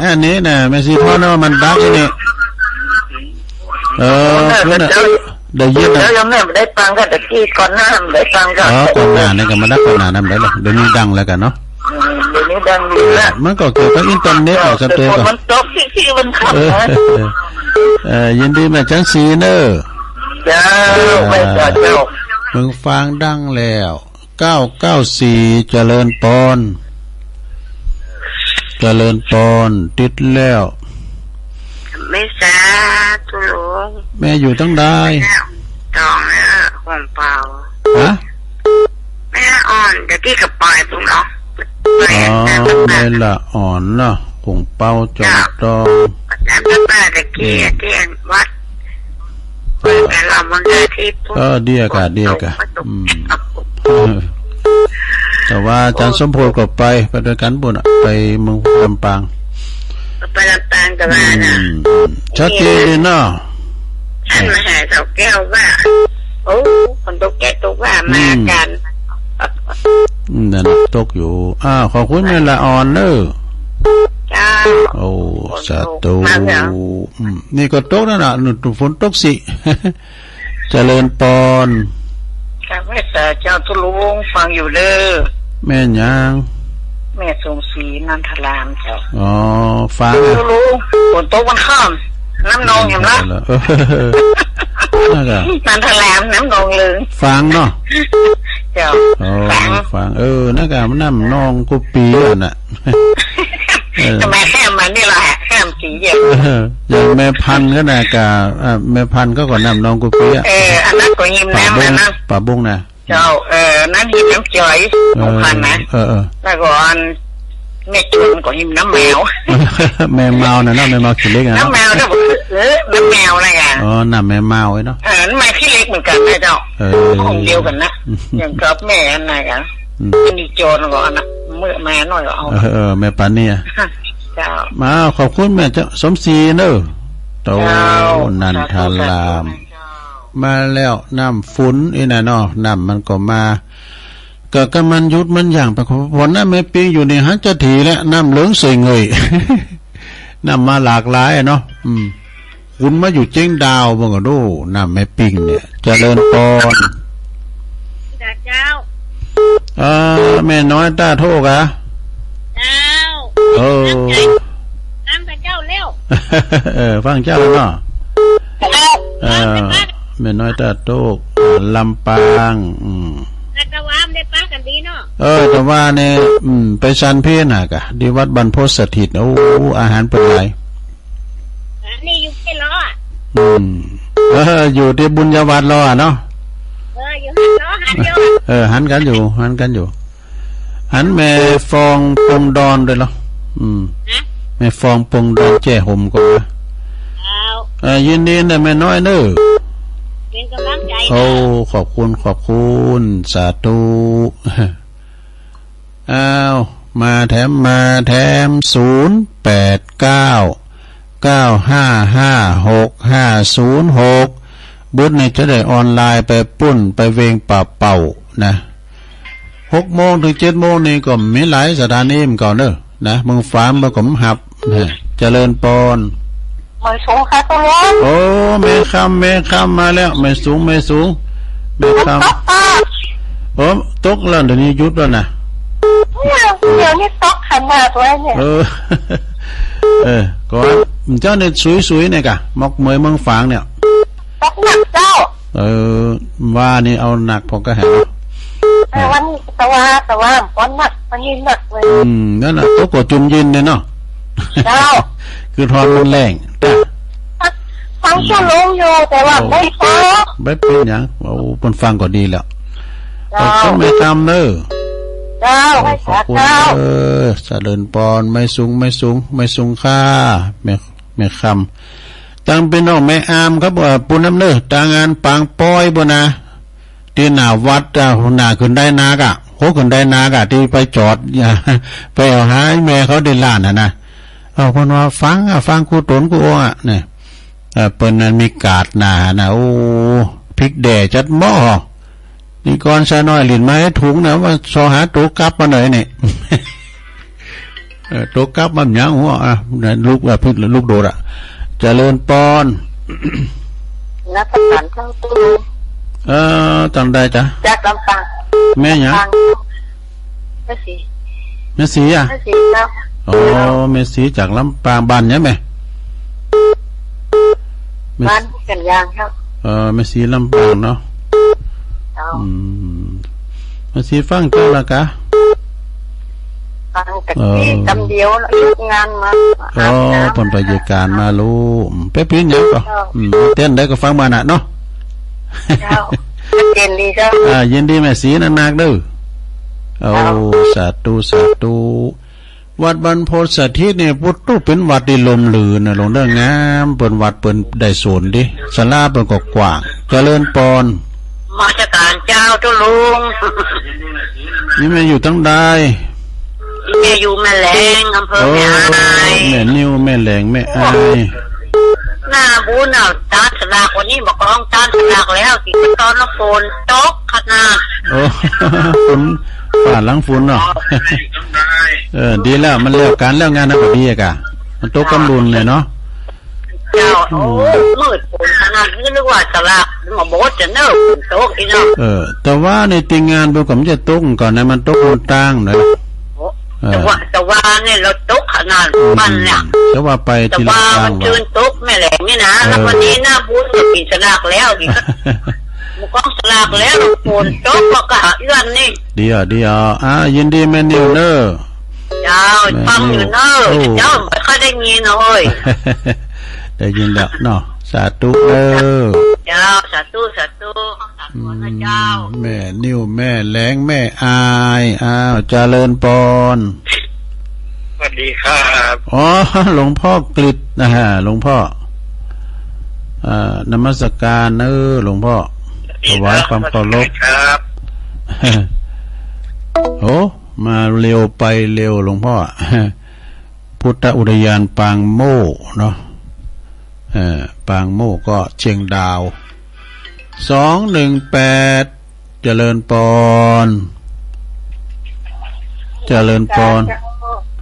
อันนี้นะแม่ซีพ่อเนาะมันดับที่นี่ได้ยินนะยังไม่ได้ฟังกันตะกี้ก่อนหน้าได้ฟังกันก่อนหน้านี่ก็มาดับก่อนหน้านั้นได้เลยเดี๋ยวนี้ดังแล้วกันเนาะเดี๋ยวนี้ดังอยู่แล้วมันก็เกี่ยวกับอินเทอร์เน็ตออกสเตอร์มันตกที่มันขับยินดีแม่จังสีเนอเจ้าไม่เจ้ามึงฟังดังแล้ว994เจริญปอนติดแล้วไม่สาธุหลวงแม่อยู่ตั้งได้ต้องห่วงเปล่าแม่อ่อนเดี๋ยวพี่กับปล่อยปุ๊บเนาะแม่ละอ่อนเนาะคงเป้าจอมตองแล้วป้าตะเกียเตียนวัดแต่เรามันได้ที่เดียกะแต่ว่าอาจารย์สมโพธิ์ก็ไปด้วยกันบุญไปเมืองลำปาง ไปลำปางกับว่าน่ะ ชัดเจนเลยเนาะ ท่านมาหาเสาแก้วว่าโอ้คนตกแก่ตกว่ามากัน นั่นตกอยู่ขอบคุณแม่ละอ่อนเด้อ เจ้า โอ้สาธุนี่ก็ตกนั่นน่ะฝนตกสิ เจริญปอน ข้าพเจ้าเจ้าทุลุงฟังอยู่เด้อ แม่นยัง แม่ทรงศรีนันทรามเจ้า อ๋อฟัง ทุลุงฝนตกมันข้ามน้ำนองเห็นไหม นั่นก็ นันทรามน้ำนองลึง ฟังเนาะ เจ้า ฟังนั่นก็มันน้ำนองกุปีน่ะ ทำไมแค่มันนี่แหละแค่สีเดียว อย่างแม่พันธุ์ก็น่ะกะแม่พันธุ์ก็ก่อนน้ำนองกุปีอันนั้นก็ยิ้มน้ำนะ ป่าบุ้งนะเจ้านั่นยิ้มน้ำจ่อยของพันนะแล้วก็อันแม่จุนก็ยิ้มน้ำแมว แมวเมาน่ะเนาะแมวเมาขี้เล็กนะ น้ำแมวเนี่ยน้ำแมวอะไรกันน้ำแมวเมาไว้เนาะน้ำแมวขี้เล็กเหมือนกันนะเจ้าของเดียวกันนะอย่างกับแม่อันไหนกันนี่โจรก็อันนะเมื่อแม่น้อยก็เอาแม่ปันเนี่ยมาขอบคุณแม่เจ้าสมศรีเนอะโตนันทารามมาแล้วน้ำฝนน่ะเนาะน้ำมันก็มาก็มันยุดมันอย่างไปผลน่ะแม่ปีอยู่ในหันจะถีแล้วน้ำเหลืองสวยเงย น้ำมาหลากหลายเนาะคุณมาอยู่เจ้งดาวบ่ก็ดูน้ำแม่ปิงเนี่ยเจริญปอนเจ้าแม่น้อยตาโทกะเจ้าน้ำกับเจ้าเร็วฟังเจ้าเนาะแม่น้อยตาโทกลำปางแต่ว่าได้ป้ากันดีเนาะแต่ว่าเนี่ยไปชันเพี้ยนกะดีวัดบรรพตสถิตโอ้อาหารเป็นไรนี่อยู่ที่ล้ออยู่ที่บุญญาวัดล้อเนาะอยู่หันล้อหันอยู่หันกันอยู่หันแม่ฟองปงดอนเลยเหรอแม่ฟองปงดอนแจ้ห่มก็ว่ายินดีนะแม่น้อยเนอะเป็นกำลังใจขอบคุณสาธุมาแถม0899555606บุญนี่จะได้ออนไลน์ไปปุ้นไปเวงป่าเป่านะ6 โมงถึง 7 โมงนี่ก็มีหลายสถานีมก่อนเนอะนะมึงฟาร์มมาก็มหับเจริญปอนไม่สูงค่ะตัวล้อโอ้แม่คำมาแล้วไม่สูงแม่คำตกแล้วเดี๋ยวนี้ยุดแล้วนะเดี๋ยวนี้ตกขนาดไว้เนี่ยก็เจ้าเนี่ยสวยๆเนี่ยกะมอกเมยเมืองฝางเนี่ยตกหนักเจ้าว่านี่เอาหนักพอก็แหงวันนี้แต่ว่าก้อนหนักมันยินหนักเลยนั่นน่ะตกกว่าจุ่มยินเนี่ยเนาะเจ้าคือทอนมันแรงฟังชั่วโมงอยู่แต่ว่าไม่พอไม่เป็นอย่างคนฟังก็ดีแล้วก็ไม่ทำเนอะขอบคุณเจริญปอนไม่สูงค่าแม่คำตั้งเป็นน้องแม่อามครับปุณน้ำเนอะตางานปางป้อยบนะที่หน้าวัดหน้าขึ้นได้นากะขึ้นได้นากะที่ไปจอดไปเอาหาแม่เขาได้ล้านนะคนว่าฟังกูตนกูเนี่ยเปิ้นนั้นมีกาดหนานะโอ้พริกแด่จัดหม้อนี่ก่อนซะน้อยหลินมาให้ถุงนะว่าซอหาตัวกลับมาหน่อยนี่ตัวกลับมันยังหัวลูกพึ่งลูกโดดเจริญปอนนักการเจ้าตู้จำได้จ้ะจากลำปางแม่ยังแม่สีเจ้าเมสีจากลำปางบ้านเนี่ยไหมบ้านกันยางครับเมสีลำปางเนาะเมสีฟังเจ้าละกะฟังกันที่กำเดียวยุกงานมาผลประโยชน์การมาลูเป๊ะพิ้นยังก็เต้นได้ก็ฟังมาน่ะเนาะเย็นดีจ้าเย็นดีแม่สีนักดื้อสาธุวัดบรรพตสถิตเนี่ยพุทธเป็นวัดที่ลมลือนะลงเรื่องงามเปิ่นวัดเปิ่นได้โซนดิศาลาเปิ่นก็กว้างเจริญปอนมาจากการเจ้าเจ้าลุงนี่แม่อยู่ตั้งใด แม่อยู่แม่แหลงอำเภอ โอ้ แม่อาย แม่นิ้วแม่แหลงแม่อาย หน้าบุญเอาตาสลากวันนี้บอกร้องตาสลากแล้วที่ตอนละฝนตกขนาด โอ้ ฝุ่นฝ่าหลังฝุ่นเนาะ ดีแล้วมันเลิกการแล้วงานนะก็ดีอะกะมันตกกำบุญเลยเนาะ เจ้าโอ้มืดฝนขนาดนี้นึกว่าสลากหมอบอกจะเนิ่ฝนตกอีกเนาะ แต่ว่าในติงงานเบลก็มันจะตกก่อนนะมันตกมันตั้งเลย แต่ว่าเนี่ยเราตกขนาดมันเนี่ย แต่ว่าไป แต่ ทีละ ว่า ตั้ มั ง นชื่นตกแม่แหลงนี่นะแล้ววันนี้หน้าบุญก็กินสลากแล้วดิมันก็สลากแล้วฝนตกก็กะเอื้อนนี่ ดีอ่ะยินดีแม่นิวเนอร์ เจ้าฟังอยู่เนอะเจ้าไม่ค่อยได้ยินเลย ได้ยินแล้วเนาะสาธุเจ้าสาธุสาธุนะเจ้าแม่นิวแม่แหลงแม่อายเจริญปอนสวัสดีครับ อ๋อหลวงพ่อกฤษนะฮะหลวงพ่อ นมัสการหลวงพ่อถวายความเคารพครับโอ้มาเร็วไปเร็วหลวงพ่อ พุทธอุทยานปางโม่เนาะปางโม่ก็เชียงดาว218เจริญปอน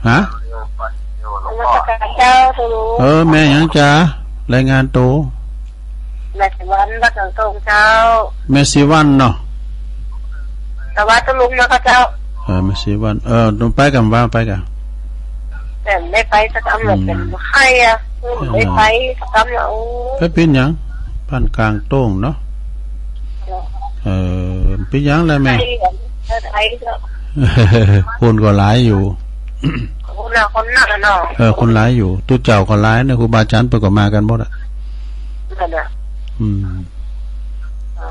ฮะแม่ยังจ้ารายงานตัวแม่สิวันวัดหนองตรงเจ้าแม่สิวันเนาะแต่ว่าตุลุงนะคะเจ้าแม่สิวันต้องไปกันว่าไปกันแต่ไม่ไปสักคำหนึ่งเป็นใครอ่ะไม่ไปสักคำหนึ่งไปเป็นยังพันกลางโต้งเนาะเป็นยังอะไรแม่คนก็หลายอยู่คนหนักเนาะคนหลายอยู่ตู้เจ้าก็หลายนะครูบาอาจารย์ไปก็มากันหมดอ่ะ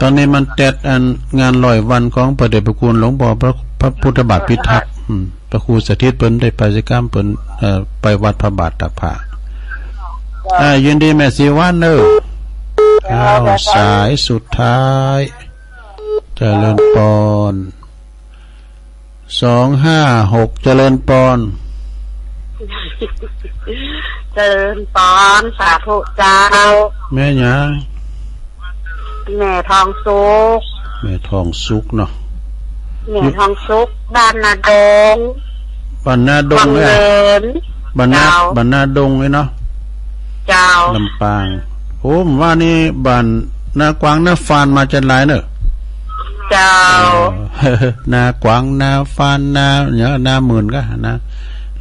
ตอนนี้มันแตดอันงาน100 วันของพระเดชพระคุณหลวงพ่อพระพุทธบาทพิทักษ์พระครูสถิตเปิ้นได้ไปกิจกรรมเปิ้นไปวัดพระบาทตากผ้ายินดีแม่สีวันเนอสายสุดท้ายเจริญปอน256เจริญปอนเจริญปอนสาธุเจ้าแม่หยังแม่ทองสุกแม่ทองสุกเนาะแม่ทองสุกบ้านนาดงเนี่ยบ้านนาดงเลยเนาะเจ้าลำปางโอ้ผมว่านี่บ้านนากวางนาฟานมาจัดหลายเนอะเจ้านากวางนาฟานนาเนี่ยนาหมื่นก็นะ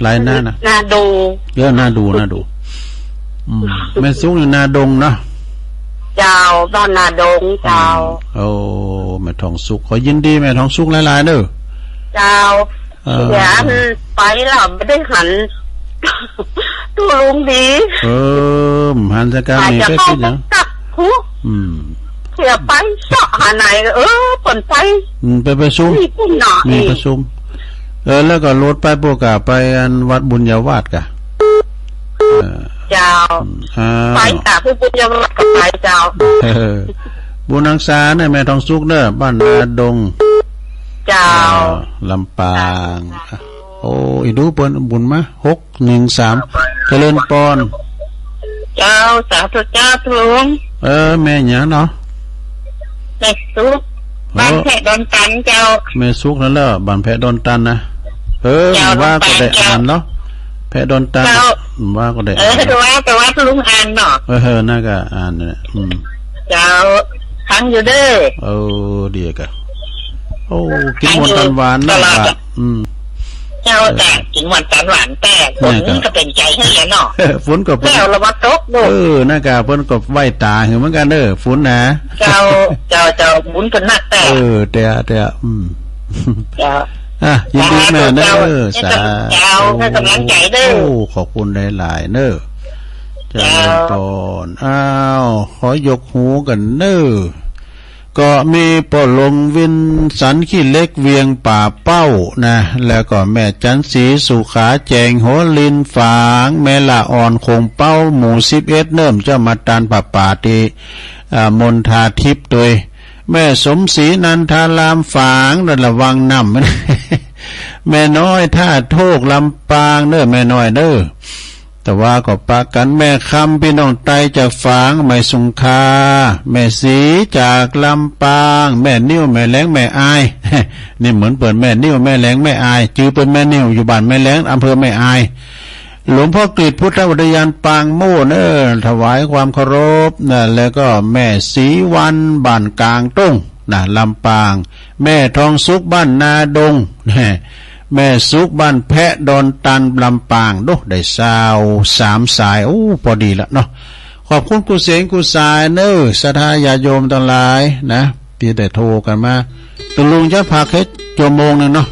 หลายนานะนาดูเยอะนาดูแม่สุกอยู่นาดงเนาะเจ้าบ้านนาดงเจ้าโอ้แม่ทองสุกขอยินดีแม่ทองสุกหลายๆเด้อเจ้าอย่าไปแล้วไม่ได้หันตัวลุงดีหันสกามีไปคิดยังเที่ยวไปเสาะหาไหนผลไปไปประชุมมีประชุมแล้วก็รถไปพวกกะไปอันวัดบุญญาวาสกะเจ้าไปกะพี่บุญญาวาสกับไปเจ้าบุญนังสาเนี่ยแม่ทองสุกเด้อบ้านนาดงเจ้าลำปางโอ้อีดูเปิ้นบุญมา613เจริญปอนเจ้าสาธุเจ้าลุงแม่หยังเนาะแม่สุกบ้านแพะดอนตันเจ้าแม่สุกนั่นแหละบ้านแพะดอนตันนะว่าก็ได้อ่านเนาะแพะดอนตันว่าก็ได้แต่ว่าลุงอ่านเนาะน่าก็อ่านเนี่ยเจ้าทั้งอยู่เด้อดีกะโอ้กินหวานตันหวานนะเจ้าแต่กินหวานตันหวานแต่ฝนก็เป็นใจให้เนาะฝนก็แล้วระวังตกด้วยน่ากะฝนก็ไหวตาเหมือนกันเด้อฝนนะเจ้าบุญกันนักแต่แต่เจ้ายินดีแม่เนอสาให้กำลังใจเด้อขอบคุณหลายๆเนอเจริญพรขอยกหูกันเนอก็มีปอลงวินสันขี้เล็กเวียงป่าเป้านะแล้วก็แม่จันสีสุขาแจงหัวลินฝางแม่ละอ่อนคงเป้าหมู่11เนิ่มเจ้ามาตานป่าตีมนทาทิพย์โดยแม่สมศรีนันทารามฝางระวังน้ำ แม่น้อยท่าโทกลำปางเด้อแม่น้อยเด้อแต่ว่าก็ปากันแม่คำพี่น้องไตจากฝางแม่สุงคาแม่สีจากลำปางแม่นิ้วแม่แหลงแม่อาย นี่เหมือนเปิดแม่นิ้วแม่แหลงแม่อายจือเป็นแม่นิ้วอยู่บ้านแม่แหลงอำเภอแม่อายหลวงพ่อกฤษพุทธอุทยานปางโม่เน้อถวายความเคารพนะแล้วก็แม่ศรีวันบ้านกลางตุ้งนะลำปางแม่ทองสุขบ้านนาดงแม่สุขบ้านแพะดอนตันลำปางโดได้สาว3สายโอ้พอดีละเนาะขอบคุณกุเสงกุสายเน้อศรัทธาญาโยมทั้งหลายนะที่ได้โทรกันมาตุลุงจะพักแค่ชั่วโมงนึงเนาะ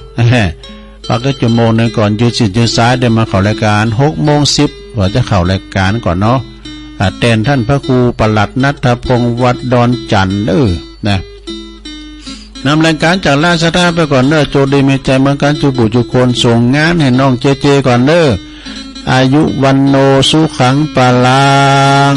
พักแค่ชั่วโมงนึงก่อนยืดสิยืดซ้ายได้มาเข้ารายการ6:10ว่าจะเข้ารายการก่อนเนาะแทนท่านพระครูปลัดณัฐพงศ์วัดดอนจันทร์เด้อนะนำรายการจากราชธาไปก่อนเด้อโจดีมีใจเหมือนกันจุบุจุคนส่งงานให้น้องเจเจก่อนเด้ออายุวันโนสุขังปาลัง